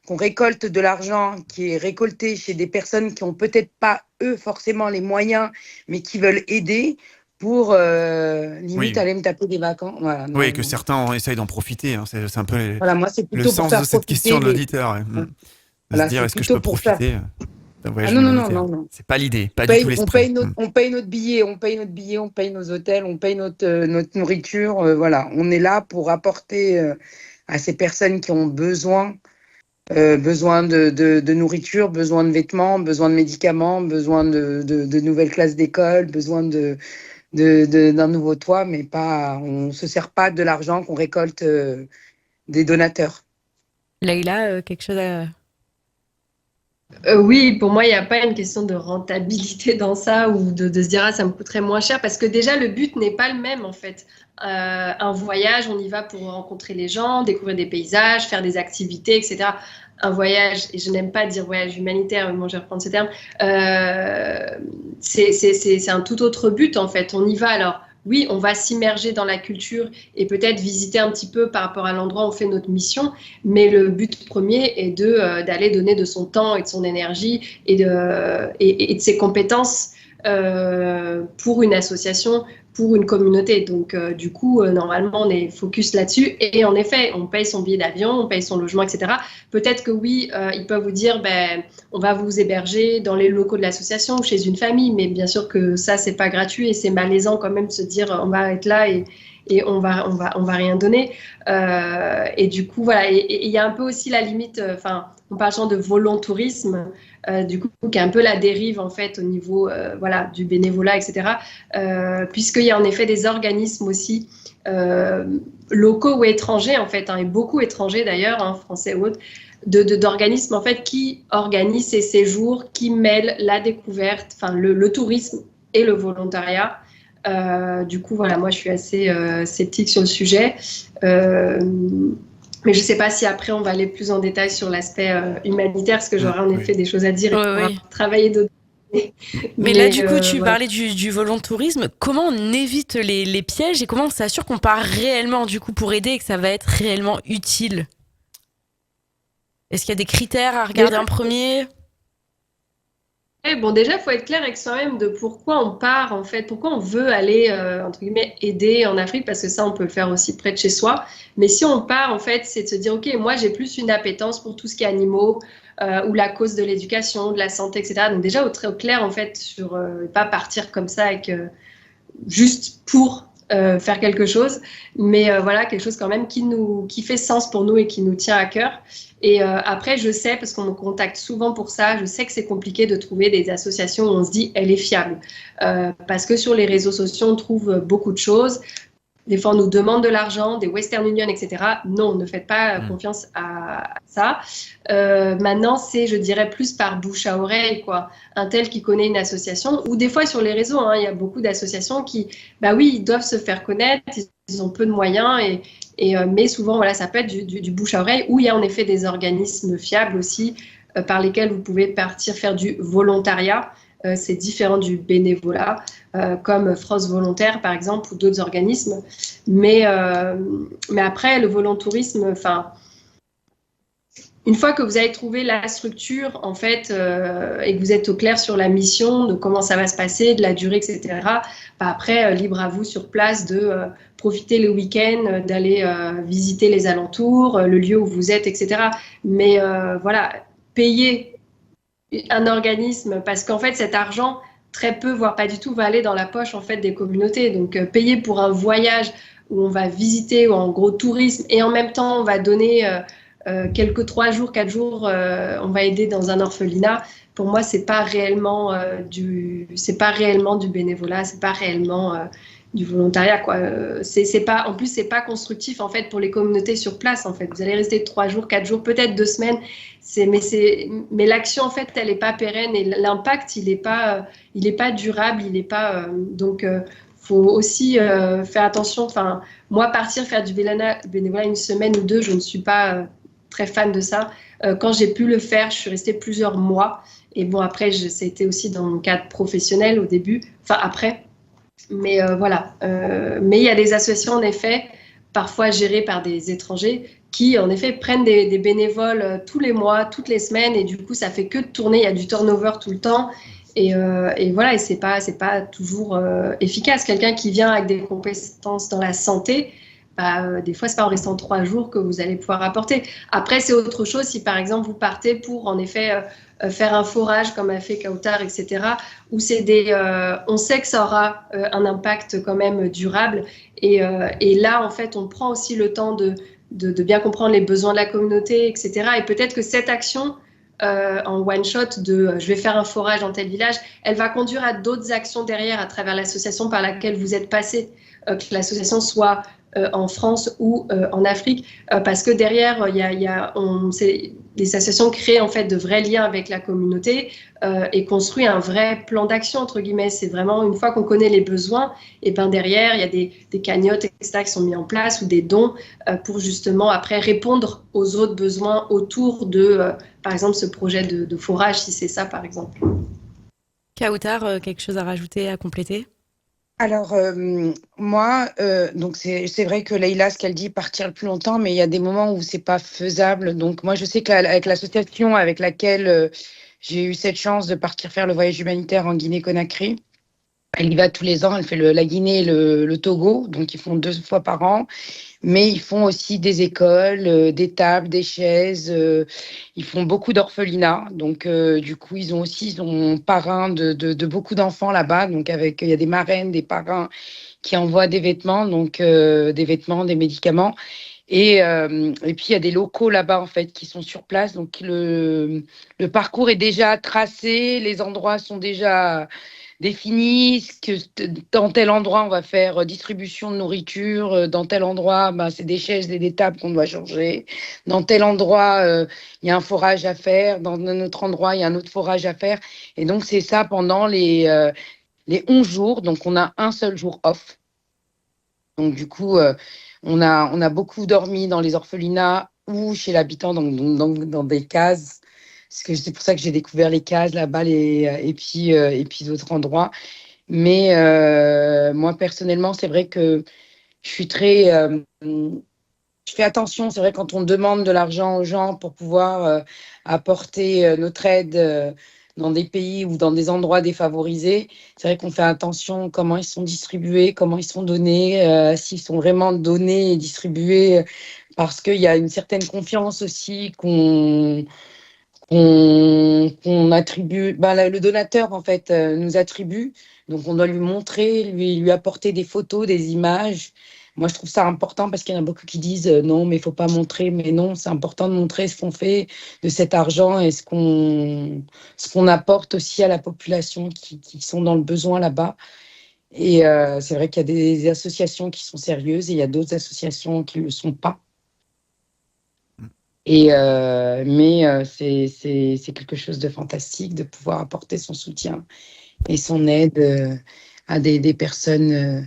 qu'on récolte de l'argent qui est récolté chez des personnes qui n'ont peut-être pas, eux, forcément les moyens, mais qui veulent aider pour limite aller me taper des vacances. Voilà, que certains essayent d'en profiter. Hein. C'est un peu moi, c'est le sens de cette question de l'auditeur. Ouais. Voilà, se dire, est-ce que je peux profiter non. C'est pas l'idée, pas du tout l'esprit. On paye notre billet, on paye nos hôtels, on paye notre nourriture. Voilà, on est là pour apporter à ces personnes qui ont besoin de nourriture, besoin de vêtements, besoin de médicaments, besoin de nouvelles classes d'école, besoin d'un nouveau toit, mais on ne se sert pas de l'argent qu'on récolte des donateurs. Leïla, quelque chose à... Oui, pour moi, il n'y a pas une question de rentabilité dans ça ou de se dire ça me coûterait moins cher, parce que déjà le but n'est pas le même en fait. Un voyage, on y va pour rencontrer les gens, découvrir des paysages, faire des activités, etc. Un voyage, et je n'aime pas dire voyage humanitaire, moi je vais reprendre ce terme, c'est un tout autre but en fait. On y va alors. Oui, on va s'immerger dans la culture et peut-être visiter un petit peu par rapport à l'endroit où on fait notre mission, mais le but premier est d'aller donner de son temps et de son énergie et de ses compétences pour une association, pour une communauté. Donc, du coup, normalement, on est focus là-dessus. Et en effet, on paye son billet d'avion, on paye son logement, etc. Peut-être que oui, ils peuvent vous dire, on va vous héberger dans les locaux de l'association ou chez une famille. Mais bien sûr que ça, c'est pas gratuit et c'est malaisant quand même de se dire, on va être là et on va rien donner. Et du coup, voilà. Et il y a un peu aussi la limite, on parle souvent de volontourisme, du coup, qui est un peu la dérive, en fait, au niveau du bénévolat, etc. Puisqu'il y a en effet des organismes aussi locaux ou étrangers, en fait, et beaucoup étrangers d'ailleurs, français ou autres, d'organismes, en fait, qui organisent ces séjours, qui mêlent la découverte, le tourisme et le volontariat. Du coup, voilà, moi, je suis assez sceptique sur le sujet. Mais je ne sais pas si après, on va aller plus en détail sur l'aspect humanitaire, parce que j'aurai en effet des choses à dire et travailler d'autres. Mais là, du coup, tu voilà. parlais du volontourisme. Comment on évite les pièges et comment on s'assure qu'on part réellement, du coup, pour aider et que ça va être réellement utile? Est-ce qu'il y a des critères à regarder Déjà, en premier? bon, déjà, il faut être clair avec soi-même de pourquoi on part, en fait, pourquoi on veut aller, entre guillemets, aider en Afrique, parce que ça, on peut le faire aussi près de chez soi. Mais si on part, en fait, c'est de se dire, OK, moi, j'ai plus une appétence pour tout ce qui est animaux, ou la cause de l'éducation, de la santé, etc. Donc déjà, au clair, en fait, sur pas partir comme ça avec juste pour faire quelque chose, mais voilà, quelque chose quand même qui fait sens pour nous et qui nous tient à cœur. Et après, je sais, parce qu'on me contacte souvent pour ça, je sais que c'est compliqué de trouver des associations où on se dit, elle est fiable. Parce que sur les réseaux sociaux, on trouve beaucoup de choses. Des fois, on nous demande de l'argent, des Western Union, etc. Non, ne faites pas confiance à ça. Maintenant, c'est, je dirais, plus par bouche à oreille, quoi. Un tel qui connaît une association, ou des fois sur les réseaux, hein, il y a beaucoup d'associations qui, bah oui, ils doivent se faire connaître, ils ont peu de moyens, mais souvent, voilà, ça peut être du bouche à oreille, où il y a en effet des organismes fiables aussi, par lesquels vous pouvez partir faire du volontariat. C'est différent du bénévolat, comme France Volontaire, par exemple, ou d'autres organismes. Mais après, le volontourisme, enfin, une fois que vous avez trouvé la structure, en fait, et que vous êtes au clair sur la mission, de comment ça va se passer, de la durée, etc., bah après, libre à vous sur place de profiter le week-end, d'aller visiter les alentours, le lieu où vous êtes, etc. Mais voilà, payer un organisme, parce qu'en fait, cet argent, très peu, voire pas du tout, va aller dans la poche en fait des communautés. Donc, payer pour un voyage où on va visiter, ou en gros tourisme, et en même temps, on va donner quelques 3 jours, 4 jours, on va aider dans un orphelinat. Pour moi, c'est pas réellement c'est pas réellement du bénévolat, c'est pas réellement du volontariat, quoi. C'est pas, en plus, c'est pas constructif en fait pour les communautés sur place. En fait, vous allez rester 3 jours, 4 jours, peut-être 2 semaines. Mais l'action en fait, elle est pas pérenne et l'impact, il est pas durable, il est pas. Donc, faut aussi faire attention. Enfin, moi, partir faire du bénévolat 1 semaine ou 2, je ne suis pas très fan de ça. Quand j'ai pu le faire, je suis restée plusieurs mois. Et bon, après, ça a été aussi dans mon cadre professionnel au début. Enfin, après. Mais voilà. Mais il y a des associations, en effet, parfois gérées par des étrangers, qui, en effet, prennent des bénévoles tous les mois, toutes les semaines, et du coup, ça fait que de tourner. Il y a du turnover tout le temps. Et voilà, et c'est pas toujours efficace. Quelqu'un qui vient avec des compétences dans la santé, bah, des fois, c'est pas en restant 3 jours que vous allez pouvoir apporter. Après, c'est autre chose si, par exemple, vous partez pour, en effet, faire un forage comme a fait Kautar, etc., où on sait que ça aura un impact quand même durable. Et là, en fait, on prend aussi le temps de bien comprendre les besoins de la communauté, etc. Et peut-être que cette action, en one shot je vais faire un forage dans tel village, elle va conduire à d'autres actions derrière à travers l'association par laquelle vous êtes passé, que l'association soit en France ou en Afrique, parce que derrière, les associations créent en fait de vrais liens avec la communauté et construisent un vrai plan d'action, entre guillemets. C'est vraiment, une fois qu'on connaît les besoins, et ben derrière, il y a des cagnottes, etc., qui sont mis en place, ou des dons pour justement après répondre aux autres besoins autour de, par exemple, ce projet de forage, si c'est ça, par exemple. Kautar, quelque chose à rajouter, à compléter? Alors, moi, donc c'est vrai que Leïla, ce qu'elle dit, partir le plus longtemps, mais il y a des moments où c'est pas faisable. Donc, moi, je sais qu'avec l'association avec laquelle j'ai eu cette chance de partir faire le voyage humanitaire en Guinée-Conakry, elle y va tous les ans, elle fait la Guinée et le Togo, donc ils font 2 fois par an. Mais ils font aussi des écoles, des tables, des chaises. Ils font beaucoup d'orphelinats. Donc, du coup, ils sont parrains de beaucoup d'enfants là-bas. Donc, il y a des marraines, des parrains qui envoient des vêtements, donc des vêtements, des médicaments. Et puis, il y a des locaux là-bas, en fait, qui sont sur place. Donc, le parcours est déjà tracé, les endroits sont déjà définis, que dans tel endroit, on va faire distribution de nourriture, dans tel endroit, c'est des chaises et des tables qu'on doit changer, dans tel endroit, il y a un forage à faire, dans un autre endroit, il y a un autre forage à faire. Et donc, c'est ça pendant les 11 jours. Donc, on a un seul jour off. Donc, du coup, on a beaucoup dormi dans les orphelinats ou chez l'habitant, dans des cases. parce que c'est pour ça que j'ai découvert les cases là-bas et puis d'autres endroits. Mais moi, personnellement, c'est vrai que je suis très... je fais attention, c'est vrai, quand on demande de l'argent aux gens pour pouvoir apporter notre aide dans des pays ou dans des endroits défavorisés, c'est vrai qu'on fait attention comment ils sont distribués, comment ils sont donnés, s'ils sont vraiment donnés et distribués, parce qu'il y a une certaine confiance aussi qu'on attribue, le donateur en fait nous attribue, donc on doit lui montrer, lui apporter des photos, des images. Moi, je trouve ça important parce qu'il y en a beaucoup qui disent non, mais il faut pas montrer. Mais non, c'est important de montrer ce qu'on fait de cet argent et ce qu'on apporte aussi à la population qui sont dans le besoin là-bas. Et c'est vrai qu'il y a des associations qui sont sérieuses et il y a d'autres associations qui ne le sont pas. Mais c'est quelque chose de fantastique de pouvoir apporter son soutien et son aide à des personnes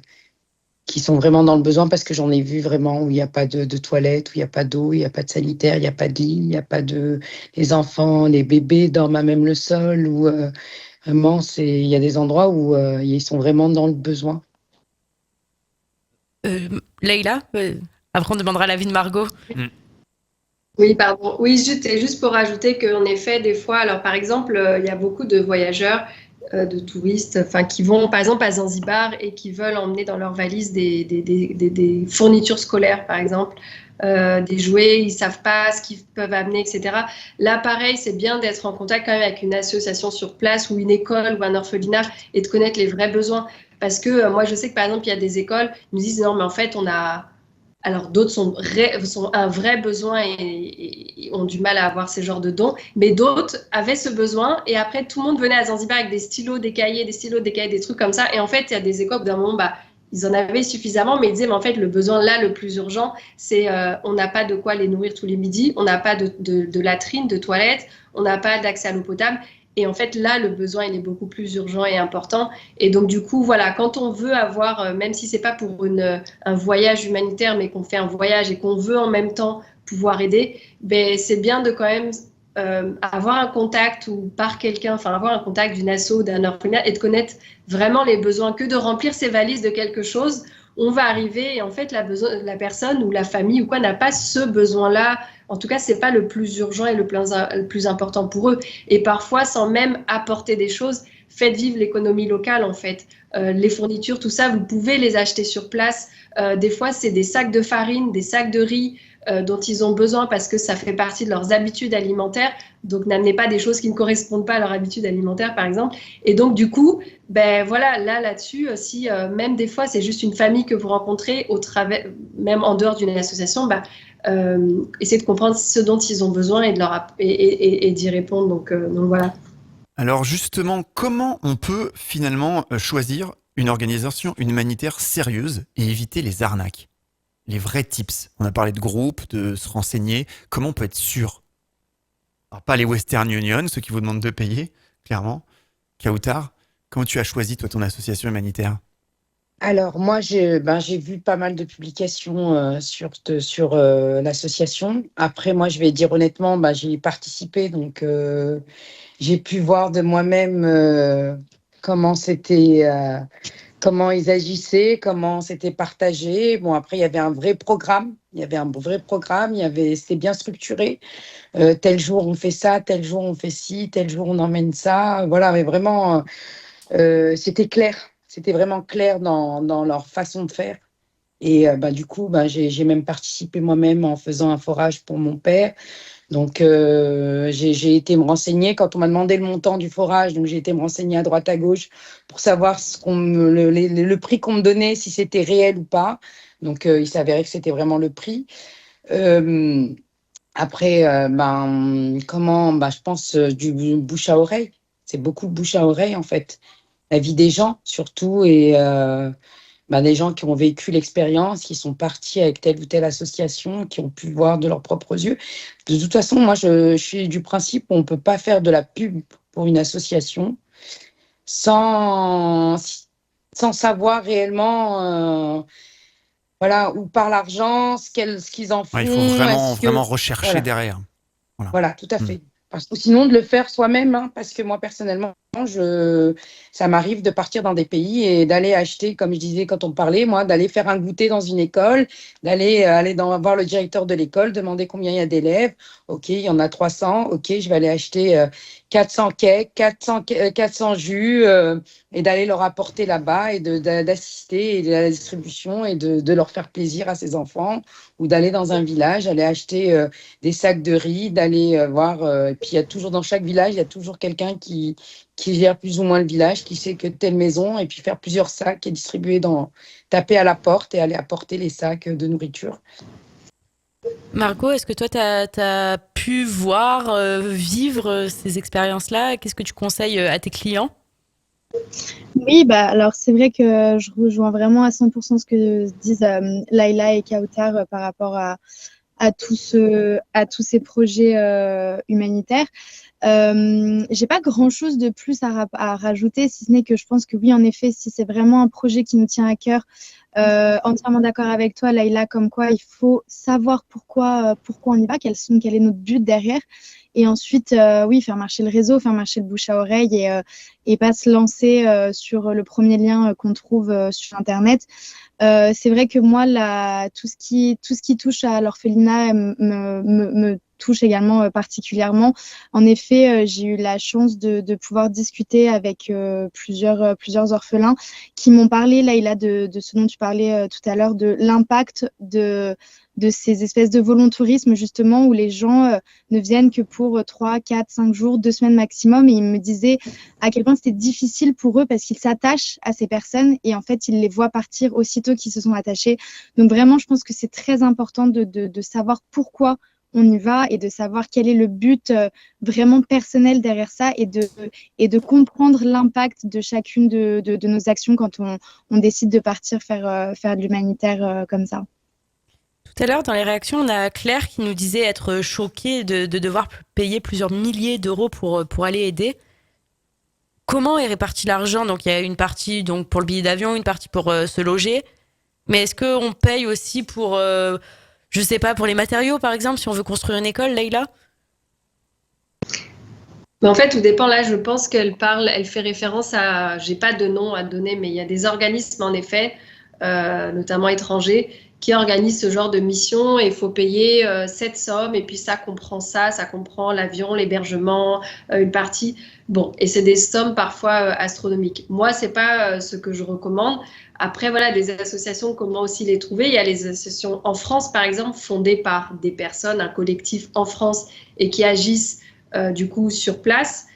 qui sont vraiment dans le besoin, parce que j'en ai vu vraiment où il n'y a pas de toilettes, où il n'y a pas d'eau, il n'y a pas de sanitaire, il n'y a pas de lit, il n'y a pas de... Les enfants, les bébés dorment à même le sol, où vraiment, il y a des endroits où ils sont vraiment dans le besoin. Leïla, après on demandera l'avis de Margot. Oui, pardon. Oui, juste pour rajouter qu'en effet, des fois, alors par exemple, il y a beaucoup de voyageurs, de touristes, enfin, qui vont par exemple à Zanzibar et qui veulent emmener dans leur valise des fournitures scolaires, par exemple, des jouets, ils savent pas ce qu'ils peuvent amener, etc. Là, pareil, c'est bien d'être en contact quand même avec une association sur place ou une école ou un orphelinat et de connaître les vrais besoins. Parce que moi, je sais que par exemple, il y a des écoles qui nous disent non, mais en fait, on a... Alors, d'autres sont un vrai besoin et ont du mal à avoir ces genres de dons, mais d'autres avaient ce besoin et après, tout le monde venait à Zanzibar avec des stylos, des cahiers, des trucs comme ça. Et en fait, il y a des écoles, d'un moment, ils en avaient suffisamment, mais ils disaient, mais en fait, le besoin là, le plus urgent, c'est on n'a pas de quoi les nourrir tous les midis, on n'a pas de latrines, de toilettes, on n'a pas d'accès à l'eau potable. Et en fait, là, le besoin, il est beaucoup plus urgent et important. Et donc, du coup, voilà, quand on veut avoir, même si c'est pas pour un voyage humanitaire, mais qu'on fait un voyage et qu'on veut en même temps pouvoir aider, ben, c'est bien de quand même avoir un contact ou par quelqu'un, enfin avoir un contact d'une asso, d'un orphelinat et de connaître vraiment les besoins, que de remplir ses valises de quelque chose. On va arriver et en fait, la personne ou la famille ou quoi n'a pas ce besoin-là. En tout cas, c'est pas le plus urgent et le plus important pour eux. Et parfois, sans même apporter des choses, faites vivre l'économie locale, en fait. Les fournitures, tout ça, vous pouvez les acheter sur place. Des fois, c'est des sacs de farine, des sacs de riz dont ils ont besoin parce que ça fait partie de leurs habitudes alimentaires. Donc, n'amenez pas des choses qui ne correspondent pas à leur habitude alimentaire, par exemple. Et donc, du coup, ben voilà, là-dessus, si même des fois, c'est juste une famille que vous rencontrez même en dehors d'une association, essayez de comprendre ce dont ils ont besoin et d'y répondre. Donc voilà. Alors justement, comment on peut finalement choisir une organisation humanitaire sérieuse et éviter les arnaques? Les vrais tips. On a parlé de groupe, de se renseigner. Comment on peut être sûr? Alors pas les Western Union, ceux qui vous demandent de payer, clairement. Kautar, comment tu as choisi toi ton association humanitaire? Alors, moi, j'ai vu pas mal de publications sur l'association. Après, moi, je vais dire honnêtement, j'y ai participé, donc j'ai pu voir de moi-même comment comment ils agissaient, comment c'était partagé. Bon, après, il y avait un vrai programme. C'était bien structuré. Tel jour, on fait ça, tel jour, on fait ci, tel jour, on emmène ça. Voilà, mais vraiment, c'était clair. C'était vraiment clair dans leur façon de faire. Et du coup, j'ai même participé moi-même en faisant un forage pour mon père. Donc, j'ai été me renseigner quand on m'a demandé le montant du forage. Donc, j'ai été me renseigner à droite, à gauche pour savoir le prix qu'on me donnait, si c'était réel ou pas. Donc, il s'avérait que c'était vraiment le prix. Après, je pense du bouche à oreille. C'est beaucoup bouche à oreille, en fait. La vie des gens, surtout, et des gens qui ont vécu l'expérience, qui sont partis avec telle ou telle association, qui ont pu voir de leurs propres yeux. De toute façon, moi, je suis du principe qu'on ne peut pas faire de la pub pour une association sans savoir réellement où part l'argent, ce qu'ils en font. Ouais, il faut vraiment rechercher derrière. Voilà, tout à fait. Ou sinon de le faire soi-même, hein, parce que moi personnellement, ça m'arrive de partir dans des pays et d'aller acheter, comme je disais quand on parlait, moi, d'aller faire un goûter dans une école, d'aller voir le directeur de l'école, demander combien il y a d'élèves. OK, il y en a 300. OK, je vais aller acheter 400 cakes, 400 jus et d'aller leur apporter là-bas et d'assister à la distribution et de leur faire plaisir à ces enfants, ou d'aller dans un village, aller acheter des sacs de riz, d'aller voir. Et puis, il y a toujours dans chaque village, il y a toujours quelqu'un qui gère plus ou moins le village, qui sait que telle maison, et puis faire plusieurs sacs et distribuer taper à la porte et aller apporter les sacs de nourriture. Margot, est-ce que toi, tu as pu voir, vivre ces expériences-là? Qu'est-ce que tu conseilles à tes clients? Oui, alors c'est vrai que je rejoins vraiment à 100% ce que disent Laïla et Kautar par rapport à tous ces projets humanitaires. J'ai pas grand-chose de plus à rajouter, si ce n'est que je pense que oui, en effet, si c'est vraiment un projet qui nous tient à cœur, entièrement d'accord avec toi, Laïla, comme quoi il faut savoir pourquoi on y va, quel est notre but derrière. Et ensuite, oui, faire marcher le réseau, faire marcher le bouche à oreille et pas se lancer sur le premier lien qu'on trouve sur Internet. C'est vrai que moi, tout ce qui touche à l'orphelinat me touche également particulièrement. En effet, j'ai eu la chance de pouvoir discuter avec plusieurs orphelins qui m'ont parlé, Laïla, de ce dont tu parlais tout à l'heure, de l'impact de ces espèces de volontourisme, justement, où les gens ne viennent que pour 3, 4, 5 jours, 2 semaines maximum. Et ils me disaient à quel point c'était difficile pour eux parce qu'ils s'attachent à ces personnes et en fait, ils les voient partir aussitôt qu'ils se sont attachés. Donc vraiment, je pense que c'est très important de savoir pourquoi on y va et de savoir quel est le but vraiment personnel derrière ça et de comprendre l'impact de chacune de nos actions quand on décide de partir faire de l'humanitaire comme ça. Tout à l'heure, dans les réactions, on a Claire qui nous disait être choquée de devoir payer plusieurs milliers d'euros pour aller aider. Comment est réparti l'argent? Donc, il y a une partie donc, pour le billet d'avion, une partie pour se loger. Mais est-ce qu'on paye aussi pour, je sais pas, pour les matériaux, par exemple, si on veut construire une école, Laïla? Mais en fait, tout dépend. Là, je pense elle fait référence à, j'ai pas de nom à donner, mais il y a des organismes, en effet, notamment étrangers, qui organisent ce genre de mission et il faut payer cette somme et puis ça comprend l'avion, l'hébergement, une partie. Bon, et c'est des sommes parfois astronomiques. Moi, c'est pas ce que je recommande. Après, voilà, des associations, comment aussi les trouver? Il y a les associations en France, par exemple, fondées par des personnes, un collectif en France et qui agissent du coup sur place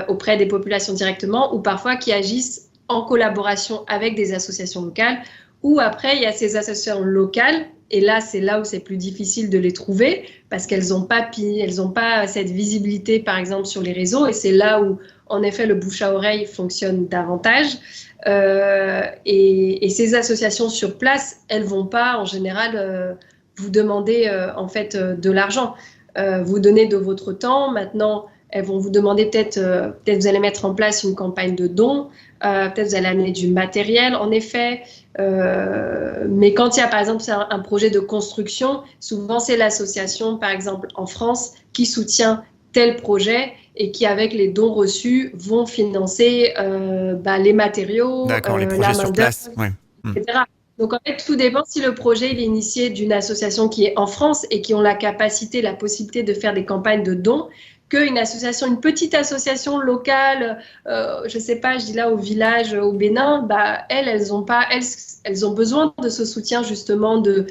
auprès des populations directement ou parfois qui agissent en collaboration avec des associations locales. Ou après, il y a ces associations locales, et là, c'est là où c'est plus difficile de les trouver, parce qu'elles n'ont pas cette visibilité, par exemple, sur les réseaux, et c'est là où, en effet, le bouche à oreille fonctionne davantage. Et ces associations sur place, elles ne vont pas, en général, vous demander, en fait, de l'argent. Vous donnez de votre temps. Maintenant, elles vont vous demander peut-être vous allez mettre en place une campagne de dons, peut-être vous allez amener du matériel, en effet. Mais quand il y a, par exemple, un projet de construction, souvent c'est l'association, par exemple, en France, qui soutient tel projet et qui, avec les dons reçus, vont financer les matériaux, les projets sur place, ouais. etc. Donc, en fait, tout dépend si le projet est initié d'une association qui est en France et qui ont la capacité, la possibilité de faire des campagnes de dons, une petite association locale, je ne sais pas, je dis là au village, au Bénin, elles ont besoin de ce soutien justement de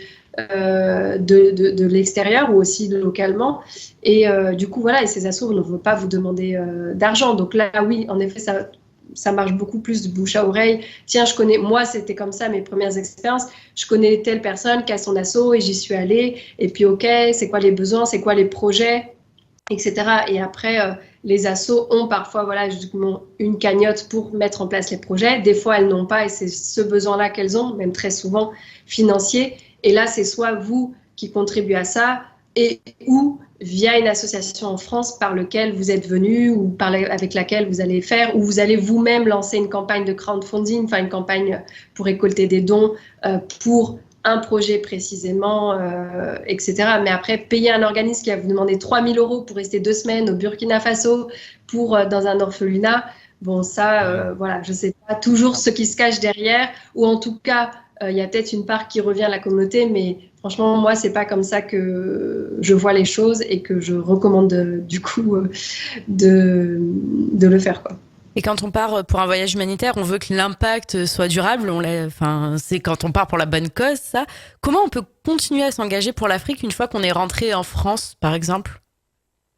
l'extérieur ou aussi localement. Et du coup, voilà, et ces assos ne vont pas vous demander d'argent. Donc là, oui, en effet, ça marche beaucoup plus de bouche à oreille. Tiens, moi, c'était comme ça, mes premières expériences. Je connais telle personne qui a son asso et j'y suis allée. Et puis, OK, c'est quoi les besoins, c'est quoi les projets, etc. Et après, les assos ont parfois justement une cagnotte pour mettre en place les projets. Des fois, elles n'ont pas et c'est ce besoin-là qu'elles ont, même très souvent financier. Et là, c'est soit vous qui contribuez à ça ou via une association en France par laquelle vous êtes venu ou avec laquelle vous allez faire, ou vous allez vous-même lancer une campagne de crowdfunding, enfin une campagne pour récolter des dons pour un projet précisément, etc. Mais après, payer un organisme qui va vous demander 3 000 € pour rester 2 semaines au Burkina Faso, dans un orphelinat, bon, ça, voilà, je ne sais pas toujours ce qui se cache derrière, ou en tout cas, il y a peut-être une part qui revient à la communauté, mais franchement, moi, c'est pas comme ça que je vois les choses et que je recommande du coup de le faire, quoi. Et quand on part pour un voyage humanitaire, on veut que l'impact soit durable. C'est quand on part pour la bonne cause, ça. Comment on peut continuer à s'engager pour l'Afrique une fois qu'on est rentré en France, par exemple?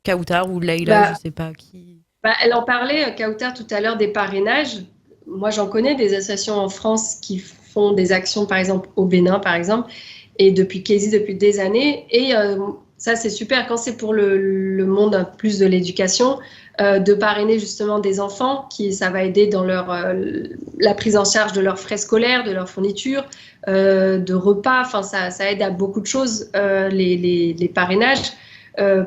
Kautar ou Leïla, je sais pas qui. Elle en parlait, Kautar, tout à l'heure, des parrainages. Moi, j'en connais des associations en France qui font des actions, par exemple, au Bénin, par exemple, et depuis des années. Et ça, c'est super quand c'est pour le monde plus de l'éducation, de parrainer justement des enfants, ça va aider dans la prise en charge de leurs frais scolaires, de leurs fournitures, de repas. Enfin, ça aide à beaucoup de choses, les parrainages.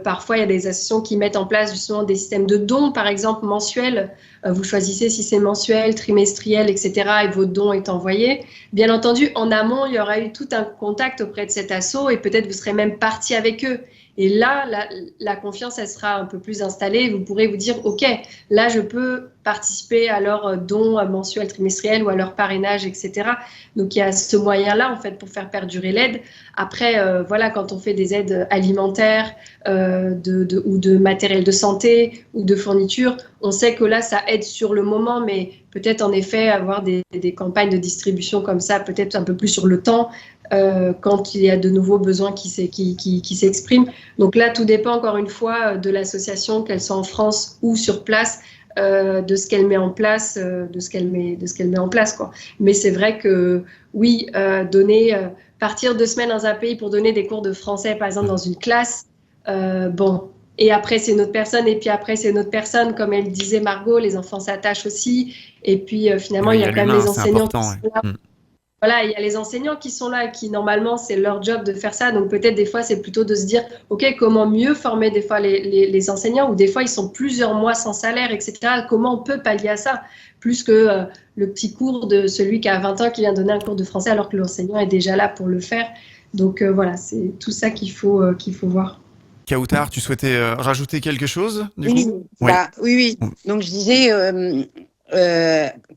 Parfois, il y a des associations qui mettent en place justement des systèmes de dons, par exemple mensuels. Vous choisissez si c'est mensuel, trimestriel, etc. et votre don est envoyé. Bien entendu, en amont, il y aura eu tout un contact auprès de cet asso et peut-être vous serez même parti avec eux. Et là, la confiance, elle sera un peu plus installée. Vous pourrez vous dire, OK, là, je peux participer à leur don mensuel, trimestriel ou à leur parrainage, etc. Donc, il y a ce moyen-là, en fait, pour faire perdurer l'aide. Après, voilà, quand on fait des aides alimentaires ou de matériel de santé ou de fourniture, on sait que là, ça aide sur le moment, mais peut-être en effet avoir des campagnes de distribution comme ça, peut-être un peu plus sur le temps, quand il y a de nouveaux besoins qui s'expriment. Donc là, tout dépend encore une fois de l'association, qu'elle soit en France ou sur place, de ce qu'elle met en place, quoi. Mais c'est vrai que oui, partir 2 semaines dans un pays pour donner des cours de français, par exemple dans une classe, bon. Et après, c'est une autre personne, et puis après, c'est une autre personne. Comme elle disait, Margot, les enfants s'attachent aussi. Et puis, finalement, il y a quand même les enseignants qui sont là. Voilà, il y a les enseignants qui sont là, qui, normalement, c'est leur job de faire ça. Donc, peut-être, des fois, c'est plutôt de se dire, OK, comment mieux former, des fois, les enseignants, ou des fois, ils sont plusieurs mois sans salaire, etc. Comment on peut pallier à ça? Plus que le petit cours de celui qui a 20 ans, qui vient donner un cours de français, alors que l'enseignant est déjà là pour le faire. Donc, voilà, c'est tout ça qu'il faut voir. Kautar, tu souhaitais rajouter quelque chose du coup? Oui. Donc je disais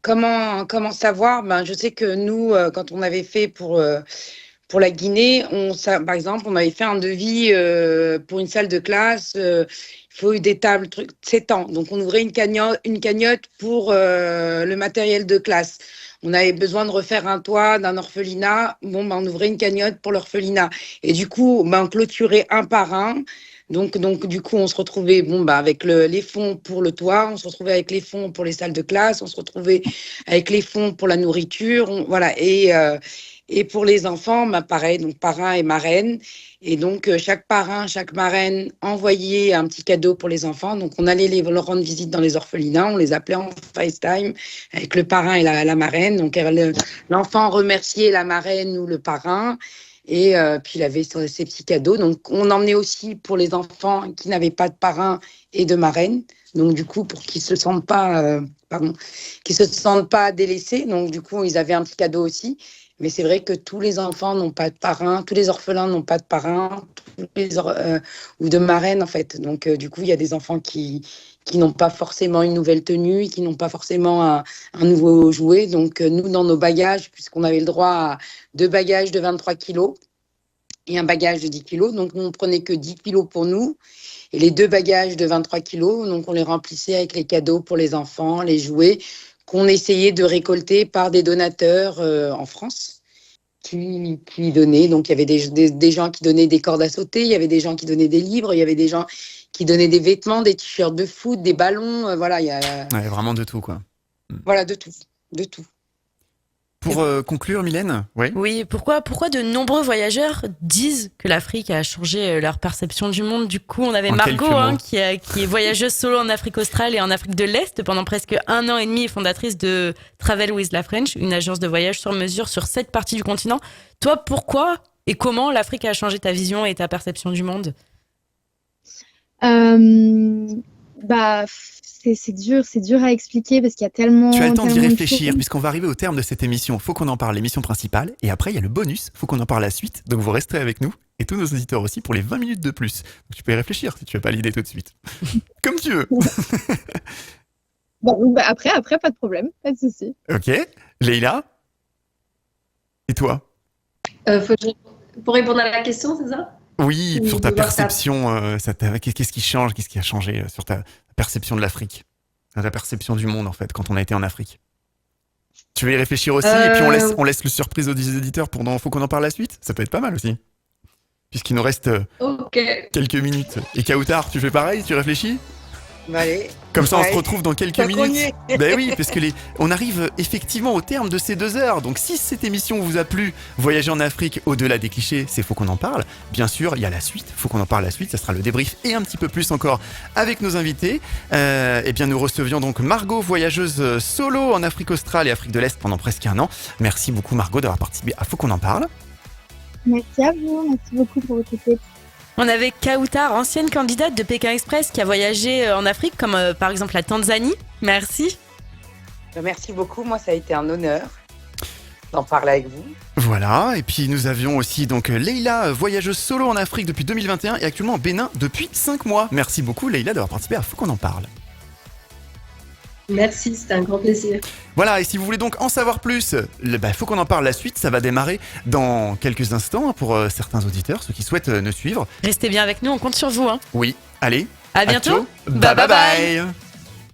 comment savoir. Je sais que nous, quand on avait fait pour la Guinée, par exemple, on avait fait un devis pour une salle de classe. Il faut des tables, 7 ans. Donc on ouvrait une cagnotte pour le matériel de classe. On avait besoin de refaire un toit d'un orphelinat. On ouvrait une cagnotte pour l'orphelinat. Et du coup, on clôturait un par un. Donc, du coup, on se retrouvait avec les fonds pour le toit, on se retrouvait avec les fonds pour les salles de classe, on se retrouvait avec les fonds pour la nourriture. Voilà. Et pour les enfants, pareil, donc parrain et marraine. Et donc, chaque parrain, chaque marraine envoyait un petit cadeau pour les enfants. Donc, on allait leur rendre visite dans les orphelinats. On les appelait en FaceTime avec le parrain et la marraine. Donc, l'enfant remerciait la marraine ou le parrain. Et puis, il avait ses petits cadeaux. Donc, on emmenait aussi pour les enfants qui n'avaient pas de parrain et de marraine. Donc, du coup, pour qu'ils ne se sentent pas délaissés. Donc, du coup, ils avaient un petit cadeau aussi. Mais c'est vrai que tous les enfants n'ont pas de parrain, tous les orphelins n'ont pas de parrain, ou de marraine, en fait. Donc, du coup, il y a des enfants qui n'ont pas forcément une nouvelle tenue, qui n'ont pas forcément un nouveau jouet. Donc, nous, dans nos bagages, puisqu'on avait le droit à 2 bagages de 23 kilos et un bagage de 10 kilos, donc nous, on ne prenait que 10 kilos pour nous. Et les 2 bagages de 23 kilos, donc on les remplissait avec les cadeaux pour les enfants, les jouets, qu'on essayait de récolter par des donateurs en France qui donnaient. Donc, il y avait des gens qui donnaient des cordes à sauter, il y avait des gens qui donnaient des livres, il y avait des gens qui donnaient des vêtements, des t-shirts de foot, des ballons, voilà. Il y a vraiment de tout, quoi. Voilà, de tout. Pour conclure, Mylène, Oui, pourquoi de nombreux voyageurs disent que l'Afrique a changé leur perception du monde? Du coup, on avait Margot qui est voyageuse solo en Afrique australe et en Afrique de l'Est pendant presque 1 an et demi et fondatrice de Travel with La French, une agence de voyage sur mesure sur 7 parties du continent. Toi, pourquoi et comment l'Afrique a changé ta vision et ta perception du monde? Bah, c'est dur à expliquer parce qu'il y a tellement. Tu as le temps d'y tellement de réfléchir, choses. puisqu'on va arriver au terme de cette émission. Faut qu'on en parle, l'émission principale. Et après, il y a le bonus. Faut qu'on en parle la suite. Donc, vous resterez avec nous. Et tous nos auditeurs aussi pour les 20 minutes de plus. Donc, tu peux y réfléchir si tu n'as pas l'idée tout de suite. Comme tu veux. Bon, bah, après, pas de problème, pas de souci. Ok. Leïla? Et toi? Pour répondre à la question, c'est ça? Oui, Ou sur ta de voir ça. perception, qu'est-ce qui change, qu'est-ce qui a changé sur ta perception de l'Afrique, ta perception du monde en fait, quand on a été en Afrique. Tu veux y réfléchir aussi et puis on laisse le surprise aux auditeurs pendant faut qu'on en parle la suite. Ça peut être pas mal aussi, puisqu'il nous reste Ok. quelques minutes. Et Kautar, tu fais pareil, tu réfléchis? Bah, allez. Comme ça, on Ouais. se retrouve dans quelques Tant qu'on y minutes. est. Ben oui, parce que on arrive effectivement au terme de ces 2 heures. Donc, si cette émission vous a plu, voyager en Afrique au-delà des clichés, c'est faut qu'on en parle. Bien sûr, il y a la suite. Faut qu'on en parle la suite. Ça sera le débrief et un petit peu plus encore avec nos invités. Eh bien, nous recevions donc Margot, voyageuse solo en Afrique australe et Afrique de l'Est pendant presque 1 an. Merci beaucoup, Margot, d'avoir participé à Faut qu'on en parle. Merci à vous, merci beaucoup pour votre écoute. On avait Kautar, ancienne candidate de Pékin Express qui a voyagé en Afrique, comme par exemple la Tanzanie. Merci. Merci beaucoup. Moi, ça a été un honneur d'en parler avec vous. Voilà, et puis nous avions aussi donc Leïla, voyageuse solo en Afrique depuis 2021 et actuellement au Bénin depuis 5 mois. Merci beaucoup Leïla d'avoir participé à Faut qu'on en parle. Merci, c'était un grand plaisir. Voilà, et si vous voulez donc en savoir plus, faut qu'on en parle la suite, ça va démarrer dans quelques instants pour certains auditeurs, ceux qui souhaitent nous suivre. Restez bien avec nous, on compte sur vous. Hein. Oui, allez, À bientôt. bye bye bye.